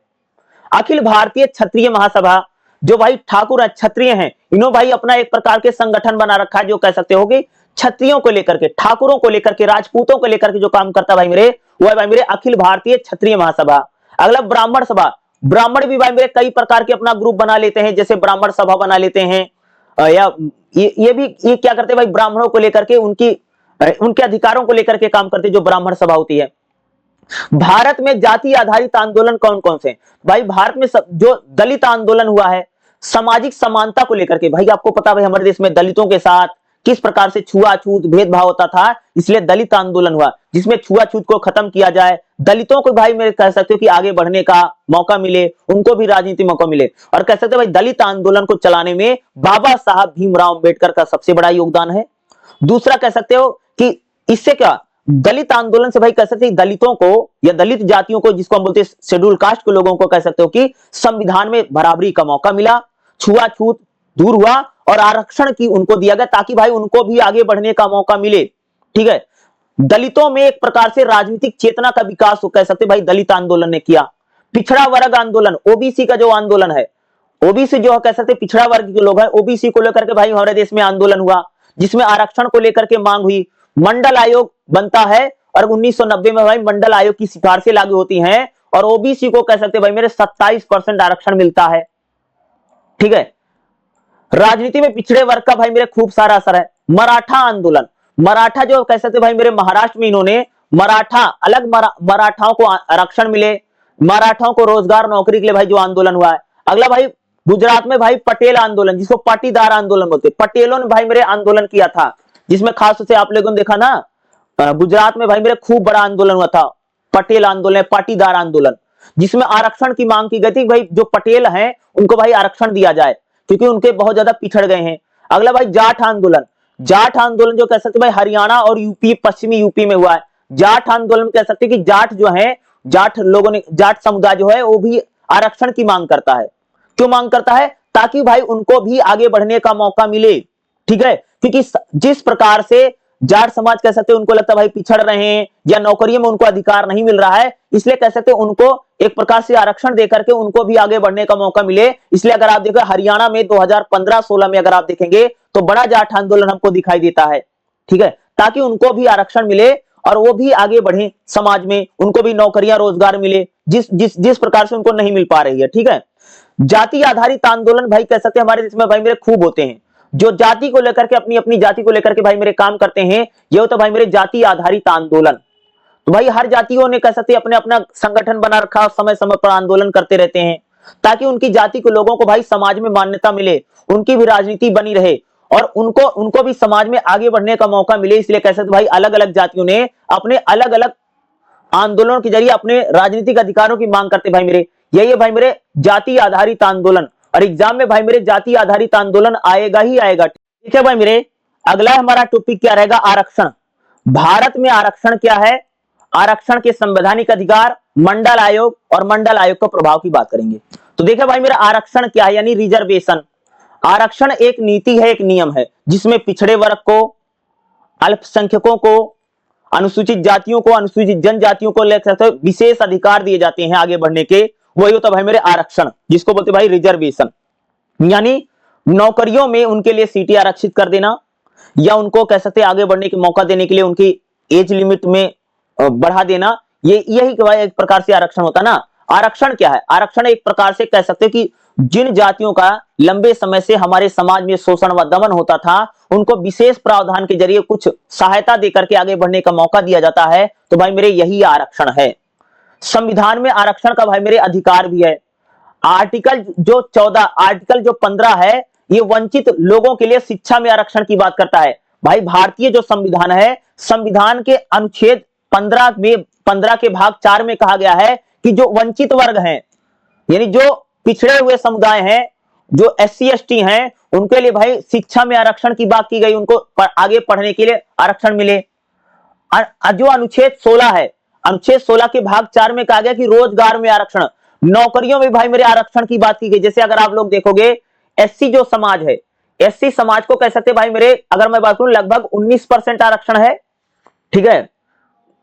अखिल भारतीय क्षत्रिय महासभा, जो भाई ठाकुर है, क्षत्रिय हैं, इन्होंने भाई अपना एक प्रकार के संगठन बना रखा है जो कह सकते हो कि क्षत्रियों को लेकर के, ठाकुरों को लेकर के, राजपूतों को लेकर के जो काम करता भाई मेरे वो है भाई मेरे अखिल भारतीय क्षत्रिय महासभा। अगला ब्राह्मण सभा। ब्राह्मण भी भाई मेरे कई प्रकार के अपना ग्रुप बना लेते हैं, जैसे ब्राह्मण सभा बना लेते हैं, या ये क्या करते हैं भाई ब्राह्मणों को लेकर के उनके अधिकारों को लेकर के काम करते हैं, जो ब्राह्मण सभा होती है। भारत में जाति आधारित आंदोलन कौन कौन से? भाई भारत में जो दलित आंदोलन हुआ है सामाजिक समानता को लेकर के, भाई आपको पता भाई हमारे देश में दलितों के साथ किस प्रकार से छुआछूत भेदभाव होता था, इसलिए दलित आंदोलन हुआ जिसमें छुआछूत को खत्म किया जाए, दलितों को भाई मैं कह सकते हो कि आगे बढ़ने का मौका मिले, उनको भी राजनीति मौका मिले। और कह सकते हो भाई दलित आंदोलन को चलाने में बाबा साहब भीमराव अंबेडकर का सबसे बड़ा योगदान है। दूसरा कह सकते हो कि इससे क्या दलित आंदोलन से भाई कह सकते हैं दलितों को या दलित जातियों को, जिसको हम बोलते हैं शेड्यूल कास्ट के लोगों को, कह सकते हो कि संविधान में बराबरी का मौका मिला, छुआछूत दूर हुआ और आरक्षण की उनको दिया गया ताकि भाई उनको भी आगे बढ़ने का मौका मिले। ठीक है, दलितों में एक प्रकार से राजनीतिक चेतना का विकास हो, कह सकते भाई दलित आंदोलन ने किया। पिछड़ा वर्ग आंदोलन, ओबीसी का जो आंदोलन है, ओबीसी जो कह सकते पिछड़ा वर्ग के लोग हैं, ओबीसी को लेकर के भाई हमारे देश में आंदोलन हुआ जिसमें आरक्षण को लेकर के मांग हुई। मंडल आयोग बनता है और 1990 में भाई मंडल आयोग की सिफारिशें लागू होती हैं और ओबीसी को कह सकते भाई मेरे 27% आरक्षण मिलता है। ठीक है, राजनीति में पिछड़े वर्ग का भाई मेरे खूब सारा असर है। मराठा आंदोलन, मराठा जो कह सकते भाई मेरे महाराष्ट्र में इन्होंने मराठाओं को आरक्षण मिले, मराठाओं को रोजगार नौकरी के लिए भाई जो आंदोलन हुआ है। अगला भाई गुजरात में भाई पटेल आंदोलन, जिसको पाटीदार आंदोलन बोलते, पटेलों ने भाई मेरे आंदोलन किया था जिसमें खास तौर से आप लोगों ने देखा ना, गुजरात में भाई मेरे खूब बड़ा आंदोलन हुआ था, पटेल आंदोलन, पाटीदार आंदोलन, जिसमें आरक्षण की मांग की गई थी, भाई जो पटेल हैं उनको भाई आरक्षण दिया जाए क्योंकि उनके बहुत ज्यादा पिछड़ गए हैं। अगला भाई जाट आंदोलन, जाट आंदोलन जो कह सकते भाई हरियाणा और यूपी, पश्चिमी यूपी में हुआ है। जाट आंदोलन कह सकते कि जाट जो है, जाट लोगों ने, जाट समुदाय जो है वो भी आरक्षण की मांग करता है। क्यों मांग करता है? ताकि भाई उनको भी आगे बढ़ने का मौका मिले, ठीक है, क्योंकि जिस प्रकार से जाट समाज कह सकते हैं उनको लगता है भाई पिछड़ रहे हैं या नौकरियों में उनको अधिकार नहीं मिल रहा है, इसलिए कह सकते हैं उनको एक प्रकार से आरक्षण देकर के उनको भी आगे बढ़ने का मौका मिले। इसलिए अगर आप देखो हरियाणा में 2015-16 में अगर आप देखेंगे तो बड़ा जाट आंदोलन हमको दिखाई देता है, ठीक है, ताकि उनको भी आरक्षण मिले और वो भी आगे बढ़े समाज में, उनको भी नौकरियां रोजगार मिले जिस जिस जिस प्रकार से उनको नहीं मिल पा रही है, ठीक है। जाति आधारित आंदोलन भाई कह सकते हैं हमारे देश में भाई मेरे खूब होते हैं, जो जाति को लेकर के, अपनी अपनी जाति को लेकर के भाई मेरे काम करते हैं, ये होता भाई मेरे जाति आधारित आंदोलन। तो भाई हर जातियों ने कह सकते हैं अपने अपना संगठन बना रखा, समय समय पर आंदोलन करते रहते हैं ताकि उनकी जाति के लोगों को भाई समाज में मान्यता मिले, उनकी भी राजनीति बनी रहे और उनको उनको भी समाज में आगे बढ़ने का मौका मिले। इसलिए कह सकते भाई अलग अलग जातियों ने अपने अलग अलग आंदोलनों के जरिए अपने राजनीतिक अधिकारों की मांग करते भाई मेरे, यही है भाई मेरे जाति आधारित आंदोलन। और एग्जाम में भाई मेरे जाति आधारित आंदोलन आएगा ही आएगा, ठीक है भाई मेरे। अगला हमारा टॉपिक क्या रहेगा? आरक्षण। भारत में आरक्षण क्या है, आरक्षण के संवैधानिक अधिकार, मंडल आयोग और मंडल आयोग का प्रभाव की बात करेंगे। तो देखिए भाई मेरा आरक्षण क्या है, यानी रिजर्वेशन। आरक्षण एक नीति है, एक नियम है जिसमें पिछड़े वर्ग को, अल्पसंख्यकों को, अनुसूचित जातियों को, अनुसूचित जनजातियों को लेकर विशेष अधिकार दिए जाते हैं आगे बढ़ने के। वही होता भाई मेरे आरक्षण, जिसको बोलते भाई रिजर्वेशन, यानी नौकरियों में उनके लिए सीटें आरक्षित कर देना या उनको कह सकते हैं आगे बढ़ने के मौका देने के लिए उनकी एज लिमिट में बढ़ा देना, ये यही एक प्रकार से आरक्षण होता ना। आरक्षण क्या है? आरक्षण एक प्रकार से कह सकते हैं कि जिन जातियों का लंबे समय से हमारे समाज में शोषण व दमन होता था, उनको विशेष प्रावधान के जरिए कुछ सहायता देकर के आगे बढ़ने का मौका दिया जाता है। तो भाई मेरे यही आरक्षण है। संविधान में आरक्षण का भाई मेरे अधिकार भी है। आर्टिकल जो 14, आर्टिकल जो 15 है, ये वंचित लोगों के लिए शिक्षा में आरक्षण की बात करता है। भाई भारतीय जो संविधान है, संविधान के अनुच्छेद 15 के भाग 4 में कहा गया है कि जो वंचित वर्ग हैं, यानी जो पिछड़े हुए समुदाय हैं, जो SC ST हैं, उनके लिए भाई शिक्षा में आरक्षण की बात की गई, उनको आगे पढ़ने के लिए आरक्षण मिले। जो अनुच्छेद 16 है, अनुच्छेद 16 के भाग 4 में कहा गया कि रोजगार में आरक्षण, नौकरियों में भाई मेरे आरक्षण की बात की गई। जैसे अगर आप लोग देखोगे SC जो समाज है, SC समाज को कह सकते भाई मेरे, अगर मैं बात करूं लगभग 19% आरक्षण है, ठीक है,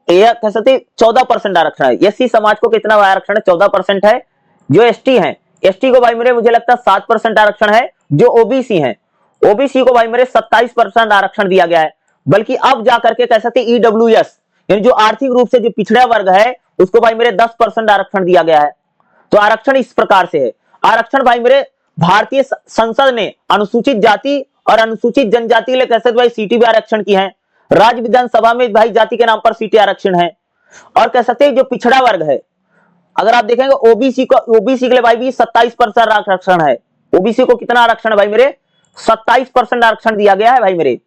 यह कह सकते 14% आरक्षण है। SC समाज को कितना आरक्षण है? 14% है। जो ST है, ST को भाई मेरे मुझे लगता है 7% आरक्षण है। जो OBC है, OBC को भाई मेरे 27% आरक्षण दिया गया है। बल्कि अब जाकर के कह सकते EWS, यानी जो आर्थिक रूप से जो पिछड़ा वर्ग है, उसको भाई मेरे 10% आरक्षण दिया गया है। तो आरक्षण इस प्रकार से है। आरक्षण भाई मेरे भारतीय संसद ने अनुसूचित जाति और अनुसूचित जनजाति के लिए कह सकते भाई सीटें भी आरक्षण की है। राज्य विधानसभा में भाई जाति के नाम पर सीटें आरक्षण है। और कह सकते हैं जो पिछड़ा वर्ग है, अगर आप देखेंगे OBC को, OBC के लिए भाई भी 27% आरक्षण है। OBC को कितना आरक्षण है भाई मेरे? 27% आरक्षण दिया गया है भाई मेरे।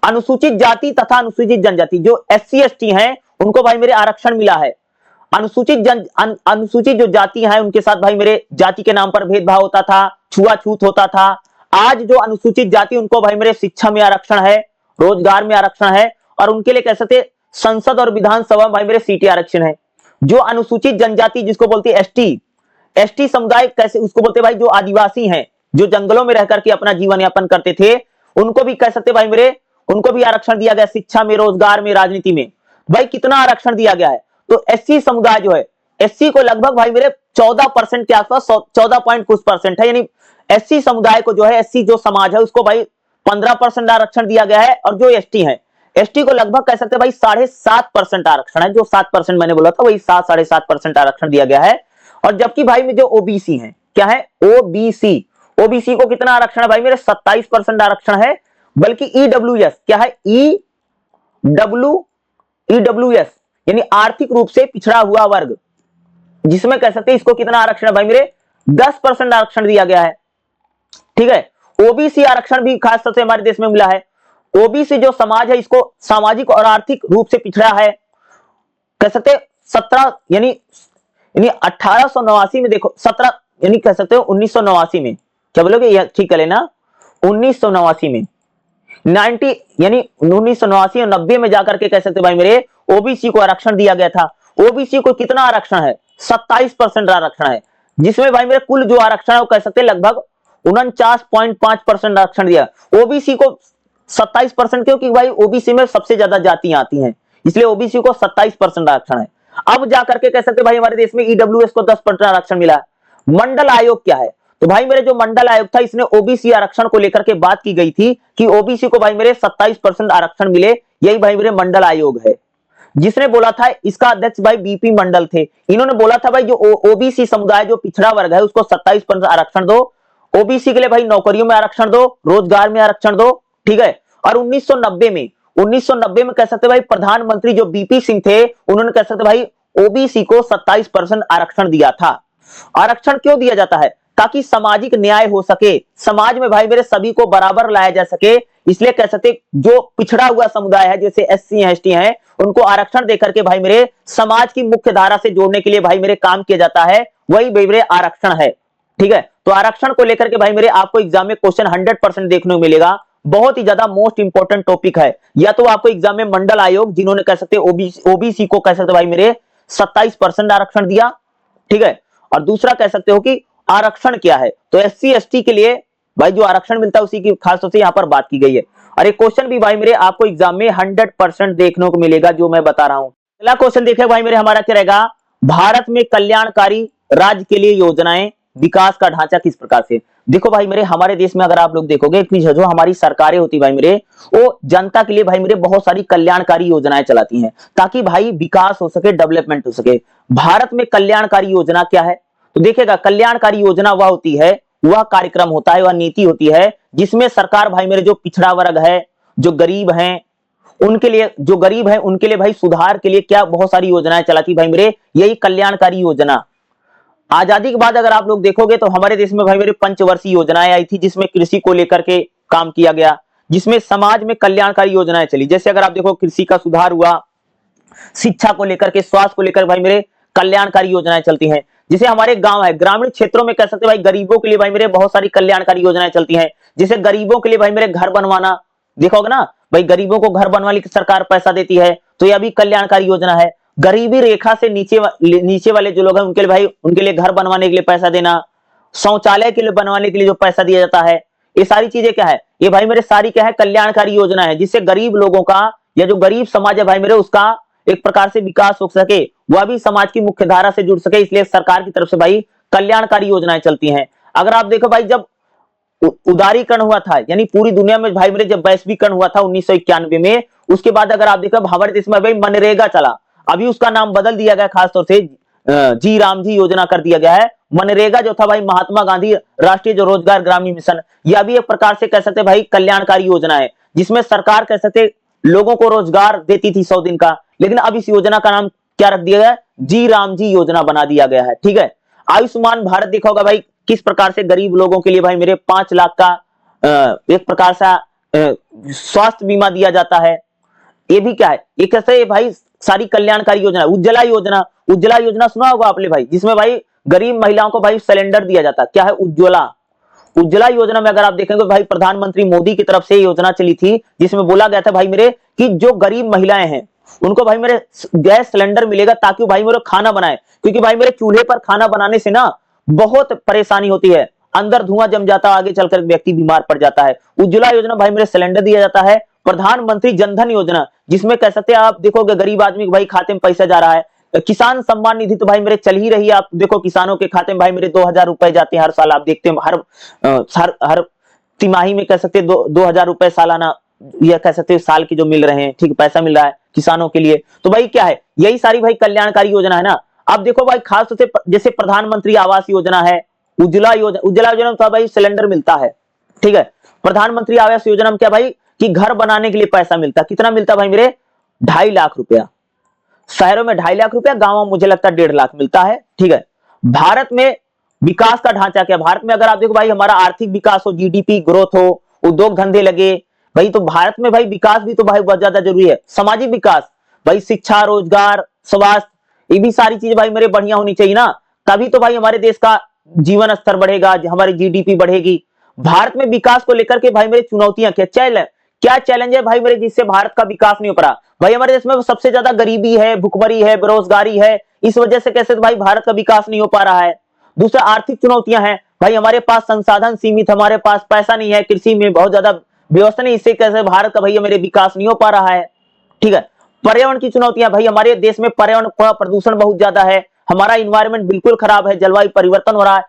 अनुसूचित जाति तथा अनुसूचित जनजाति जो SC ST हैं, उनको भाई मेरे आरक्षण मिला है। अनुसूचित जो जाति हैं, उनके साथ भाई मेरे जाति के नाम पर भेदभाव होता था, छुआछूत होता था। आज जो अनुसूचित जाति, उनको भाई मेरे शिक्षा में आरक्षण है, रोजगार में आरक्षण है और उनके लिए कह सकते संसद और विधानसभा भाई मेरे सीटें आरक्षण है। जो अनुसूचित जनजाति जिसको बोलते हैं ST समुदाय, कैसे उसको बोलते भाई जो आदिवासी हैं, जो जंगलों में रहकर के अपना जीवन यापन करते थे, उनको भी कह सकते भाई मेरे, उनको भी आरक्षण दिया गया शिक्षा में, रोजगार में, राजनीति में। भाई कितना आरक्षण दिया गया है? तो SC समुदाय जो है, SC को लगभग भाई मेरे 14% के आसपास, 14 पॉइंट कुछ परसेंट है, यानी SC समुदाय को जो है, SC जो समाज है उसको भाई 15% आरक्षण दिया गया है। और जो ST है, ST को लगभग कह सकते हैं भाई 7.5% आरक्षण है। जो 7% मैंने बोला था, वही 7-7.5% आरक्षण दिया गया है। और जबकि भाई में जो OBC है, क्या है? OBC को कितना आरक्षण है भाई मेरे? 27% आरक्षण है। बल्कि EWS क्या है? EWS यानी आर्थिक रूप से पिछड़ा हुआ वर्ग, जिसमें कह सकते हैं इसको कितना आरक्षण है भाई मेरे? 10% आरक्षण दिया गया है, ठीक है। OBC आरक्षण भी खास तौर से हमारे देश में मिला है। ओबीसी जो समाज है इसको सामाजिक और आर्थिक रूप से पिछड़ा है, कह सकते 17 यानी 1889 में, देखो 17 यानी कह सकते हो 1989 में, क्या बोलोगे ये ठीक कर लेना, 1989 में 90 यानी 1989 और 90 में जाकर के कह सकते भाई मेरे ओबीसी को आरक्षण दिया गया था। ओबीसी को कितना आरक्षण है, 27% आरक्षण है, जिसमें भाई मेरे कुल जो आरक्षण है वो कह सकते लगभग 49.5% आरक्षण दिया। ओबीसी को 27% क्योंकि भाई ओबीसी में सबसे ज्यादा जातियां आती हैं, इसलिए ओबीसी को 27% आरक्षण है। अब जाकर के कह सकते भाई हमारे देश में ईडब्ल्यूएस को 10% आरक्षण मिला। मंडल आयोग क्या है, तो भाई मेरे जो मंडल आयोग था इसने ओबीसी आरक्षण को लेकर के बात की गई थी कि ओबीसी को भाई मेरे 27% आरक्षण मिले, यही भाई मेरे मंडल आयोग है। जिसने बोला था इसका अध्यक्ष भाई बीपी मंडल थे। इन्होंने बोला था भाई जो ओबीसी समुदाय जो पिछड़ा वर्ग है उसको 27% आरक्षण दो, ओबीसी के लिए भाई नौकरियों में आरक्षण दो, रोजगार में आरक्षण दो, ठीक है। और 1990 में कह सकते भाई प्रधानमंत्री जो बीपी सिंह थे उन्होंने कह सकते भाई ओबीसी को 27% आरक्षण दिया था। आरक्षण क्यों दिया जाता है, ताकि सामाजिक न्याय हो सके, समाज में भाई मेरे सभी को बराबर लाया जा सके, इसलिए कह सकते जो पिछड़ा हुआ समुदाय है जैसे एससी एसटी हैं उनको आरक्षण देकर के भाई मेरे समाज की मुख्य धारा से जोड़ने के लिए भाई मेरे काम किया जाता है, वही भाई मेरे आरक्षण है, ठीक है। तो आरक्षण को लेकर के भाई मेरे आपको एग्जाम में क्वेश्चन 100% देखने को मिलेगा, बहुत ही ज्यादा मोस्ट इंपोर्टेंट टॉपिक है। या तो आपको एग्जाम में मंडल आयोग जिन्होंने कह सकते ओबीसी को कह सकते भाई मेरे 27% आरक्षण दिया, ठीक है। और दूसरा कह सकते हो कि आरक्षण क्या है, तो एससी एसटी के लिए भाई जो आरक्षण मिलता है उसी की खास तौर से यहां पर बात की गई है। और एक क्वेश्चन भी भाई मेरे आपको एग्जाम में 100% देखने को मिलेगा जो मैं बता रहा हूं। पहला क्वेश्चन देखे भाई मेरे हमारा क्या रहेगा, भारत में कल्याणकारी राज्य के लिए योजनाएं विकास का ढांचा किस प्रकार से। देखो भाई मेरे हमारे देश में अगर आप लोग देखोगे कि जो हमारी सरकारें होती भाई मेरे वो जनता के लिए भाई मेरे बहुत सारी कल्याणकारी योजनाएं चलाती हैं ताकि भाई विकास हो सके, डेवलपमेंट हो सके। भारत में कल्याणकारी योजना क्या है, तो देखिएगा कल्याणकारी योजना वह होती है, वह कार्यक्रम होता है, वह नीति होती है जिसमें सरकार भाई मेरे जो पिछड़ा वर्ग है, जो गरीब हैं उनके लिए, जो गरीब है उनके लिए भाई सुधार के लिए क्या बहुत सारी योजनाएं चलाती भाई मेरे, यही कल्याणकारी योजना। आजादी के बाद अगर आप लोग देखोगे तो हमारे देश में भाई मेरे पंचवर्षीय योजनाएं आई थी जिसमें कृषि को लेकर के काम किया गया, जिसमें समाज में कल्याणकारी योजनाएं चली। जैसे अगर आप देखो कृषि का सुधार हुआ, शिक्षा को लेकर के, स्वास्थ्य को लेकर भाई मेरे कल्याणकारी योजनाएं चलती हैं। जैसे हमारे गांव है, ग्रामीण क्षेत्रों में कह सकते भाई गरीबों के लिए भाई मेरे बहुत सारी कल्याणकारी योजनाएं चलती हैं। जैसे गरीबों के लिए भाई मेरे घर बनवाना, देखोगे ना भाई गरीबों को घर बनवाने की सरकार पैसा देती है, तो यह भी कल्याणकारी योजना है। गरीबी रेखा से नीचे वाले जो लोग हैं उनके लिए भाई उनके लिए घर बनवाने के लिए पैसा देना, शौचालय के लिए बनवाने के लिए जो पैसा दिया जाता है, ये सारी चीजें क्या है, ये भाई मेरे सारी क्या है कल्याणकारी योजना है, जिससे गरीब लोगों का या जो गरीब समाज है भाई मेरे उसका एक प्रकार से विकास हो सके, वह भी समाज की मुख्य धारा से जुड़ सके, इसलिए सरकार की तरफ से भाई कल्याणकारी योजनाएं चलती हैं। अगर आप देखो भाई जब उदारीकरण हुआ था यानी पूरी दुनिया में भाई मेरे जब वैश्वीकरण हुआ था 1991 में, उसके बाद अगर आप देखो हमारे देश में भाई मनरेगा चला, अभी उसका नाम बदल दिया गया, खासतौर से जी राम जी योजना कर दिया गया है। मनरेगा जो था भाई महात्मा गांधी राष्ट्रीय जो रोजगार ग्रामीण मिशन, यह भी एक प्रकार से कह सकते भाई कल्याणकारी योजना है जिसमें सरकार कह सकते लोगों को रोजगार देती थी 100 दिन का, लेकिन अब इस योजना का नाम क्या रख दिया गया, जी राम जी योजना बना दिया गया है, ठीक है। आयुष्मान भारत देखा होगा भाई किस प्रकार से गरीब लोगों के लिए भाई मेरे 5 लाख का एक प्रकार से स्वास्थ्य बीमा दिया जाता है, ये भी क्या है, ये कैसे भाई सारी कल्याणकारी योजना। उज्ज्वला योजना, उज्ज्वला योजना सुना होगा आपने भाई, जिसमें भाई गरीब महिलाओं को भाई सिलेंडर दिया जाता है, क्या है उज्ज्वला। उज्ज्वला योजना में अगर आप देखेंगे भाई प्रधानमंत्री मोदी की तरफ से योजना चली थी जिसमें बोला गया था भाई मेरे कि जो गरीब महिलाएं हैं उनको भाई मेरे गैस सिलेंडर मिलेगा ताकि भाई मेरे खाना बनाए, क्योंकि भाई मेरे चूल्हे पर खाना बनाने से ना बहुत परेशानी होती है, अंदर धुआं जम जाता है, आगे चलकर व्यक्ति बीमार पड़ जाता है। उज्ज्वला योजना भाई मेरे सिलेंडर दिया जाता है। प्रधानमंत्री जनधन योजना जिसमें कह सकते हैं आप देखोगे गरीब आदमी के भाई खाते में पैसा जा रहा है। किसान सम्मान निधि तो भाई मेरे चल ही रही है, आप देखो किसानों के खाते में भाई मेरे 2000 रुपए जाते हैं हर साल, आप देखते हैं हर तिमाही में कह सकते 2000 रुपए सालाना, यह कह सकते साल की जो मिल रहे हैं, ठीक पैसा मिल रहा है किसानों के लिए। तो भाई क्या है, यही सारी भाई कल्याणकारी योजना है ना। अब देखो भाई खास तौर से जैसे प्रधानमंत्री आवास योजना है, उज्ज्वला योजना में भाई सिलेंडर मिलता है, ठीक है। प्रधानमंत्री आवास योजना में क्या भाई कि घर बनाने के लिए पैसा मिलता है, कितना मिलता है भाई मेरे 2.5 लाख रुपया, शहरों में 2.5 लाख रुपया, गांवों में मुझे लगता है 1.5 लाख मिलता है, ठीक है। भारत में विकास का ढांचा क्या, भारत में अगर आप देखो भाई हमारा आर्थिक विकास हो, जीडीपी ग्रोथ हो, उद्योग धंधे लगे, भाई तो भारत में भाई विकास भी तो भाई बहुत ज्यादा जरूरी है, सामाजिक विकास, भाई शिक्षा, रोजगार, स्वास्थ्य, ये भी सारी चीजें भाई मेरे बढ़िया होनी चाहिए ना, तभी तो भाई हमारे देश का जीवन स्तर बढ़ेगा, हमारी जीडीपी बढ़ेगी। भारत में विकास को लेकर के भाई मेरे चुनौतियां क्या चैलेंज है भाई मेरे, जिससे भारत का विकास नहीं हो पा रहा। भाई हमारे देश में सबसे ज्यादा गरीबी है, भुखमरी है, बेरोजगारी है, इस वजह से कैसे तो भाई भारत का विकास नहीं हो पा रहा है। दूसरा आर्थिक चुनौतियां हैं, भाई हमारे पास संसाधन सीमित, हमारे पास पैसा नहीं है, कृषि में बहुत ज्यादा व्यवस्था नहीं, इससे कैसे भारत का भैया मेरे विकास नहीं हो पा रहा है। ठीक है। पर्यावरण की चुनौतियां, भाई हमारे देश में पर्यावरण का प्रदूषण बहुत ज्यादा है, हमारा इन्वायरमेंट बिल्कुल खराब है, जलवायु परिवर्तन हो रहा है,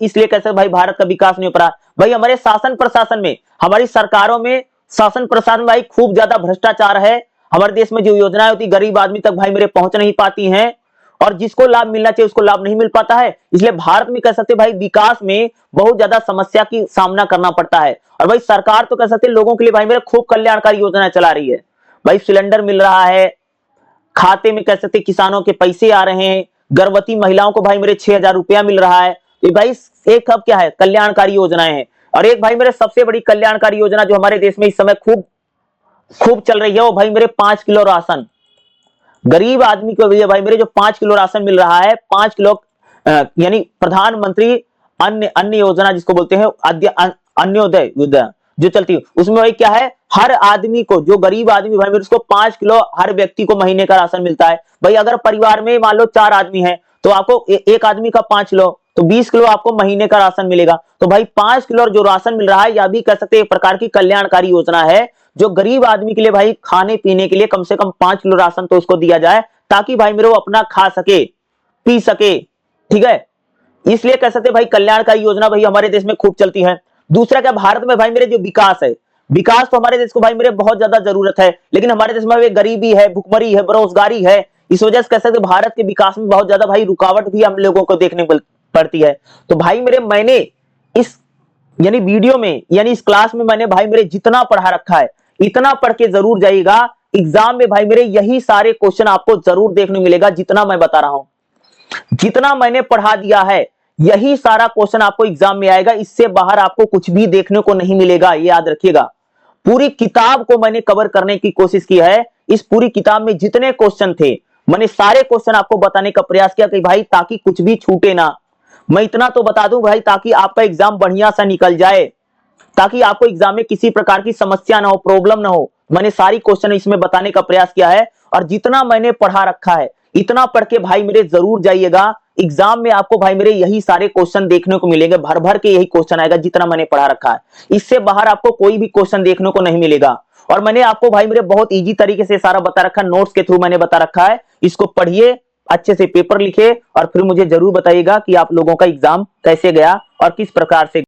इसलिए कैसे भाई भारत का विकास नहीं हो पा रहा। भाई हमारे शासन प्रशासन में, हमारी सरकारों में, शासन प्रशासन में भाई खूब ज्यादा भ्रष्टाचार है। हमारे देश में जो योजनाएं होती गरीब आदमी तक भाई मेरे पहुंच नहीं पाती हैं, और जिसको लाभ मिलना चाहिए उसको लाभ नहीं मिल पाता है। इसलिए भारत में कह सकते भाई विकास में बहुत ज्यादा समस्या की सामना करना पड़ता है। और भाई सरकार तो कह सकते लोगों के लिए भाई मेरे खूब कल्याणकारी योजनाएं चला रही है, भाई सिलेंडर मिल रहा है, खाते में कह सकते किसानों के पैसे आ रहे हैं, गर्भवती महिलाओं को भाई मेरे 6,000 रुपया मिल रहा है। तो भाई एक अब क्या है, कल्याणकारी योजनाएं हैं। और एक भाई मेरे सबसे बड़ी कल्याणकारी योजना जो हमारे देश में इस समय खूब चल रही है, वो भाई मेरे 5 किलो राशन, गरीब आदमी को भाई मेरे जो 5 किलो राशन मिल रहा है, 5 किलो यानी प्रधानमंत्री अन्य योजना जिसको बोलते हैं अन्योदय योजना जो चलती है, उसमें भाई क्या है, हर आदमी को, जो गरीब आदमी भाई मेरे उसको 5 किलो हर व्यक्ति को महीने का राशन मिलता है। भाई अगर परिवार में मान लो 4 आदमी हैं तो आपको एक आदमी का 5 किलो तो 20 किलो आपको महीने का राशन मिलेगा। तो भाई 5 किलो जो राशन मिल रहा है, यह भी कह सकते हैं एक प्रकार की कल्याणकारी योजना है, जो गरीब आदमी के लिए भाई खाने पीने के लिए कम से कम 5 किलो राशन तो उसको दिया जाए, ताकि भाई मेरे वो अपना खा सके, पी सके। ठीक है, इसलिए कह सकते भाई कल्याणकारी योजना भाई हमारे देश में खूब चलती है। दूसरा क्या, भारत में भाई मेरे जो विकास है, विकास तो हमारे देश को भाई मेरे बहुत ज्यादा जरूरत है, लेकिन हमारे देश में गरीबी है, भुखमरी है, बेरोजगारी है, इस वजह से कह सकते भारत के विकास में बहुत ज्यादा भाई रुकावट भी हम लोगों को देखने पड़ती है। तो भाई मेरे मैंने इस यानी वीडियो में यानी इस क्लास में मैंने भाई मेरे जितना पढ़ा रखा है, इतना पढ़ के जरूर जाइएगा, एग्जाम में भाई मेरे यही सारे क्वेश्चन आपको जरूर देखने मिलेगा। जितना मैं बता रहा हूं, जितना मैंने पढ़ा दिया है, यही सारा क्वेश्चन आपको एग्जाम में आएगा, इससे बाहर आपको कुछ भी देखने को नहीं मिलेगा, ये याद रखिएगा। पूरी किताब को मैंने कवर करने की कोशिश की है, इस पूरी किताब में जितने क्वेश्चन थे मैंने सारे क्वेश्चन आपको बताने का प्रयास किया कि भाई ताकि कुछ भी छूटे ना। मैं इतना तो बता दूं भाई, ताकि आपका एग्जाम बढ़िया सा निकल जाए, ताकि आपको एग्जाम में किसी प्रकार की समस्या ना हो, प्रॉब्लम ना हो। मैंने सारी क्वेश्चन इसमें बताने का प्रयास किया है, और जितना मैंने पढ़ा रखा है इतना पढ़ के भाई मेरे जरूर जाइएगा। एग्जाम में आपको भाई मेरे यही सारे क्वेश्चन देखने को मिलेंगे, भर भर के यही क्वेश्चन आएगा जितना मैंने पढ़ा रखा है, इससे बाहर आपको कोई भी क्वेश्चन देखने को नहीं मिलेगा। और मैंने आपको भाई मेरे बहुत इजी तरीके से सारा बता रखा है, नोट्स के थ्रू मैंने बता रखा है। इसको पढ़िए, अच्छे से पेपर लिखे, और फिर मुझे जरूर बताइएगा कि आप लोगों का एग्जाम कैसे गया और किस प्रकार से